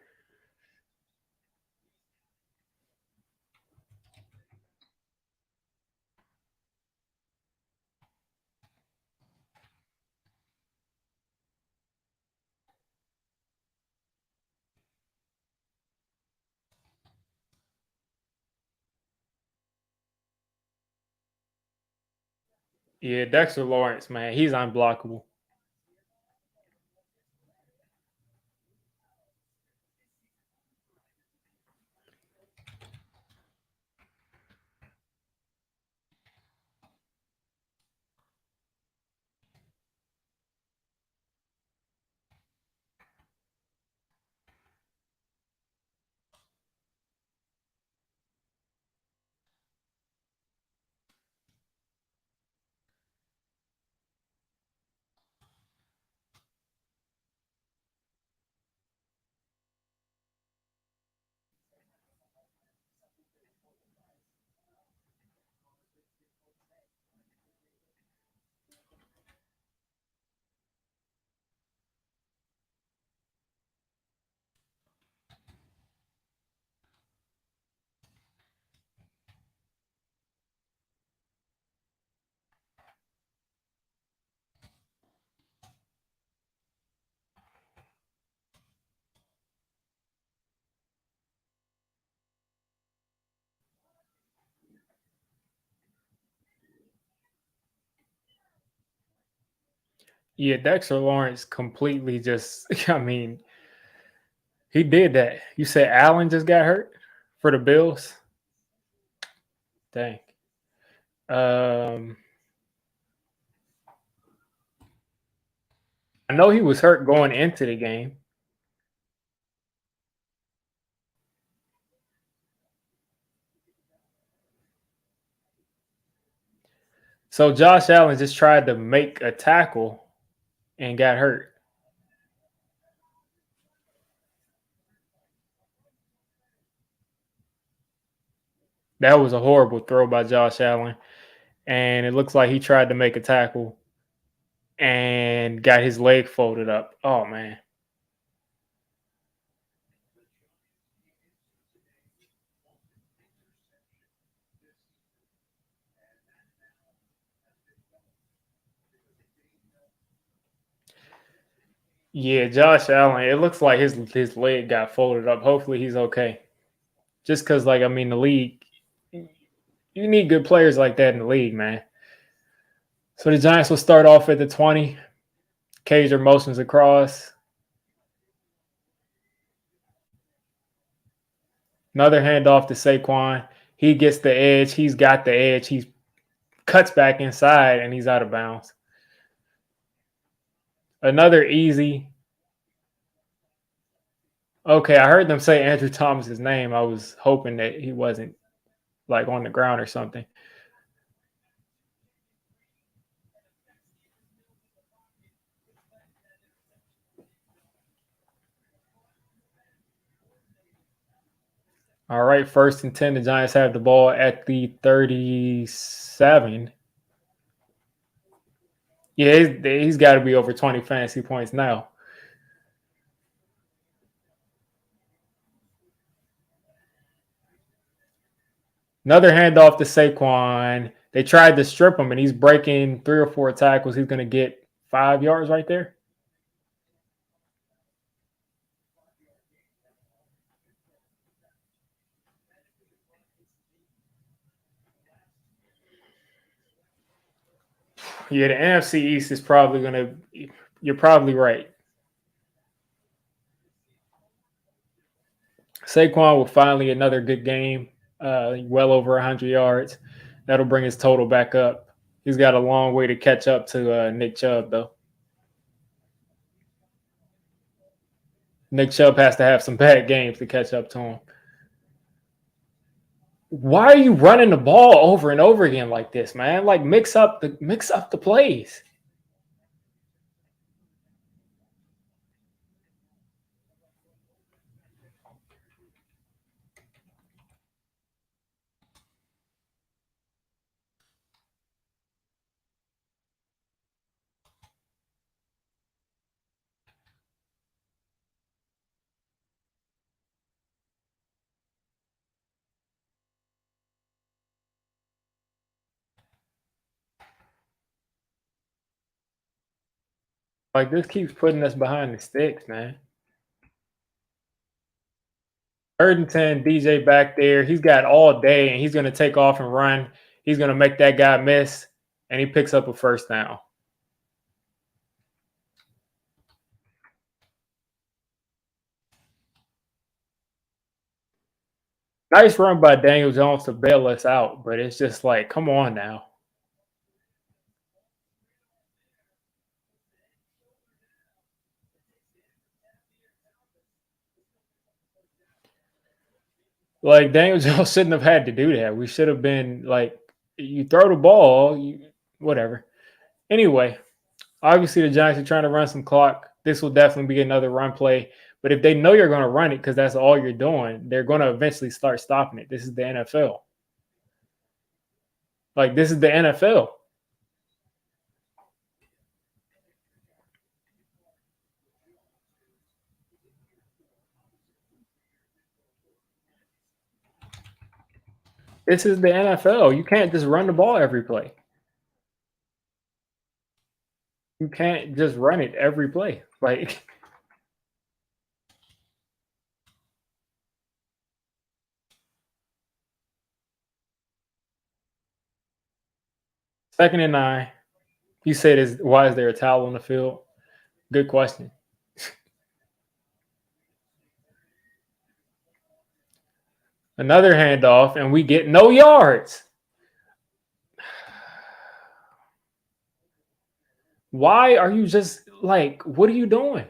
Yeah, Dexter Lawrence, man, he's unblockable. Yeah, Dexter Lawrence completely just, I mean, he did that. You said Allen just got hurt for the Bills? Dang. I know he was hurt going into the game. So Josh Allen just tried to make a tackle and got hurt. That was a horrible throw by Josh Allen. And it looks like he tried to make a tackle and got his leg folded up. Oh, man. Yeah, Josh Allen, it looks like his leg got folded up. Hopefully he's okay. Just because, like, I mean, the league, you need good players like that in the league, man. So the Giants will start off at the 20. Cager motions across. Another handoff to Saquon. He gets the edge. He's got the edge. He cuts back inside, and he's out of bounds. Another easy. Okay, I heard them say Andrew Thomas's name. I was hoping that he wasn't like on the ground or something. All right, 1st and 10. The Giants have the ball at the 37. Yeah, he's got to be over 20 fantasy points now. Another handoff to Saquon. They tried to strip him, and he's breaking 3 or 4 tackles. He's going to get 5 yards right there. Yeah, the NFC East is probably going to – you're probably right. Saquon with finally another good game, well over 100 yards. That'll bring his total back up. He's got a long way to catch up to Nick Chubb, though. Nick Chubb has to have some bad games to catch up to him. Why are you running the ball over and over again like this, man? Like mix up the plays. Like this keeps putting us behind the sticks, man. 3rd and 10, DJ back there. He's got all day, and he's going to take off and run. He's going to make that guy miss, and he picks up a first down. Nice run by Daniel Jones to bail us out, but it's just like, come on now. Like Daniel Jones shouldn't have had to do that. We should have been like, you throw the ball, whatever. Anyway, obviously the Giants are trying to run some clock. This will definitely be another run play. But if they know you're going to run it because that's all you're doing, they're going to eventually start stopping it. This is the NFL. Like this is the NFL. This is the NFL. You can't just run the ball every play. You can't just run it every play. Like 2nd and 9. You said, "Is why is there a towel on the field?" Good question. Another handoff, and we get no yards. Why are you just like, what are you doing?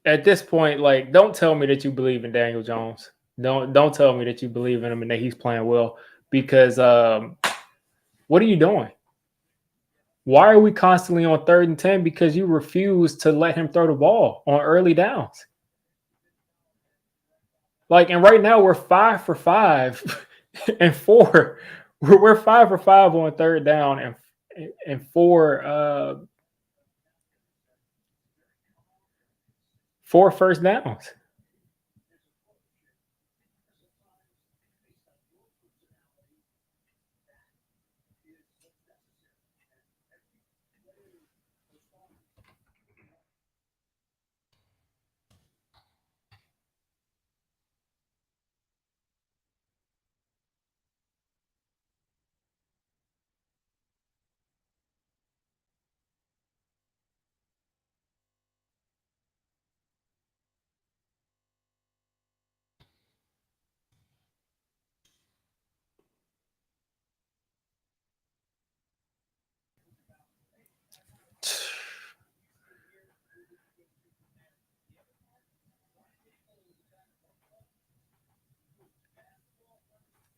At this point, like, don't tell me that you believe in Daniel Jones. Don't tell me that you believe in him and that he's playing well because what are you doing? Why are we constantly on 3rd and 10? Because you refuse to let him throw the ball on early downs. Like, and right now we're 5 for 5 and 4. We're 5 for 5 on 3rd down and four first downs.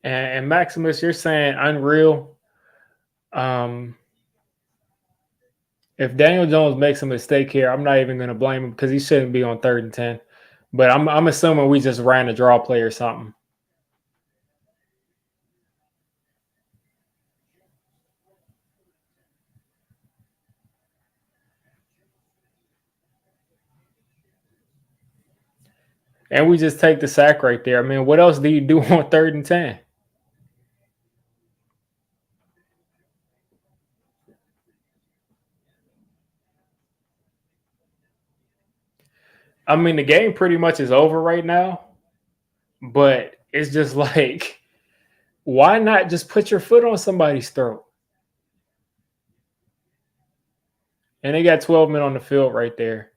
And Maximus, you're saying unreal. Um, if Daniel Jones makes a mistake here, I'm not even going to blame him because he shouldn't be on 3rd and 10. But I'm assuming we just ran a draw play or something. And we just take the sack right there. I mean, what else do you do on 3rd and 10? I mean, the game pretty much is over right now, but it's just like, why not just put your foot on somebody's throat? And they got 12 men on the field right there.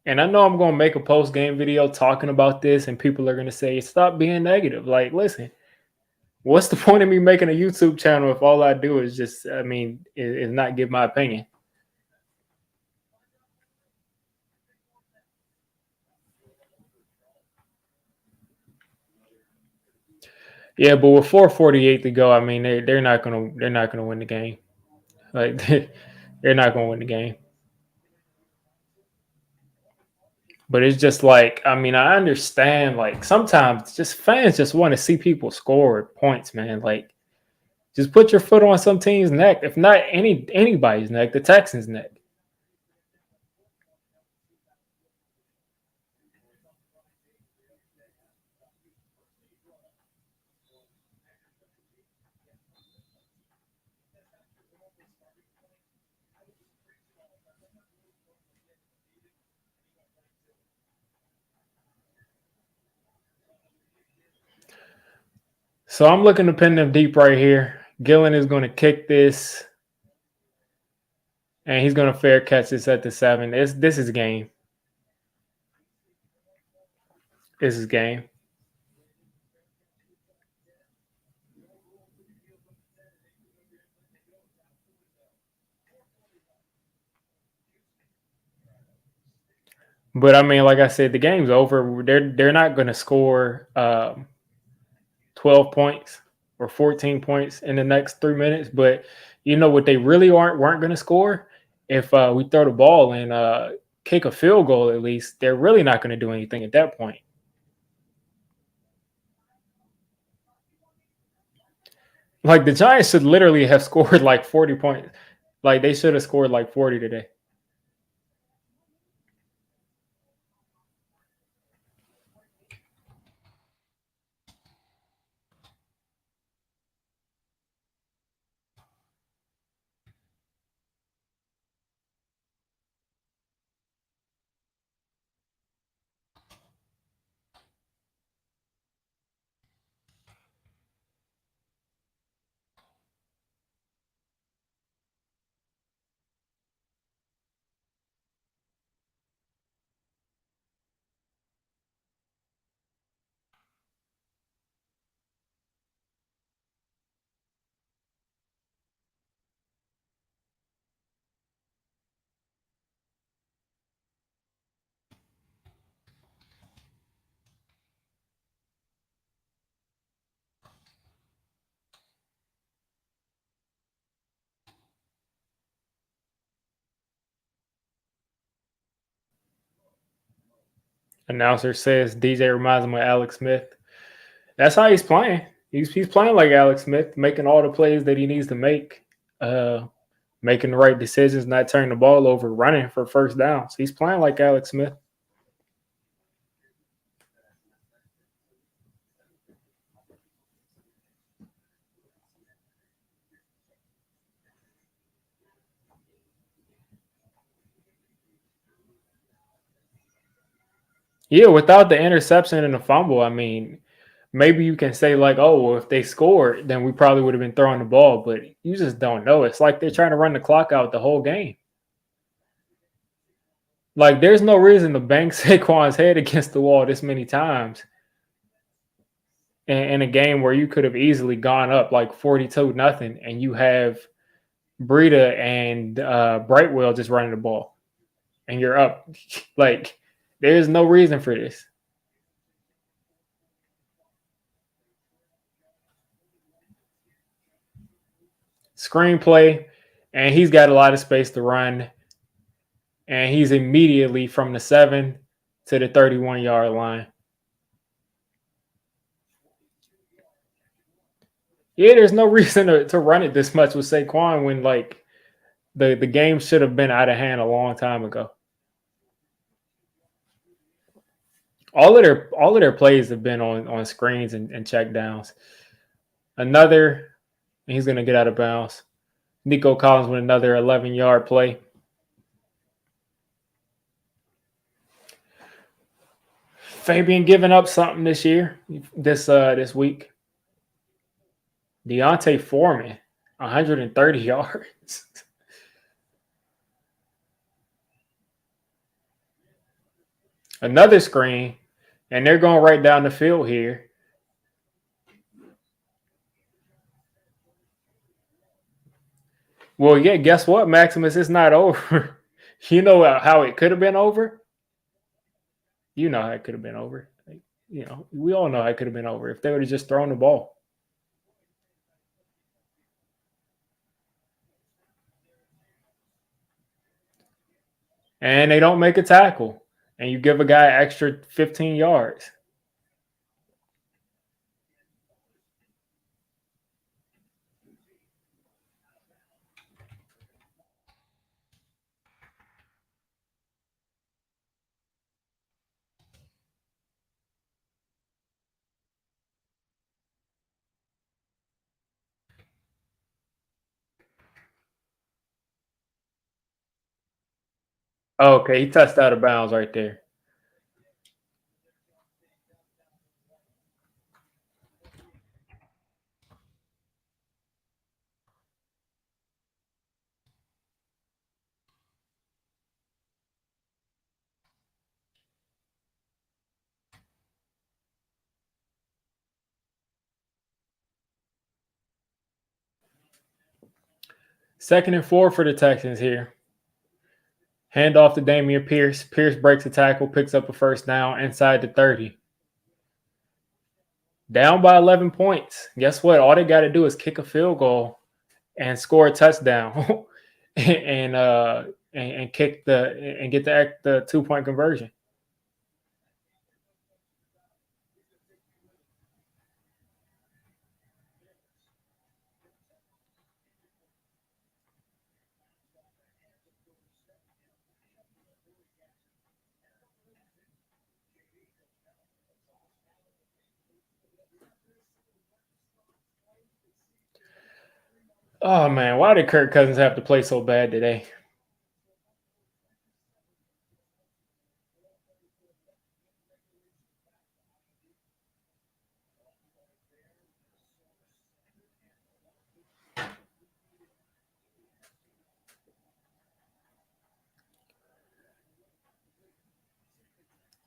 And I know I'm going to make a post game video talking about this, and people are going to say, stop being negative. Like, listen, what's the point of me making a YouTube channel if all I do is just, is not give my opinion? Yeah, but with 4:48 to go, I mean, they're not gonna win the game. Like, they're not gonna win the game. But it's just like, I mean, I understand. Like, sometimes just fans just want to see people score points, man. Like, just put your foot on some team's neck, if not anybody's neck, the Texans' neck. So I'm looking to pin them deep right here. Gillen is going to kick this, and he's going to fair catch this at the 7. This is game. This is game. But I mean, like I said, the game's over. They're not going to score 12 points or 14 points in the next 3 minutes. But you know what they really weren't going to score if we throw the ball and kick a field goal at least. They're really not going to do anything at that point. Like the Giants should literally have scored like 40 points. Like they should have scored like 40 today. Announcer says DJ reminds him of Alex Smith. That's how he's playing. He's playing like Alex Smith, making all the plays that he needs to make, making the right decisions, not turning the ball over, running for first downs. He's playing like Alex Smith. Yeah, without the interception and the fumble, I mean, maybe you can say like, oh, well, if they scored, then we probably would have been throwing the ball, but you just don't know. It's like they're trying to run the clock out the whole game. Like, there's no reason to bang Saquon's head against the wall this many times in a game where you could have easily gone up like 42-0, and you have Breida and Brightwell just running the ball, and you're up. Like, there's no reason for this. Screenplay, and he's got a lot of space to run, and he's immediately from the 7 to the 31-yard line. Yeah, there's no reason to run it this much with Saquon when like the game should have been out of hand a long time ago. All of their plays have been on screens and check downs. Another, and he's gonna get out of bounds. Nico Collins with another 11-yard play. Fabian giving up something this year, this week. Deontay Foreman, 130 yards. Another screen, and they're going right down the field here. Well, yeah, guess what, Maximus? It's not over. You know how it could have been over? You know how it could have been over. Like, we all know how it could have been over if they would have just thrown the ball. And they don't make a tackle. And you give a guy extra 15 yards. Okay, he touched out of bounds right there. Second and 4 for the Texans here. Hand off to Damieon Pierce. Pierce breaks a tackle, picks up a first down inside the 30. Down by 11 points. Guess what? All they got to do is kick a field goal and score a touchdown and kick and get the 2-point conversion. Oh man, why did Kirk Cousins have to play so bad today?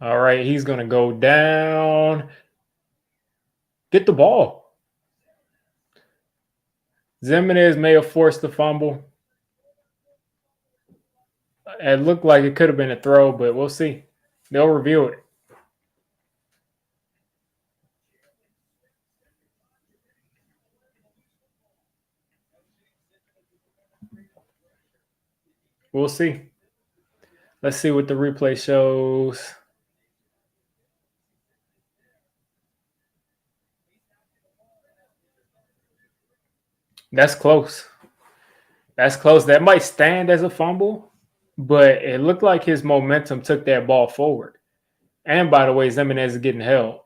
All right, he's gonna go down. Get the ball. Zimenez may have forced the fumble. It looked like it could have been a throw, but we'll see. They'll review it. We'll see. Let's see what the replay shows. That's close. That's close. That might stand as a fumble, but it looked like his momentum took that ball forward. And by the way, Zimenez is getting held.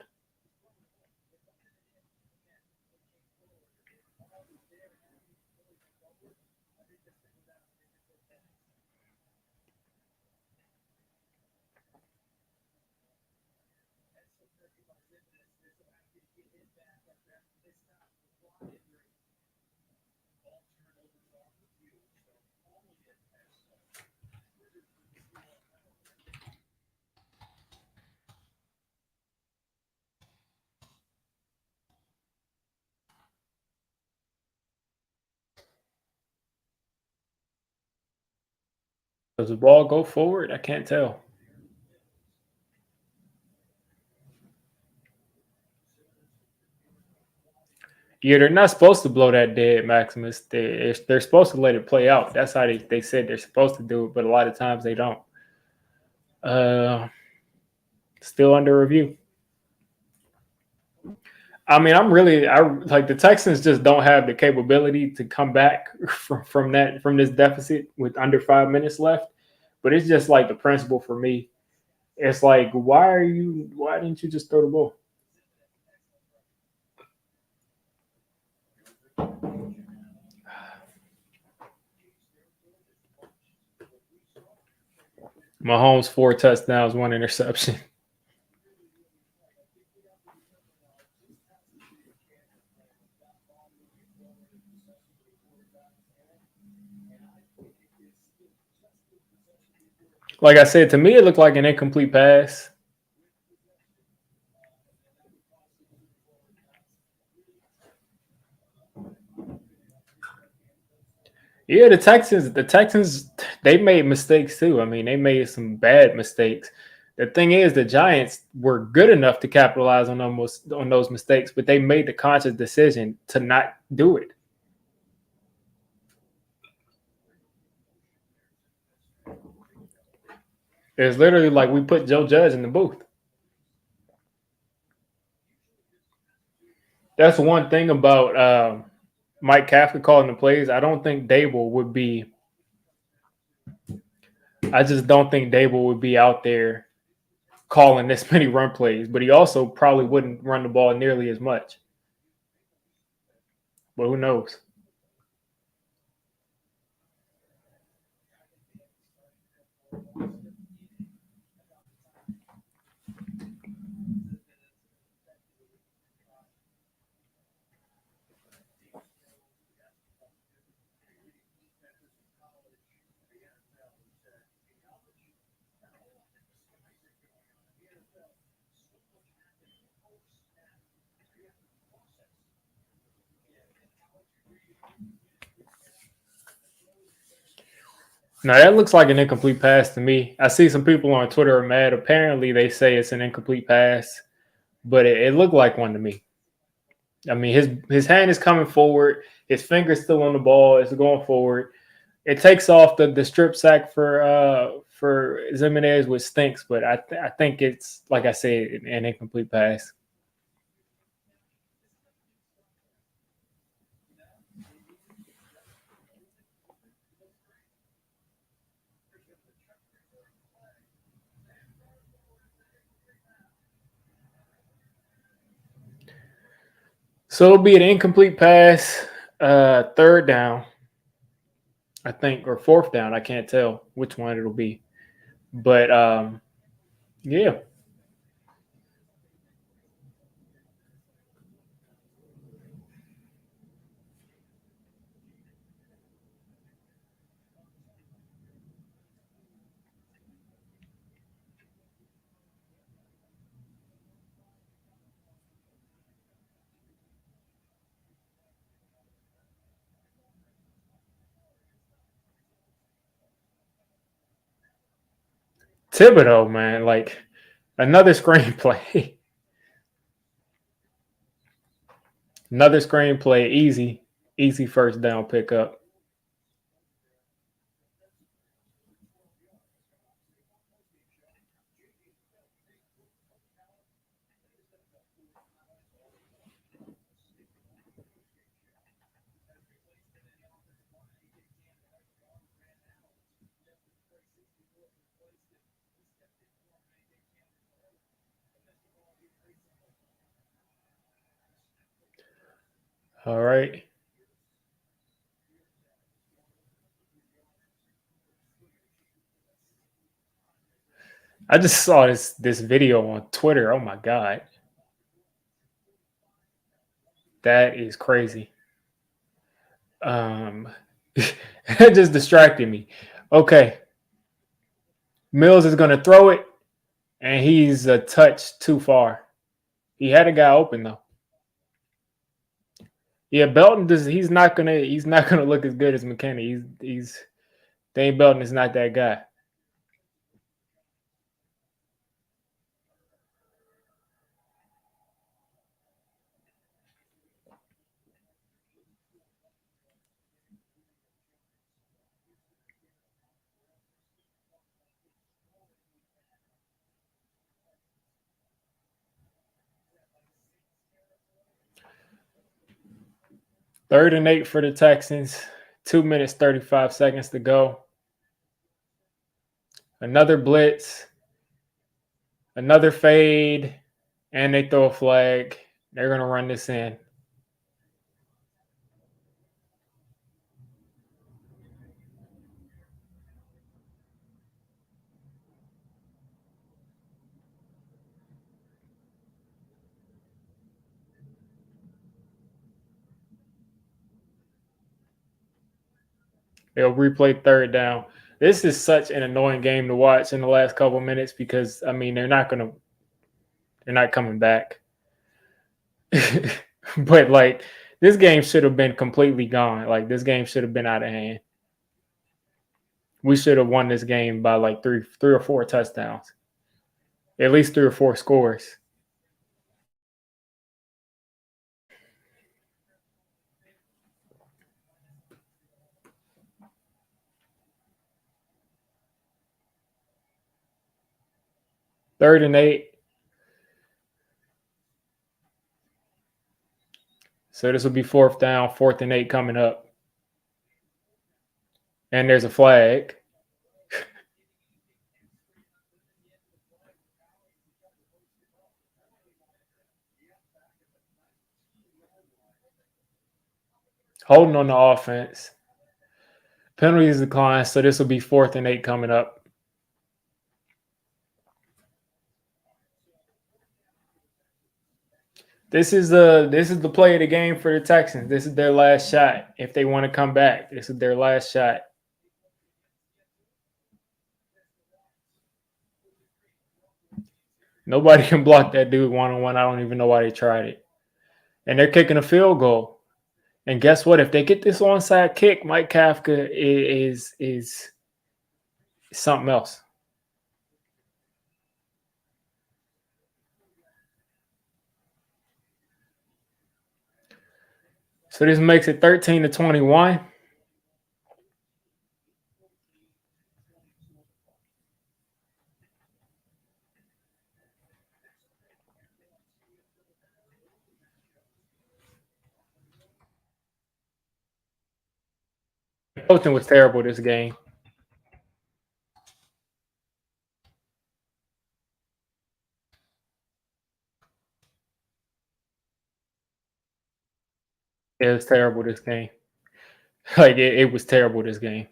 Does the ball go forward? I can't tell. Yeah, they're not supposed to blow that dead, Maximus. They're supposed to let it play out. That's how they said they're supposed to do it, but a lot of times they don't. Still under review. I mean, I like the Texans just don't have the capability to come back from this deficit with under 5 minutes left. But it's just like the principle for me. It's like why didn't you just throw the ball? Mahomes 4 touchdowns, 1 interception. Like I said, to me, it looked like an incomplete pass. Yeah, the Texans, they made mistakes too. I mean, they made some bad mistakes. The thing is, the Giants were good enough to capitalize on those mistakes, but they made the conscious decision to not do it. It's literally like we put Joe Judge in the booth. That's one thing about Mike Kafka calling the plays. I don't think Dable would be. I just don't think Dable would be out there calling this many run plays. But he also probably wouldn't run the ball nearly as much. But who knows? Now that looks like an incomplete pass to me. I see some people on Twitter are mad. Apparently, they say it's an incomplete pass, but it looked like one to me. I mean, his hand is coming forward. His finger's still on the ball. It's going forward. It takes off the strip sack for Zimenez, which stinks. But I think it's like I said, an incomplete pass. So it'll be an incomplete pass, third down, I think, or fourth down. I can't tell which one it'll be. But yeah. Thibodeau, man, like another screenplay. Another screenplay, easy first down pickup. All right. I just saw this video on Twitter. Oh my god. That is crazy. Um it just distracted me. Okay. Mills is gonna throw it, and he's a touch too far. He had a guy open though. Yeah, Belton does. He's not gonna look as good as McKinney. He's Dane Belton is not that guy. Third and 8 for the Texans. 2 minutes 35 seconds to go. Another blitz. Another fade, and they throw a flag. They're gonna run this in. They'll replay third down. This is such an annoying game to watch in the last couple of minutes because I mean they're not coming back. But like this game should have been completely gone. Like this game should have been out of hand. We should have won this game by like three or four touchdowns, at least 3 or 4 scores. Third and 8. So this will be fourth down, 4th and 8 coming up. And there's a flag. Holding on the offense. Penalties decline, so this will be 4th and 8 coming up. This is the play of the game for the Texans. This is their last shot. If they want to come back, this is their last shot. Nobody can block that dude one-on-one. I don't even know why they tried it. And they're kicking a field goal. And guess what? If they get this onside kick, Mike Kafka is something else. So this makes it 13-21. Coaching was terrible this game. It was terrible this game. Like it was terrible this game.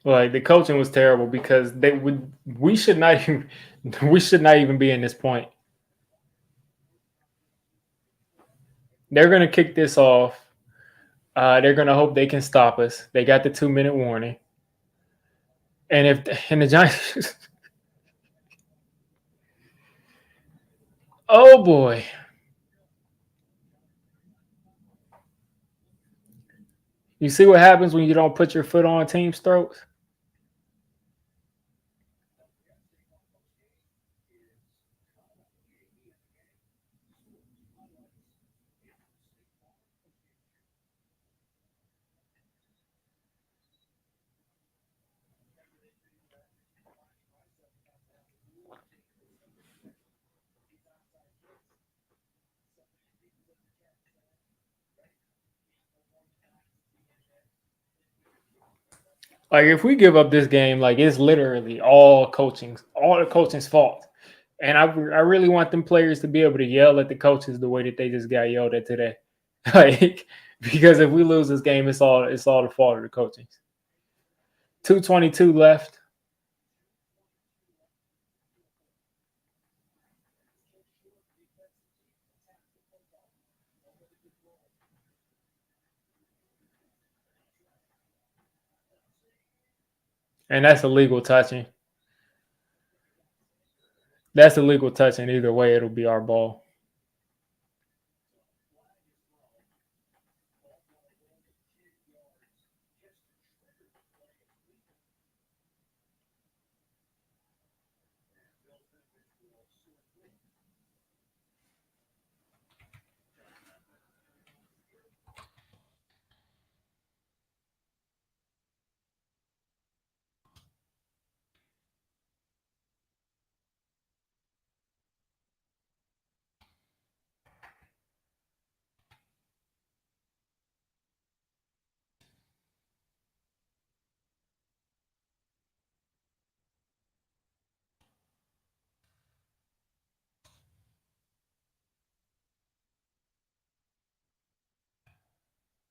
Like the coaching was terrible because we should not even we should not even be in this point. They're gonna kick this off. They're gonna hope they can stop us. They got the 2-minute warning. And the Giants oh boy. You see what happens when you don't put your foot on team's throats? Like if we give up this game, like it's literally all the coaching's fault. And I really want them players to be able to yell at the coaches the way that they just got yelled at today. Like because if we lose this game, it's all the fault of the coaching. 2:22 left. And that's illegal touching. That's illegal touching. Either way, it'll be our ball.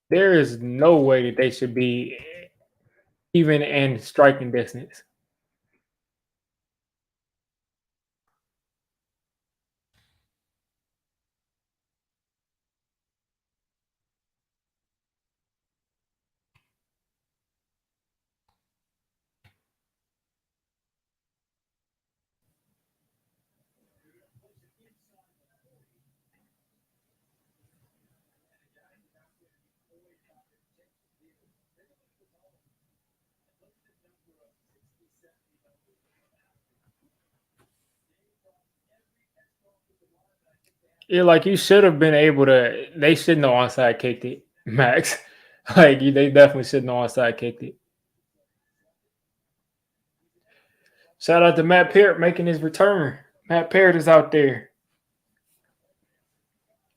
There is no way that they should be even in striking distance. Yeah, like you should have been able to. They shouldn't have onside kicked it, Max. They definitely shouldn't have onside kicked it. Shout out to Matt Parrott making his return. Matt Parrott is out there.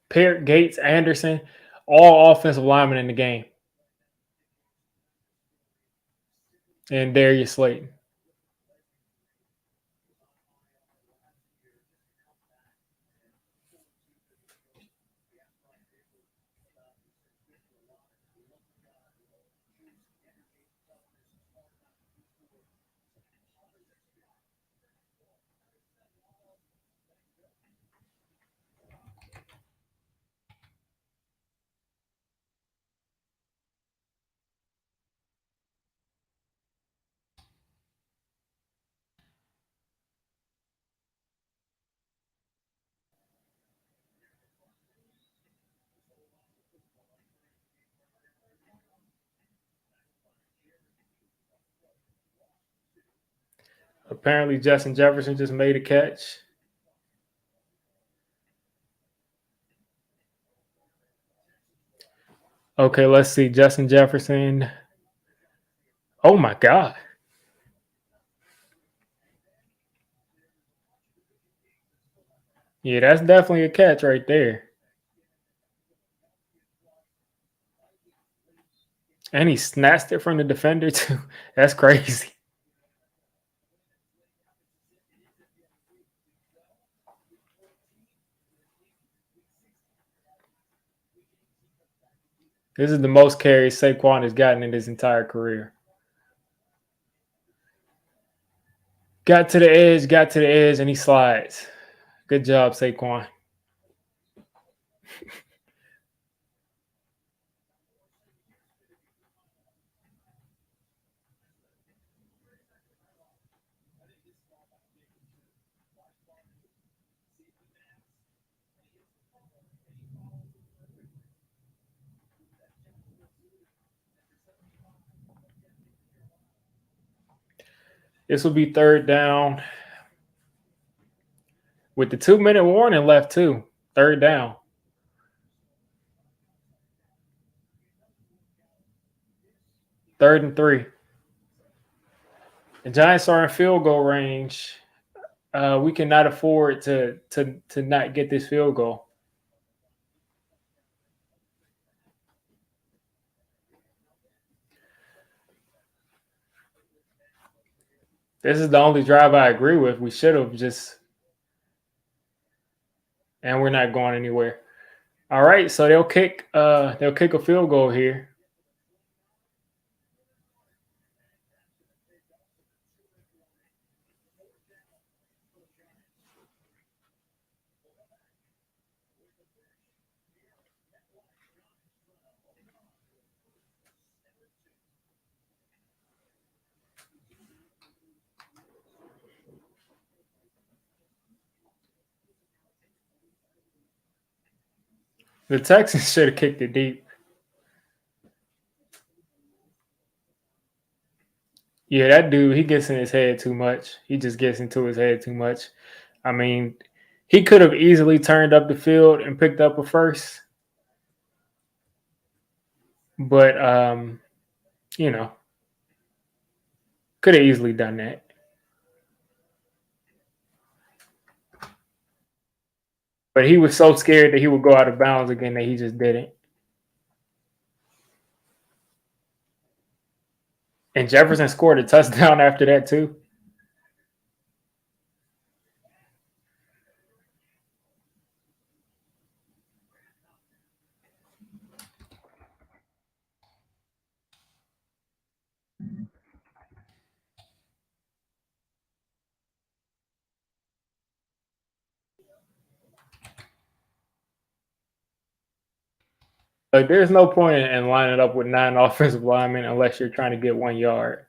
Parrott, Gates, Anderson, all offensive linemen in the game, and Darius Slayton. Apparently, Justin Jefferson just made a catch. Okay, let's see. Justin Jefferson. Oh my God. Yeah, that's definitely a catch right there. And he snatched it from the defender too. That's crazy. This is the most carries Saquon has gotten in his entire career. Got to the edge, and he slides. Good job, Saquon. This will be third down with the 2 minute warning left, too. Third down. Third and 3. The Giants are in field goal range. We cannot afford to not get this field goal. This is the only drive I agree with. We should have just, and we're not going anywhere. All right, so they'll kick a field goal here. The Texans should have kicked it deep. Yeah, that dude, he gets in his head too much. He just gets into his head too much. I mean, he could have easily turned up the field and picked up a first, but you know, could have easily done that. But he was so scared that he would go out of bounds again that he just didn't. And Jefferson scored a touchdown after that too. Like, there's no point in lining up with 9 offensive linemen unless you're trying to get 1 yard.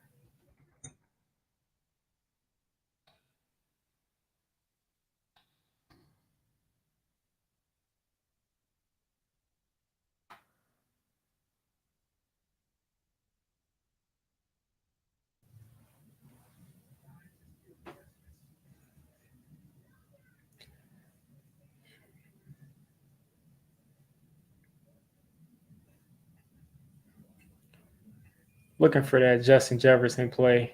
Looking for that Justin Jefferson play.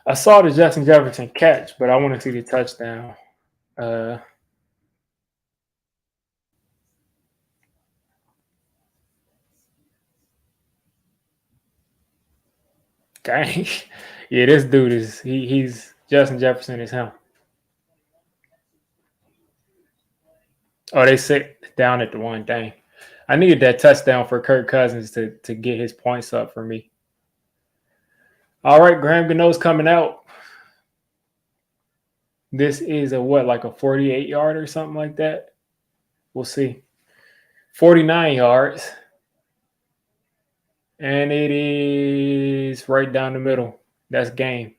I saw the Justin Jefferson catch, but I want to see the touchdown. Uh, Dang. Yeah, this dude is he's Justin Jefferson is him. Oh, they sit down at the one. Dang. I needed that touchdown for Kirk Cousins to get his points up for me. All right, Graham Gano's coming out. This is a what, like a 48 yard or something like that? We'll see. 49 yards. And it is right down the middle. That's game.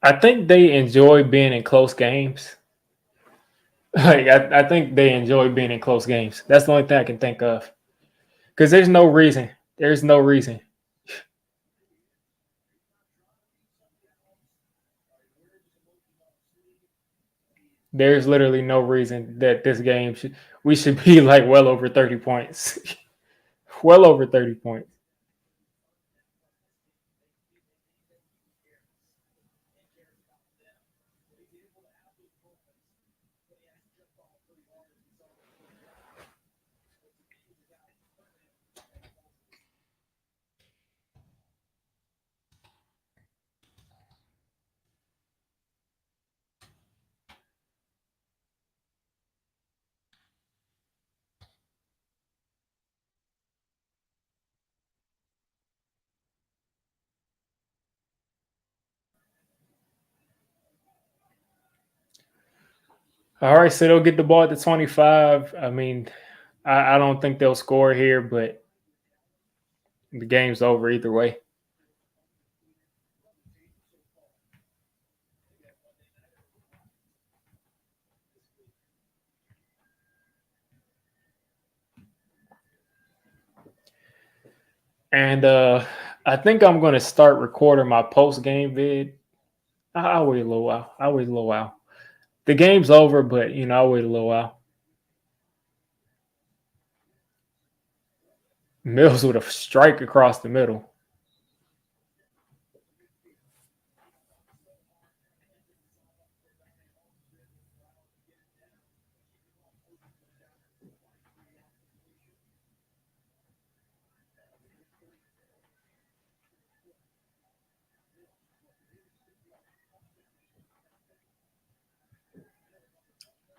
I think they enjoy being in close games. Like I think they enjoy being in close games. That's the only thing I can think of. Because there's no reason. There's no reason. There's literally no reason that this game should we should be like well over 30 points. Well over 30 points. All right, so they'll get the ball at the 25. I mean, I don't think they'll score here, but the game's over either way. And I think I'm going to start recording my post game vid. I'll wait a little while. I'll wait a little while. The game's over, but I'll wait a little while. Mills with a strike across the middle.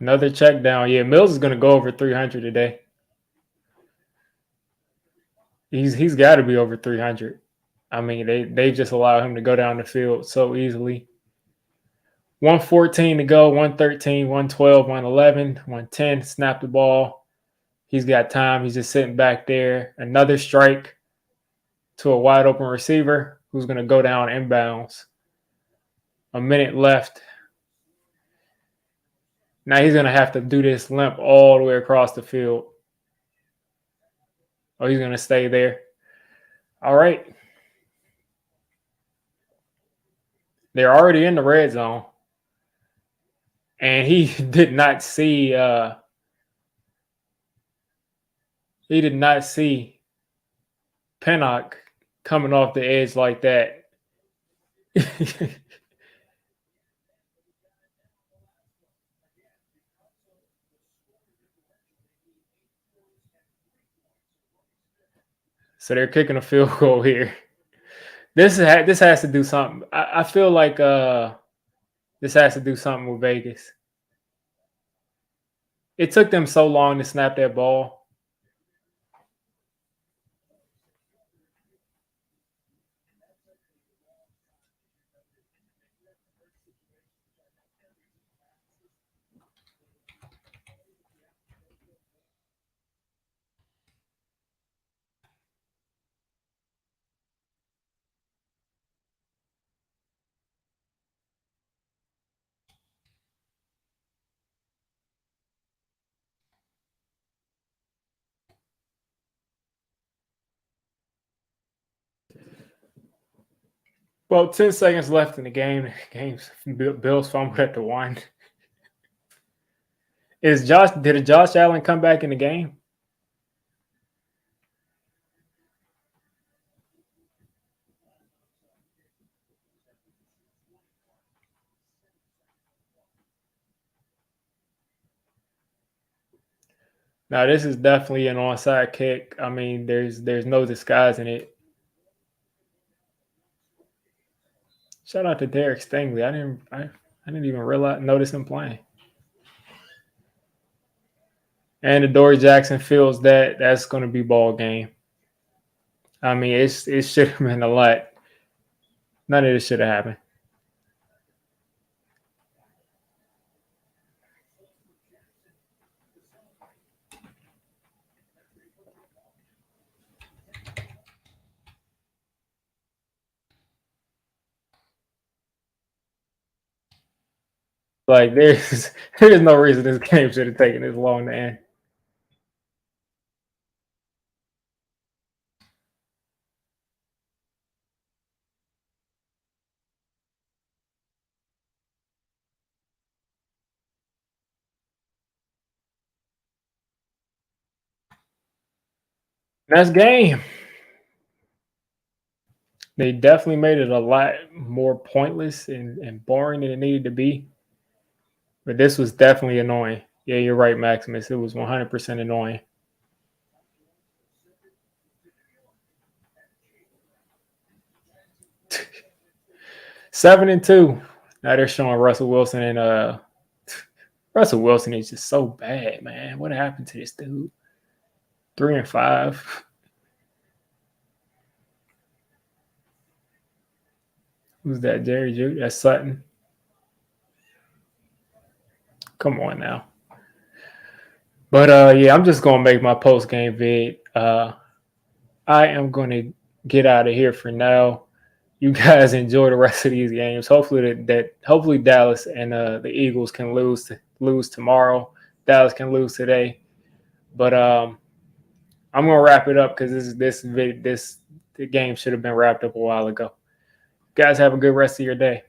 Another check down. Yeah, Mills is going to go over 300 today. He's got to be over 300. I mean, they just allow him to go down the field so easily. 114 to go, 113, 112, 111, 110. Snap the ball. He's got time. He's just sitting back there. Another strike to a wide open receiver who's going to go down inbounds. A minute left. Now he's going to have to do this limp all the way across the field. Oh, he's going to stay there. All right. They're already in the red zone. And he did not see Pinnock coming off the edge like that. So they're kicking a field goal here. This has to do something. I feel like this has to do something with Vegas. It took them so long to snap that ball. Well, 10 seconds left in the game. Bills fumbled at the 1. Did Josh Allen come back in the game? Now this is definitely an onside kick. I mean, there's no disguising it. Shout out to Derek Stingley. I didn't even notice him playing. And Adoree Jackson feels that that's going to be ball game. I mean, it should have been a lot. None of this should have happened. Like there's no reason this game should have taken this long to end. That's game. They definitely made it a lot more pointless and boring than it needed to be. But this was definitely annoying. Yeah, you're right, Maximus. It was 100% annoying. Seven and two. Now they're showing Russell Wilson and Russell Wilson is just so bad, man. What happened to this dude? 3-5. Who's that? Jerry Jude? That's Sutton. Come on now. But yeah, I'm just gonna make my post game vid. I am gonna get out of here for now. You guys enjoy the rest of these games. Hopefully hopefully Dallas and the Eagles can lose tomorrow. Dallas can lose today. But I'm gonna wrap it up because the game should have been wrapped up a while ago. Guys, have a good rest of your day.